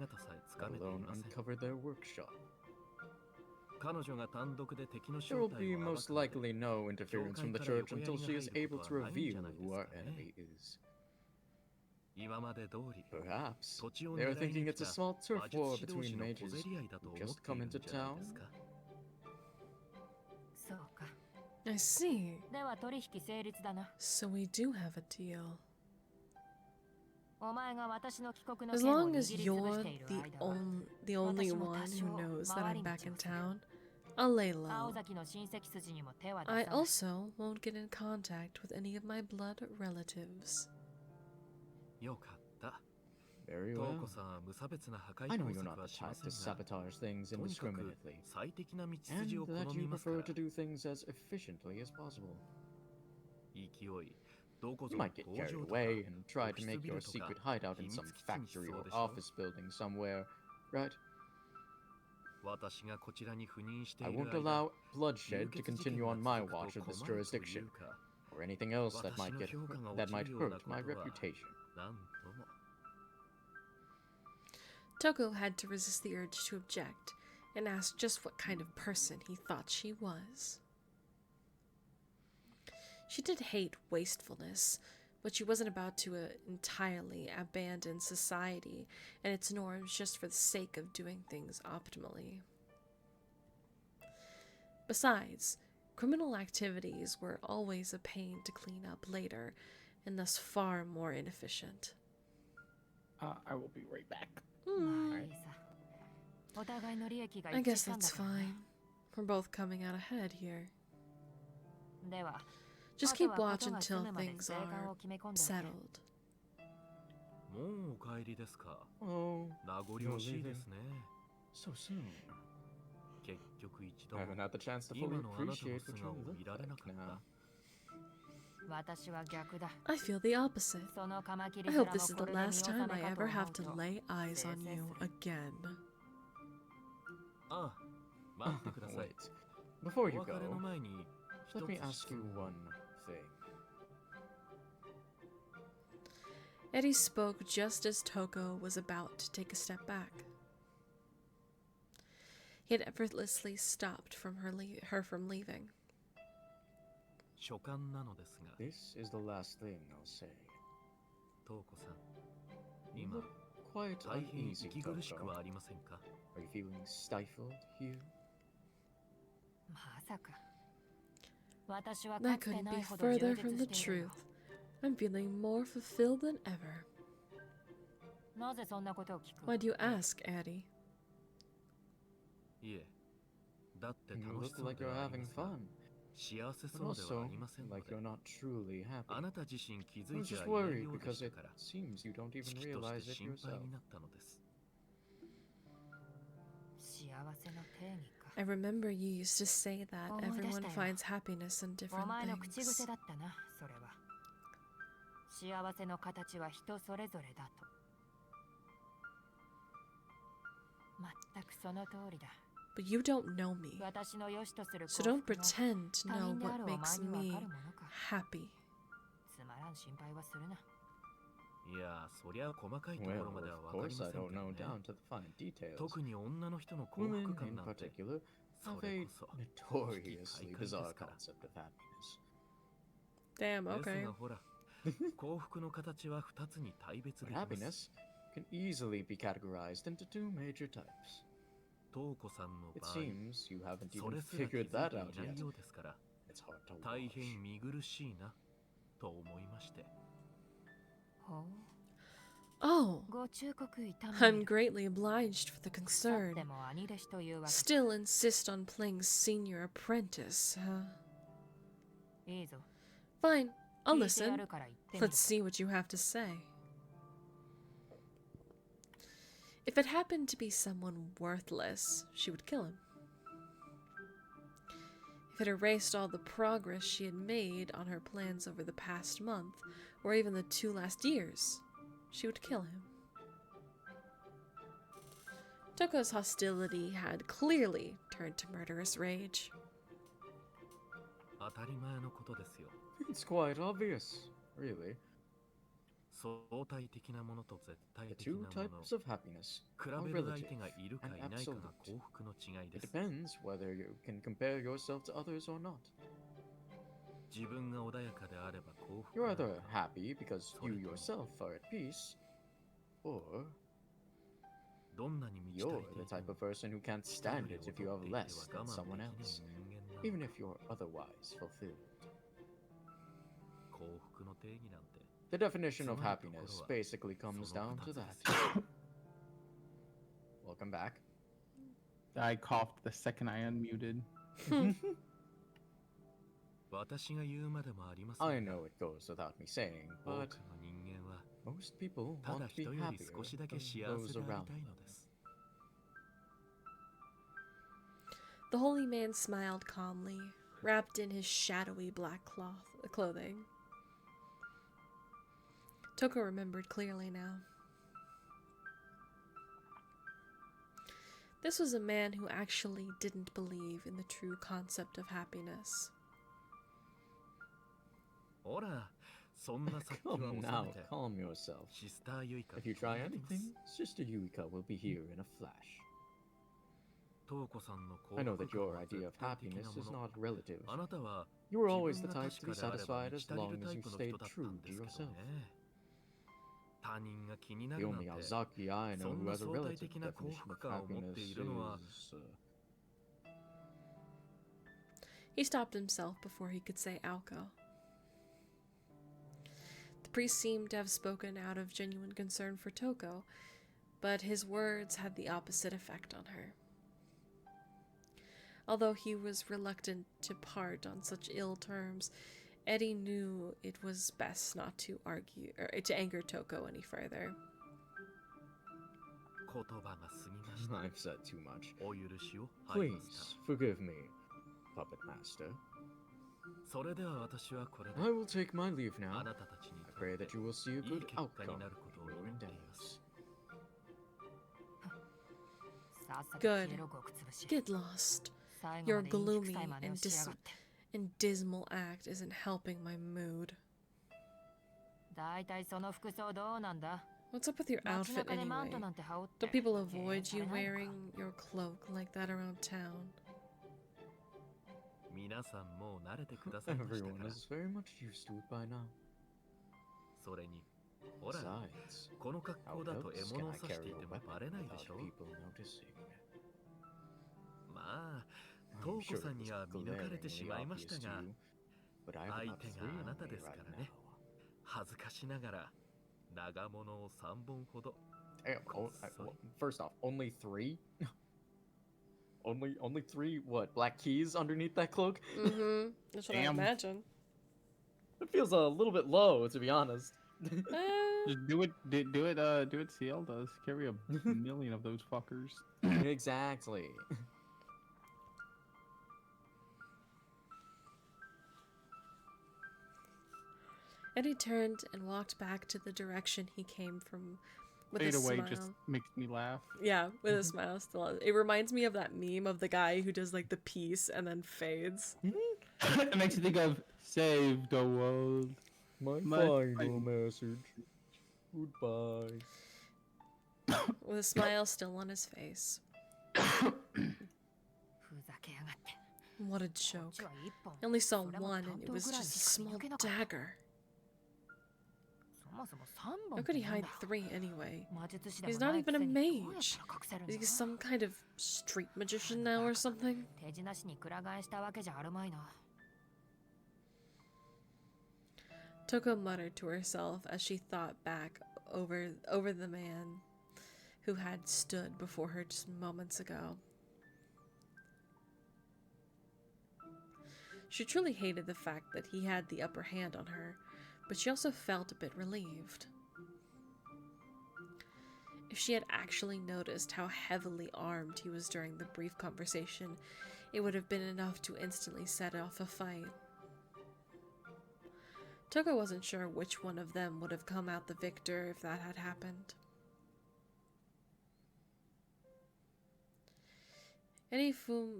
let alone uncovered their workshop. There will be most likely no interference from the church until she is able to reveal who our enemy is. Perhaps they are thinking it's a small turf war between mages who just come into town. I see. では取引成立だな。 So we do have a deal. お前が私の帰国の As 件を long 握 as りつぶ you're している the 間は the only one who knows that I'm back in town, I'll lay 青 low. 崎の親戚筋にも手は出 I さない。 also won't get in contact with any of my blood relatives. よかった。 Very ト well. ウコさんは無差別な破壊 I 工 know you're 作 not は the しま type せ to んが、 sabotage things とにかく indiscriminately, 最適な道 and 筋を好 that み you ますから prefer to do things as efficiently as possible. 勢い、どこ You ぞ might get 工 carried 場とか away and オ try フ to ィス make ビ your ルとか secret hideout 秘 in 密 some 基地にし factory そう or でしょ。 office building somewhere, right? 私がこちらに赴任して I いる won't 間、 allow bloodshed to 流血事件 continue が on my 続くと watch of 困 this るとい jurisdiction, うか、 or anything else that 私 might の get 評価が that 落ち might るような hurt こ my とは reputation. なんとも。 Toko had to resist the urge to object and ask just what kind of person he thought she was. She did hate wastefulness, but she wasn't about to entirely abandon society and its norms just for the sake of doing things optimally. Besides, criminal activities were always a pain to clean up later, and thus far more inefficient. I will be right back. まあいいさ。お互いの利益が I 一致 guess したんだ that's からね。 fine. We're both coming out ahead here. では、 Just あと keep はこと watch が済 until むまで things 生還 are を決め込んでおけ。 settled. もうお帰りですか。 Oh, 名残惜しいですね。 so soon. 結局一度 I も haven't had the chance to 今 fully のあなたの appreciate 素 what you 顔を look 見られな like かっ now. た。私は逆だ。 I feel the opposite. そのカマキリ I 面 hope も this is こ the れで見 last 納 time め I かと ever 思 have う to と lay eyes on せいせい you する。 again. ああ、待ってください。 Wait, before お you 別れの go, 前に一 let me つ ask 質 you 問。 one thing. Eddie spoke just as Toko was about to take a step back. He had effortlessly stopped her from leaving. 所感なのですが、 This is the last thing I'll say. トウコさん、 You 今 look quite 大変 uneasy, 息苦しく Toko. はありませんか？ Are you feeling stifled here? まさか。私はか That つて couldn't な be いほど充 further 実 from the しているよ。 truth. I'm feeling more fulfilled than ever. なぜそんなことを聞く？ Why do you ask, Addie? いえ、だって You 楽し look そう like で you're はあり having ますが、 fun, 幸せ but そうではあ also りませんの like で、 you're not truly あ happy. なた自身気 I づい was て just はいない worried ようで because した it から seems you don't 危 even 機として realize it 心配 yourself. になったのです。幸せの定義か。 I remember you used to say that 思い出したよ。 everyone finds happiness in お different 前の口 things. 癖だったな、それは。幸せの形は人それぞれだと。全くその通りだ。 But you don't know me, 私の良しとする so 幸 don't 福が pretend to 他 know 人であ what るお前 makes にわ me かるものか。 happy. つまらん心配はするな。いや、そりゃ細かいとこ Well, ろまでは of わかり course ま I せん don't けど know ね。 down to the fine details. 特に女の人の幸 Women 福感 in なんて、 particular そ have れ a こそ notoriously 快感です bizarre から。 concept of happiness. Damn, です okay. がほら、幸福の形は2つに大別 But できます。 happiness can easily be categorized into two major types. トウコさんの It 場合、 seems you haven't それ even すら気づい figured て that い out ない yet. ようですから、 It's hard to 大 watch. 変見苦しいな、と思いまして。ほう。 Oh, ご忠告いたま I'm える。 greatly obliged for the 腐って concern. も兄弟子というわけ。 Still insist on playing senior apprentice, huh? いいぞ。 Fine, I'll 聞いてや listen. るから言ってみる Let's see what you have to say. If it happened to be someone worthless, she would kill him. If it erased all the progress she had made on her plans over the past month, or even the 2 last years, she would kill him. Toko's hostility had clearly turned to murderous rage. 当たり前のことですよ。 It's quite obvious, really. 相対的なものと絶対 The 的な two もの。 types of happiness 比 are べる相 relative 手がいるか and いないか absolute. が幸福の違いで It す。 depends whether you can compare yourself to others or not. 自分が穏やかであれば幸福 You're なの either か、 happy because you yourself are at peace, or どんなに満ち足 you're りて the いて type も of person who can't 人よ stand り it if 劣 you って have いては less 我 than 慢 someone できない else. 人間 even if you're otherwise fulfilled. The definition of happiness basically comes down to that. Welcome back. I coughed the second I unmuted. I know it goes without me saying, but most people want to be happier than those around them. The holy man smiled calmly, wrapped in his shadowy black clothing. Toko remembered clearly now. This was a man who actually didn't believe in the true concept of happiness. Come now, calm yourself. If you try anything, Sister Yuika will be here in a flash. I know that your idea of happiness is not relative. You were always the type to be satisfied as long as you stayed true to yourself. The only Alzaki I know who has a relative definition of happiness is... He stopped himself before he could say Aoko. The priest seemed to have spoken out of genuine concern for Toko, but his words had the opposite effect on her. Although he was reluctant to part on such ill terms, Eddie knew it was best not to argue or to anger Toko any further. I've said too much. Please, forgive me, Puppet Master. I will take my leave now. I pray that you will see a good outcome in your endeavors. Good. Get lost. Your gloomy and dismal act isn't helping my mood. What's up with your outfit anyway? Don't people avoid you wearing your cloak like that around town? Everyone is very much used to it by now. Besides, how else can I carry a weapon without people noticing? I'm sure it was glaringly obvious to you, but I have about 3 on me right now. First off, only 3? only 3 what, black keys underneath that cloak? Mm-hmm. That's what I imagine. It feels a little bit low, to be honest. Just do it CL does. Carry a million of those fuckers. Exactly. Eddie turned and walked back to the direction he came from with Fade a away smile. just makes me laugh. Yeah, with a smile still. It reminds me of that meme of the guy who does like the peace and then fades. It makes you think of save the world. My final message. Goodbye. With a smile still on his face. What a joke. I only saw one and it was just a small dagger. How could he hide 3 anyway? He's not even a mage. Is he some kind of street magician now or something? Toko muttered to herself as she thought back over the man who had stood before her just moments ago. She truly hated the fact that he had the upper hand on her, but she also felt a bit relieved. If she had actually noticed how heavily armed he was during the brief conversation, it would have been enough to instantly set off a fight. Toko wasn't sure which one of them would have come out the victor if that had happened. Any Fumisuka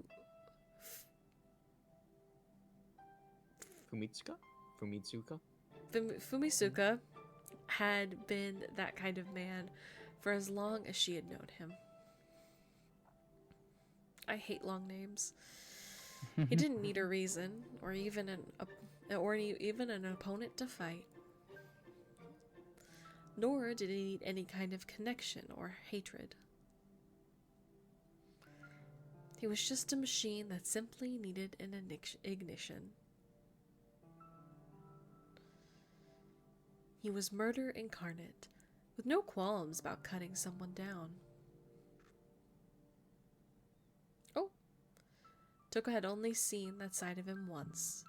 had been that kind of man for as long as she had known him. I hate long names. He didn't need a reason or even an opponent to fight. Nor did he need any kind of connection or hatred. He was just a machine that simply needed an ignition. He was murder incarnate, with no qualms about cutting someone down. Oh, Toko had only seen that side of him once.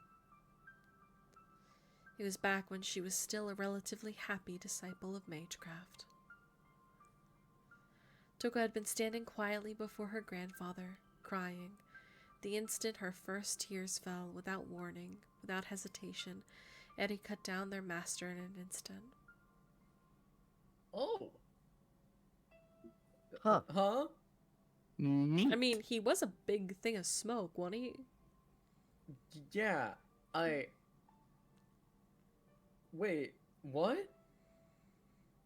It was back when she was still a relatively happy disciple of magecraft. Toko had been standing quietly before her grandfather, crying. The instant her first tears fell, without warning, without hesitation, Eddie cut down their master in an instant. Oh. Huh. Huh? Neat. I mean, he was a big thing of smoke, wasn't he? Yeah, Wait, what?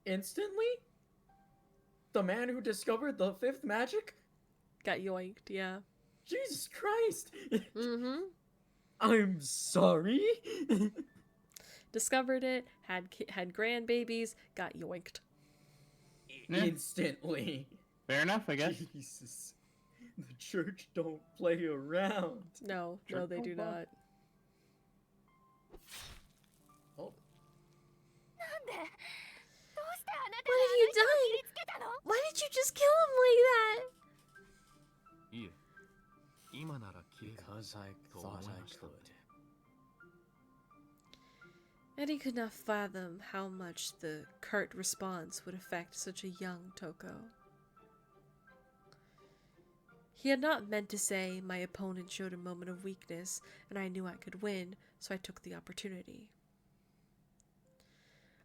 Instantly? The man who discovered the fifth magic? Got yoinked, yeah. Jesus Christ! Mm-hmm. I'm sorry? Discovered it, had grandbabies, got yoinked. Yeah. Instantly. Fair enough, I guess. Jesus. The church don't play around. No, Sure. no, they do not. Oh. What have you done? Why did you just kill him like that? いえ、今なら切れる Because I と thought 思い I ましたの could. で。 Eddie could not fathom how much the curt response would affect such a young Toko. He had not meant to say, my opponent showed a moment of weakness, and I knew I could win, so I took the opportunity.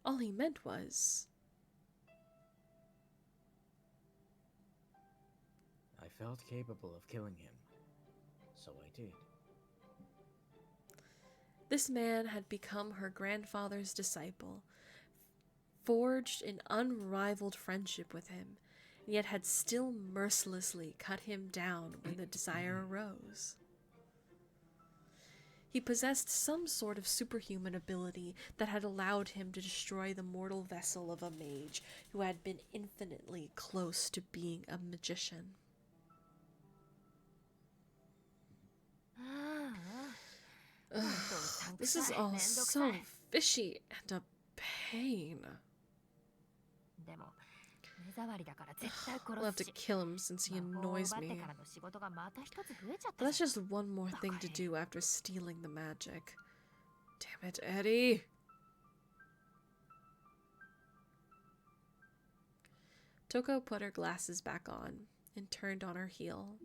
All he meant was, I felt capable of killing him, so I did. this man had become her grandfather's disciple, forged an unrivaled friendship with him, and yet had still mercilessly cut him down when the desire arose. He possessed some sort of superhuman ability that had allowed him to destroy the mortal vessel of a mage who had been infinitely close to being a magician. Ugh, this is all so fishy and a pain. I'll have to kill him since he annoys me. But that's just one more thing to do after stealing the magic. Damn it, Eddie! Toko put her glasses back on and turned on her heel.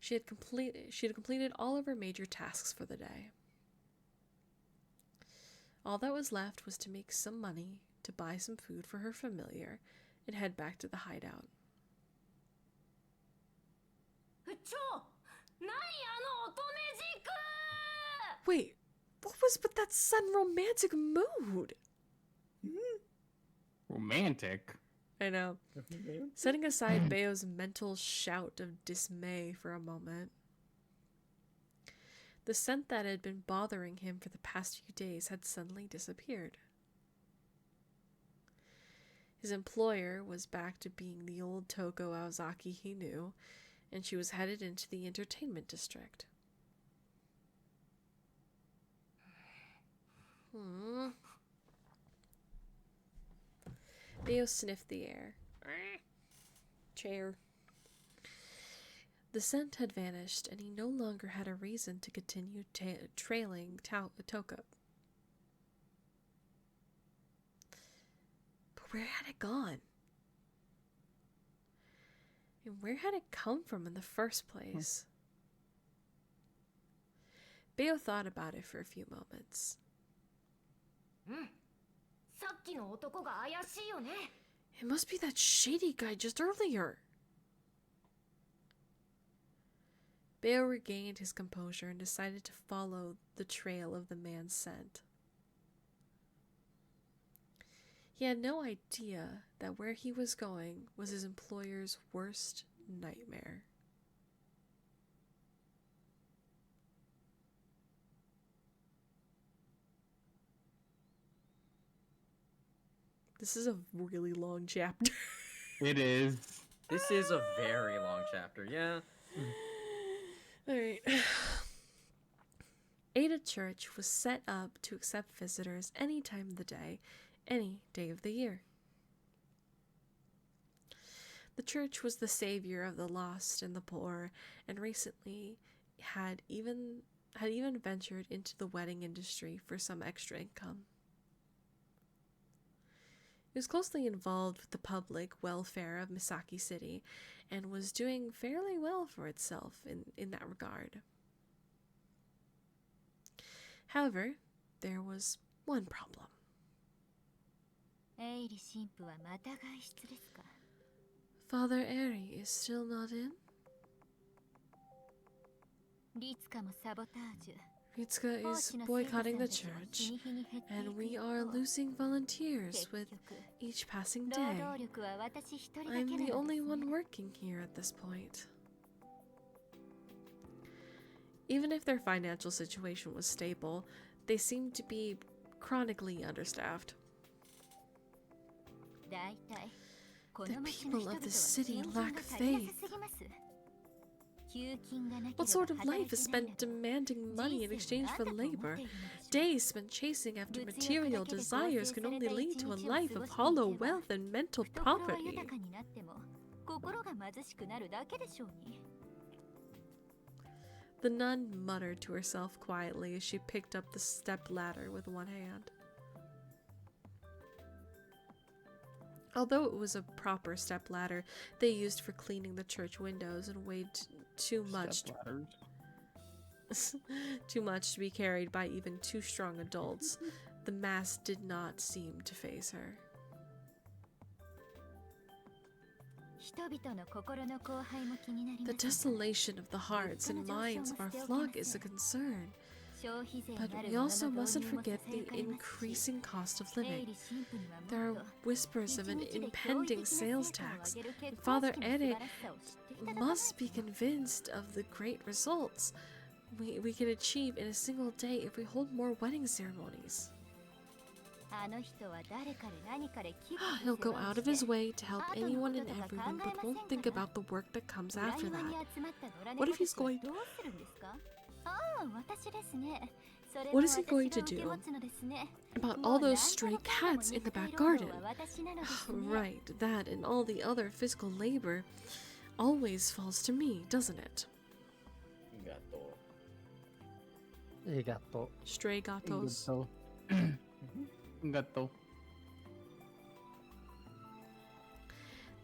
She had completed all of her major tasks for the day. All that was left was to make some money, to buy some food for her familiar, and head back to the hideout. Wait, what was with that sudden romantic mood? Romantic? I know. Setting aside Bayo's mental shout of dismay for a moment, the scent that had been bothering him for the past few days had suddenly disappeared. His employer was back to being the old Toko Aozaki he knew, and she was headed into the entertainment district. Bayo sniffed the air. Chair. The scent had vanished, and he no longer had a reason to continue trailing Toko. But where had it gone? And where had it come from in the first place? Bayo thought about it for a few moments. It must be that shady guy just earlier. Bayo regained his composure and decided to follow the trail of the man's scent. He had no idea that where he was going was his employer's worst nightmare. This is a really long chapter. It is. This is a very long chapter, yeah. Alright. Ada Church was set up to accept visitors any time of the day, any day of the year. The church was the savior of the lost and the poor, and recently had even ventured into the wedding industry for some extra income. It was closely involved with the public welfare of Misaki City and was doing fairly well for itself in that regard. However, there was one problem. Father Eri is still not in? Ritsuka is boycotting the church, and we are losing volunteers with each passing day. I'm the only one working here at this point. Even if their financial situation was stable, they seemed to be chronically understaffed. The people of the city lack faith. What sort of life is spent demanding money in exchange for labor? Days spent chasing after material desires can only lead to a life of hollow wealth and mental poverty. The nun muttered to herself quietly as she picked up the step ladder with one hand. Although it was a proper step ladder they used for cleaning the church windows and weighed too much to be carried by even two strong adults, the mass did not seem to faze her. The desolation of the hearts and minds of our flock is a concern, but we also mustn't forget the increasing cost of living. There are whispers of an impending sales tax, and Father Ere must be convinced of the great results we can achieve in a single day if we hold more wedding ceremonies. He'll go out of his way to help anyone and everyone, but won't think about the work that comes after that. What if he's going... What is he going to do about all those stray cats in the back garden? Right, that and all the other physical labor always falls to me, doesn't it? Gato. Stray gatos. Gato.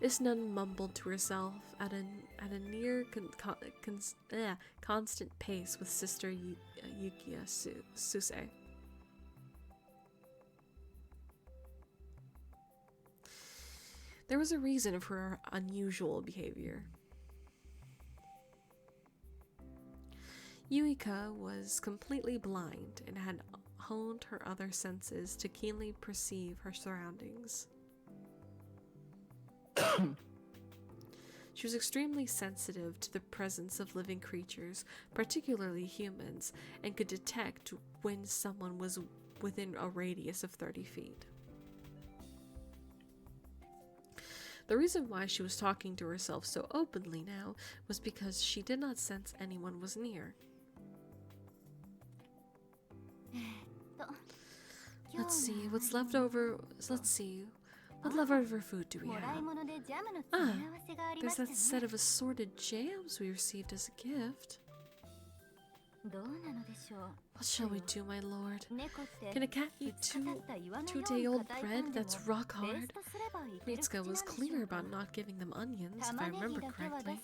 This nun mumbled to herself at a near constant pace with Sister Yukiya Suse. There was a reason for her unusual behavior. Yuika was completely blind and had honed her other senses to keenly perceive her surroundings. She was extremely sensitive to the presence of living creatures, particularly humans, and could detect when someone was within a radius of 30 feet. The reason why she was talking to herself so openly now was because she did not sense anyone was near. Let's see, what's left over. Let's see. What leftover food do we have? There's that set of assorted jams we received as a gift. What shall we do, my lord? Can a cat eat two-day-old bread that's rock hard? Ritsuka was clear about not giving them onions, if I remember correctly.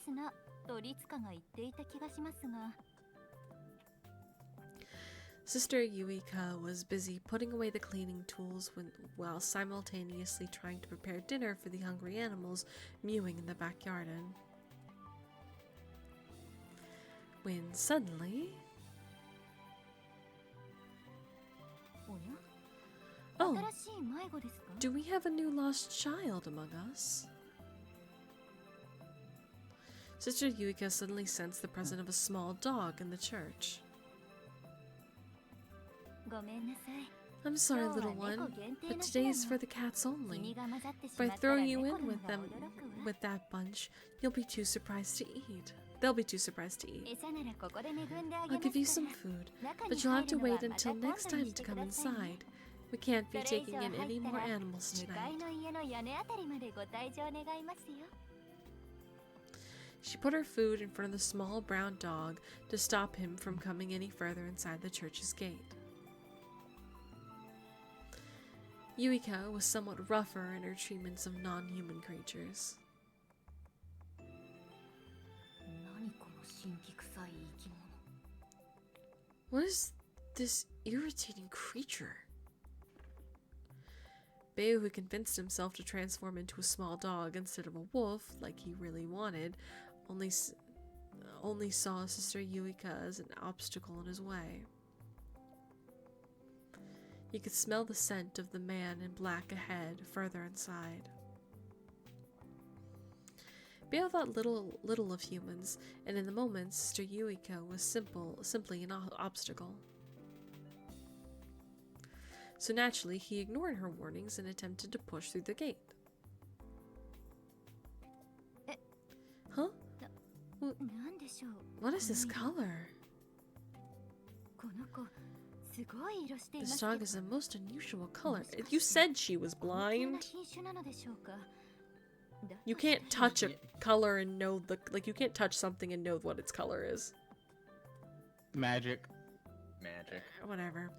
Sister Yuika was busy putting away the cleaning tools while simultaneously trying to prepare dinner for the hungry animals mewing in the backyard. When suddenly... Oh, do we have a new lost child among us? Sister Yuika suddenly sensed the presence of a small dog in the church. I'm sorry, little one, but today is for the cats only. If I throw you in with them, with that bunch, you'll be too surprised to eat. They'll be too surprised to eat. I'll give you some food, but you'll have to wait until next time to come inside. We can't be taking in any more animals tonight. She put her food in front of the small brown dog to stop him from coming any further inside the church's gate. Yuika was somewhat rougher in her treatments of non-human creatures. What is this irritating creature? Bayo, who convinced himself to transform into a small dog instead of a wolf, like he really wanted, only saw Sister Yuika as an obstacle in his way. He could smell the scent of the man in black ahead, further inside. Bayo thought little of humans, and in the moment, Sister Yuika was simply an obstacle. So naturally, he ignored her warnings and attempted to push through the gate. Huh? What is this color? This dog is a most unusual color. You said she was blind. You can't touch a color and know you can't touch something and know what its color is. Magic. Whatever.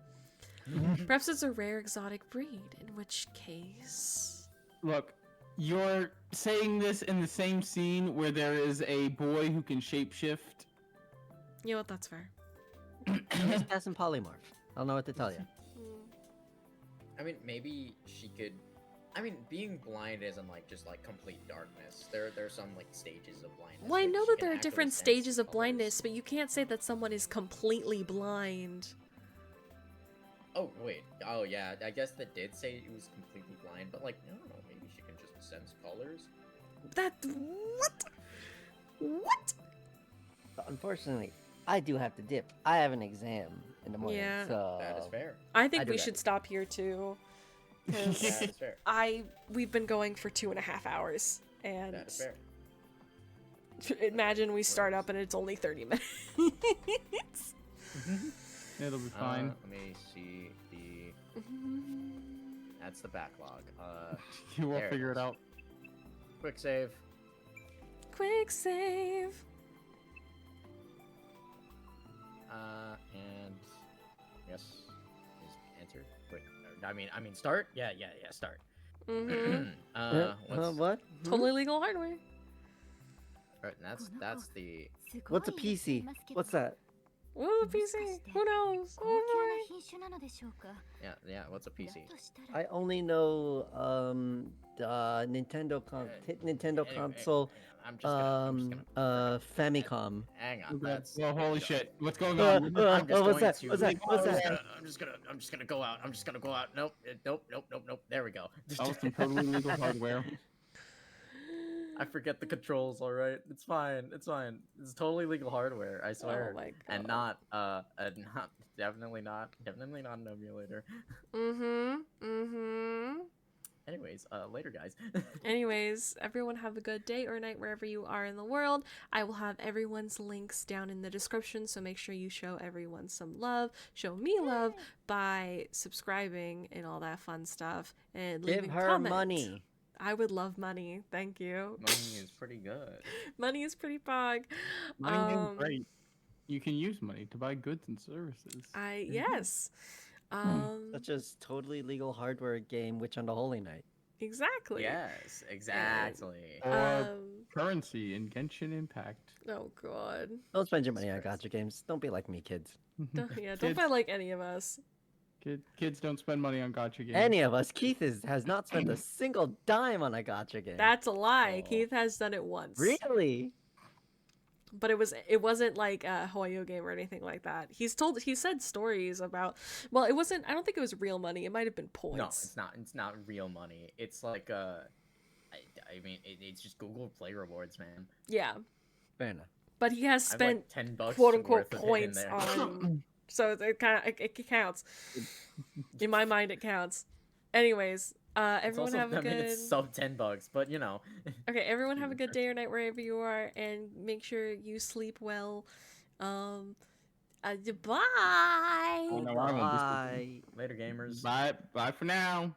Perhaps it's a rare exotic breed, in which case... Look, you're saying this in the same scene where there is a boy who can shapeshift. You know what, that's fair. Just pass and polymorph. I don't know what to tell you. I mean, maybe she could... I mean, being blind isn't just complete darkness. There's some stages of blindness. Well, I know that there are different stages of blindness, but you can't say that someone is completely blind. Oh, wait. Oh, yeah. I guess that did say it was completely blind, but, I don't know, maybe she can just sense colors? What? What? Unfortunately, I do have to dip. I have an exam in the morning, Yeah. so... That is fair. I think we should stop here, too. That is fair. We've been going for 2.5 hours, and... That is fair. Imagine we start up and it's only 30 minutes. It'll be fine. Let me see the... That's the backlog. You will figure it out. Quick save. Quick save. And... Yes. Is enter? Wait. I mean, start? Yeah, start. What? Totally legal hardware. Right, and that's the... What's a PC? What's that? Ooh, PC. Who knows? Oh Yeah, what's a PC? I only know the Nintendo console. I'm just gonna Famicom. hang on. Okay. That's Well, holy shit. What's going on? What's that? I'm just gonna go out. Nope. There we go. That was some totally legal hardware. I forget the controls. All right, it's fine. It's totally legal hardware. I swear. Oh my god. And not definitely not an emulator. Anyways, later, guys. Anyways, everyone have a good day or night wherever you are in the world. I will have everyone's links down in the description, so make sure you show everyone some love. Show me love by subscribing and all that fun stuff. And leaving Give her comments. money. I would love money. Thank you. Money is pretty good. Money is pretty pog. Money is great. You can use money to buy goods and services. Yes. Such as totally legal hardware game, Witch on the Holy Night. Exactly. Yes, exactly. Or currency in Genshin Impact. Oh god. Don't spend your money on gacha games. Don't be like me, kids. Don't buy like any of us. Kids don't spend money on gacha games. Any of us. Keith has not spent a single dime on a gacha game. That's a lie. Keith has done it once. Really? But it wasn't like a Hoyo game or anything like that. He said stories about, well, it wasn't, I don't think it was real money. It might have been points. No, it's not real money. It's like it's just Google Play rewards, man. Yeah. Fair enough. But he has spent like $10 quote unquote worth of it in points there. on so it counts. In my mind, it counts. Anyways, everyone have a good. It's sub $10, but you know. Okay, everyone have a good day or night wherever you are, and make sure you sleep well. Bye. Oh, no, I won't be sleeping. Later, gamers. Bye for now.